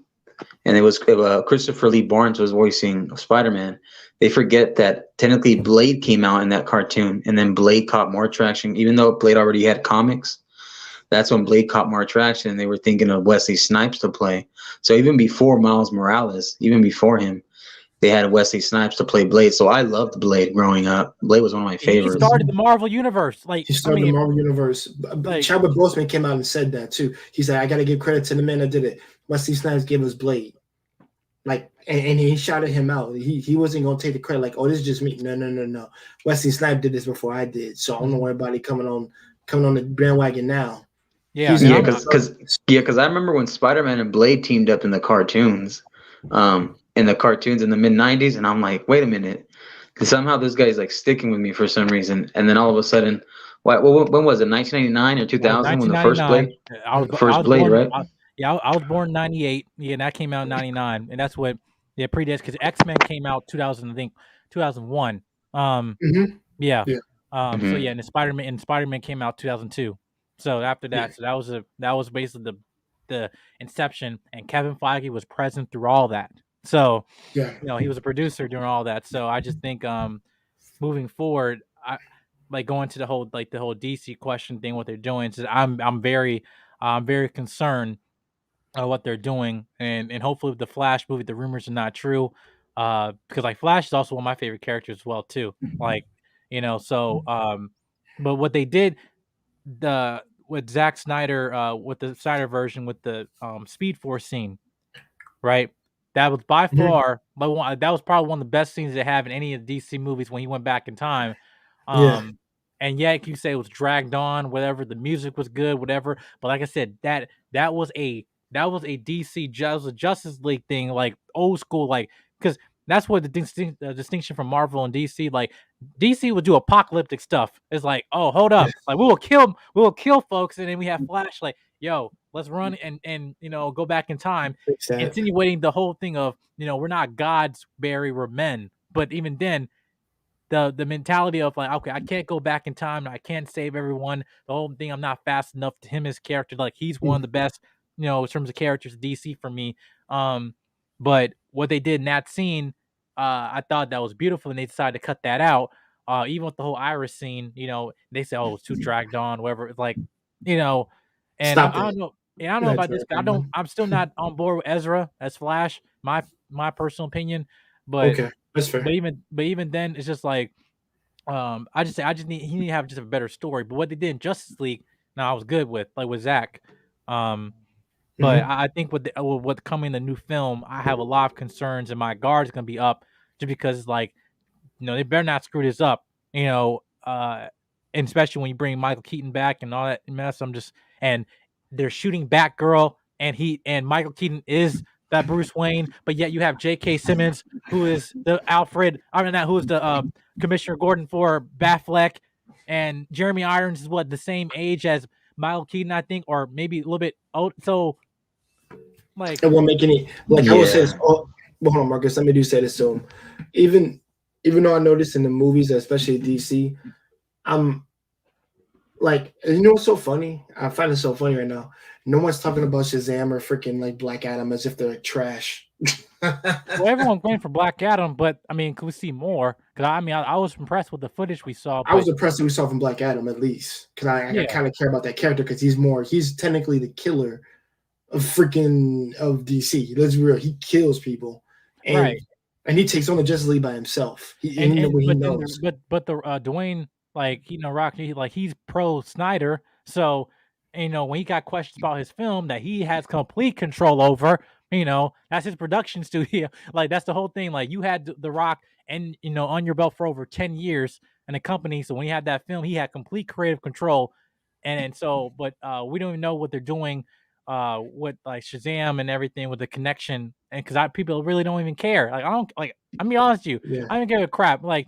it was Christopher Lee Barnes was voicing Spider-Man. They forget that technically Blade came out in that cartoon, and then Blade caught more traction, even though Blade already had comics. That's when Blade caught more traction, and they were thinking of Wesley Snipes to play. So even before Miles Morales, even before him, they had Wesley Snipes to play Blade. So I loved Blade growing up. Blade was one of my favorites. He started the Marvel universe. Like he started the Marvel universe. Like, Chadwick Boseman came out and said that too. He said, "I got to give credit to the man that did it." Wesley Snipes gave us Blade. Like, and he shouted him out. He wasn't gonna take the credit. Like, oh, this is just me. No. Wesley Snipes did this before I did. So I don't know why everybody coming on the bandwagon now. Yeah, because I remember when Spider-Man and Blade teamed up in the cartoons. In the cartoons in the mid '90s, and I'm like, wait a minute, because somehow this guy's like sticking with me for some reason. And then all of a sudden, when was it? 1999 or 2000 when the first Blade? Blade, right? I was born in '98. Yeah, and that came out in '99, and that's what predates because X-Men came out 2000, I think 2001. Yeah. So yeah, and Spider-Man came out 2002. So after that, so that was basically the inception, and Kevin Feige was present through all that. So, he was a producer during all that. So I just think moving forward, I like going to the whole DC question thing, what they're doing. So I'm very concerned what they're doing, and hopefully with the Flash movie, the rumors are not true. Because like Flash is also one of my favorite characters as well too. Like, so but what they did with Zack Snyder with the Snyder version with the Speed Force scene, right? That was by far, that was probably one of the best scenes they have in any of the DC movies when he went back in time. And yet you say it was dragged on, whatever. The music was good, whatever. But like I said, that was a DC Justice League thing, like old school, like because that's what the distinction from Marvel and DC. Like DC would do apocalyptic stuff. It's like, oh, hold up, like we will kill folks, and then we have Flash, like, yo, let's run and go back in time, insinuating the whole thing of we're not gods, Barry, we're men. But even then, the mentality of like, okay, I can't go back in time, I can't save everyone. The whole thing, I'm not fast enough to him, his character, like he's one of the best, in terms of characters in DC for me. But what they did in that scene, I thought that was beautiful, and they decided to cut that out. Even with the whole Iris scene, they say, oh, it's too dragged on, whatever. It's like, and I don't know. Yeah, I don't know about this. I'm still not on board with Ezra as Flash. My personal opinion, but okay, that's fair. But even then, it's just like, I just need to have just a better story. But what they did in Justice League, now I was good with, like with Zach. But I think with what's coming in the new film, I have a lot of concerns, and my guard is gonna be up just because it's like, they better not screw this up, and especially when you bring Michael Keaton back and all that mess. And they're shooting Batgirl, and Michael Keaton is that Bruce Wayne, but yet you have J.K. Simmons, who is the Commissioner Gordon for Batfleck. and Jeremy Irons is the same age as Michael Keaton, I think, or maybe a little bit old. So, like, It won't make any. Like I will say this. Oh, well, hold on, Marcus. Let me say this to him. Even though I noticed in the movies, especially DC, I'm like, you know what's so funny? I find it so funny right now. No one's talking about Shazam or freaking like Black Adam as if they're trash. well, everyone's waiting for Black Adam, but I mean, could we see more? Because I was impressed with the footage we saw. I was impressed that we saw from Black Adam at least, because I kind of care about that character because he's technically the killer of DC. Let's be real, he kills people, and right, and he takes on the Justice League by himself. He knows. But the Dwayne, like, Rock, he's pro Snyder, so when he got questions about his film that he has complete control over, that's his production studio. Like, that's the whole thing. Like, you had the Rock and on your belt for over 10 years in a company, so when he had that film, he had complete creative control, and so, but we don't even know what they're doing with like Shazam and everything with the connection, and because people really don't even care. Like, I don't like. I'm be honest with you, I don't give a crap. Like,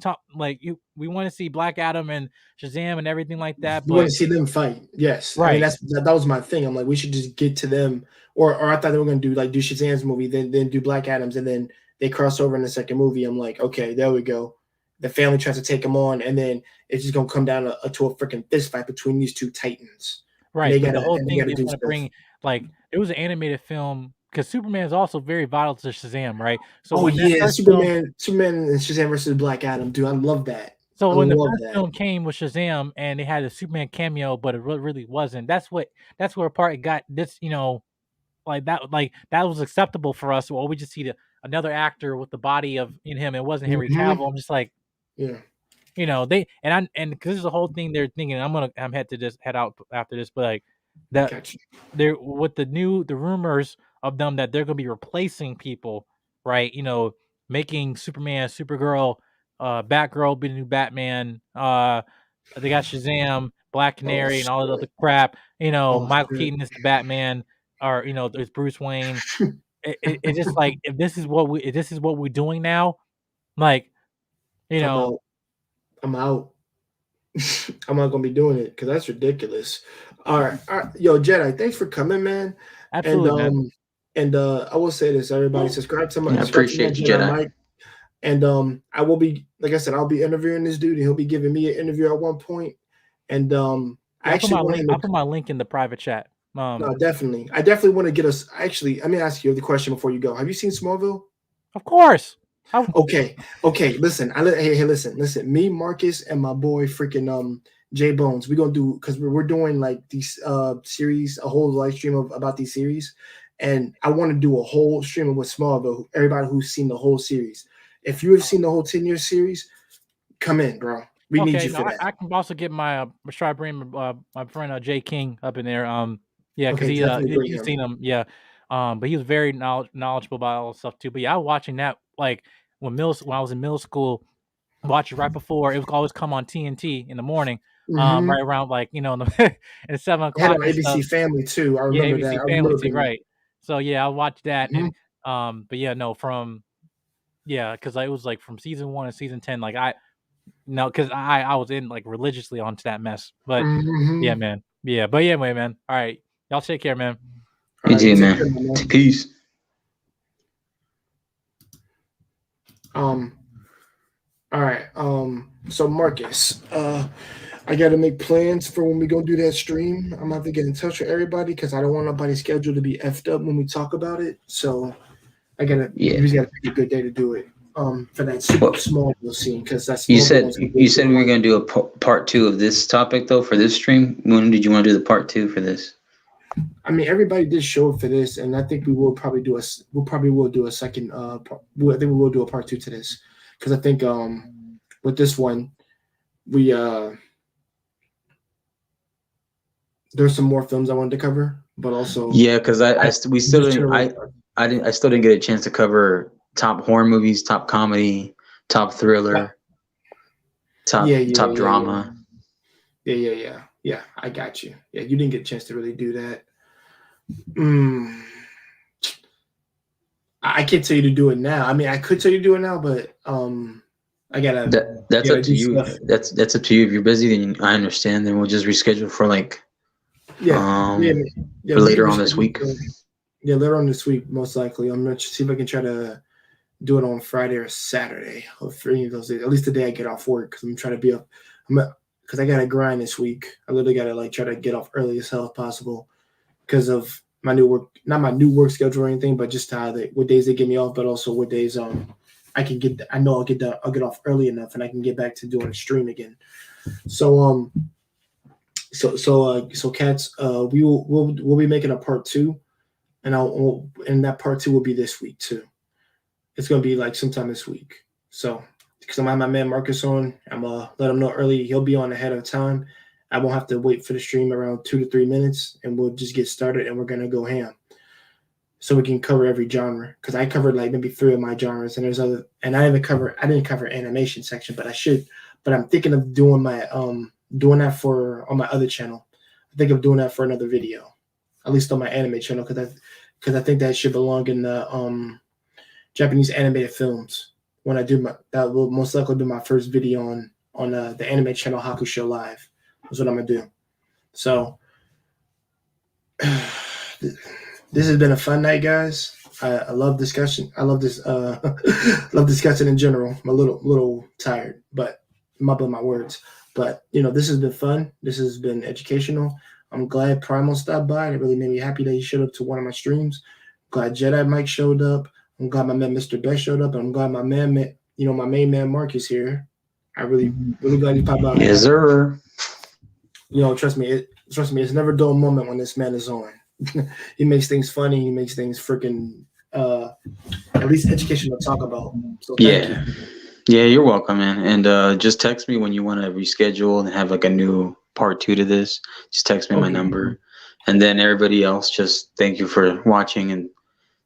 we want to see Black Adam and Shazam and everything like that. You want to see them fight, yes. Right. I mean, that was my thing. I'm like, we should just get to them, or I thought they were going to do Shazam's movie, then do Black Adam's, and then they cross over in the second movie. I'm like, okay, there we go. The family tries to take him on, and then it's just going to come down to a freaking fist fight between these two titans. Right. The whole thing they want to bring, like, it was an animated film because Superman is also very vital to Shazam, right? So Superman and Shazam versus Black Adam, dude, I love that. So when the first film came with Shazam and they had a Superman cameo, but it really wasn't. That's where part it got this, like that was acceptable for us. Well, we just see another actor with the body of him. It wasn't Henry Cavill. I'm just like, yeah. They and because this is the whole thing they're thinking. I'm head to just head out after this, but like that they're with the rumors of them that they're gonna be replacing people, right? Making Superman, Supergirl, Batgirl be the new Batman. They got Shazam, Black Canary, and all that other crap. Michael Keaton is the Batman, or there's Bruce Wayne. It's just like, if this is what we're doing now, like, I'm out. I'm not gonna be doing it because that's ridiculous. All right. Yo, Jedi, thanks for coming, man. Absolutely, man. And I will say this, everybody, subscribe to my. I appreciate you, Jedi. Mike. And I will be, like I said, I'll be interviewing this dude, and he'll be giving me an interview at one point. And I'll put my link in the private chat. No, definitely. I definitely want to get us. Actually, let me ask you the question before you go. Have you seen Smallville? Of course. Okay. Listen, listen. Me, Marcus, and my boy, freaking J Bones. We're gonna do, because we're doing like these series, a whole live stream about these series, and I want to do a whole stream with Smallville. Everybody who's seen the whole series. If you have seen the whole 10-year series, come in, bro. We need you for that. I can also get my try to bring my friend Jay King up in there. Because he's seen him. Yeah. But he was very knowledgeable about all this stuff too. But yeah, I was watching that like when I was in middle school, watch it right before. It would always come on TNT in the morning, right around like in the 7 o'clock. Had on ABC Family too. I remember ABC that. Family too, right? So yeah, I watched that, and but yeah, no, because it was like from season 1 to season 10, like because I was in like religiously onto that mess. But yeah, man, but anyway, man, all right, y'all take care, man. You too, man. Peace. All right. So Marcus, I got to make plans for when we go do that stream. I'm gonna have to get in touch with everybody because I don't want nobody's schedule to be effed up when we talk about it. So we gotta pick a good day to do it. For that small scene, because that's you said we were gonna do a part 2 of this topic though for this stream. When did you want to do the part 2 for this? I mean, everybody did show up for this, and I think we will probably do a second. I think we will do a part 2 to this, because I think with this one, we there's some more films I wanted to cover, but also because I still didn't get a chance to cover top horror movies, top comedy, top thriller, top drama. Yeah, I got you. Yeah, you didn't get a chance to really do that. I can't tell you to do it now. I mean, I could tell you to do it now, but I gotta. That's gotta up to do you. stuff. That's up to you. If you're busy, then I understand. Then we'll just reschedule for like Yeah, for we later can on this reschedule week. yeah, later on this week, most likely. I'm gonna see if I can try to do it on Friday or Saturday, or for any of those days. At least the day I get off work, because I'm trying to be up. Because I gotta grind this week. I literally gotta like try to get off early as hell as possible because of my new work, not my new work schedule or anything, but just how what days they get me off, but also what days I can get. I know I'll get off early enough, and I can get back to doing a stream again. So so cats, we'll be making a part 2, and that part 2 will be this week too. It's gonna be like sometime this week. So because I'm gonna have my man Marcus on, I'm gonna let him know early. He'll be on ahead of time. I won't have to wait for the stream around 2 to 3 minutes, and we'll just get started, and we're gonna go ham. So we can cover every genre, because I covered like maybe 3 of my genres, and there's other, and I didn't cover animation section, but I should. But I'm thinking of doing my doing that for on my other channel. I think of doing that for another video, at least on my anime channel, because I think that should belong in the Japanese animated films. When I do that will most likely be my first video on the anime channel Hakusho Live. That's what I'm gonna do. So this has been a fun night, guys. I love discussion. I love this. Love discussing in general. I'm a little tired, but mumbling my words. But this has been fun. This has been educational. I'm glad Primal stopped by. It really made me happy that he showed up to one of my streams. Glad Jedi Mike showed up. I'm glad my man Mr. Best showed up. And I'm glad my man, my main man Mark is here. I really glad he popped by. Yes, sir. Trust me. It's never a dull moment when this man is on. He makes things funny. He makes things freaking at least educational to talk about. So thank you. Yeah, you're welcome, man. And just text me when you want to reschedule and have like a new part 2 to this. Just text me my number. And then everybody else, just thank you for watching and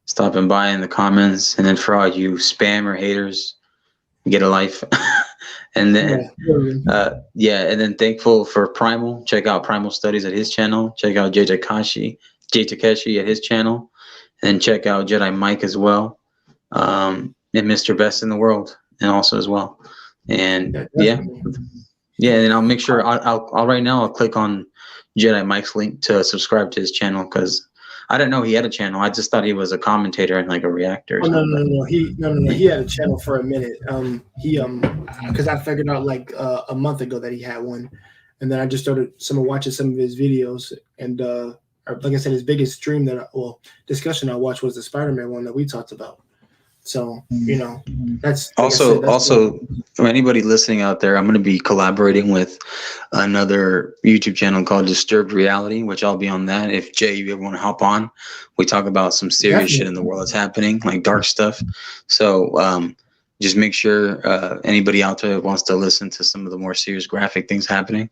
stopping by in the comments. And then for all you spam or haters, get a life. And then and then thankful for Primal. Check out Primal Studies at his channel. Check out Jay Takeshi at his channel. And check out Jedi Mike as well. And Mr. Best in the World and also as well. And and I'll make sure I'll right now I'll click on Jedi Mike's link to subscribe to his channel, because I didn't know he had a channel. I just thought he was a commentator and like a reactor. No. He had a channel for a minute. Because I figured out like a month ago that he had one, and then I just started watching some of his videos. And like I said, his biggest stream discussion I watched was the Spider-Man one that we talked about. So that's also for anybody listening out there, I'm going to be collaborating with another YouTube channel called Disturbed Reality, which I'll be on that. If Jay, you ever want to hop on, we talk about some serious shit in the world that's happening, like dark stuff. So just make sure anybody out there that wants to listen to some of the more serious graphic things happening,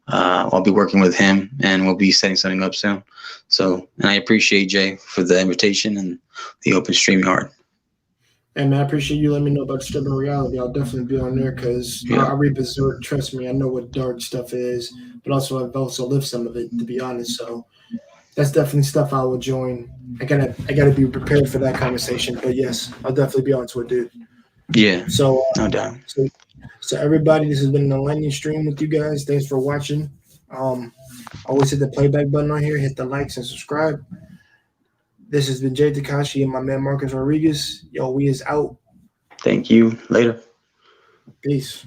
I'll be working with him, and we'll be setting something up soon. So, and I appreciate Jay for the invitation and the open StreamYard. And I appreciate you letting me know about Disturbing Reality. I'll definitely be on there, because I read Berserk. Trust me, I know what dark stuff is, but also I've also lived some of it, to be honest. So that's definitely stuff I will join. I gotta be prepared for that conversation. But yes, I'll definitely be on to it, dude. Yeah. So no doubt. So everybody, this has been the lightning stream with you guys. Thanks for watching. Always hit the playback button on here. Hit the likes and subscribe. This has been Jay Takashi and my man Marcus Rodriguez. Yo, we is out. Thank you. Later. Peace.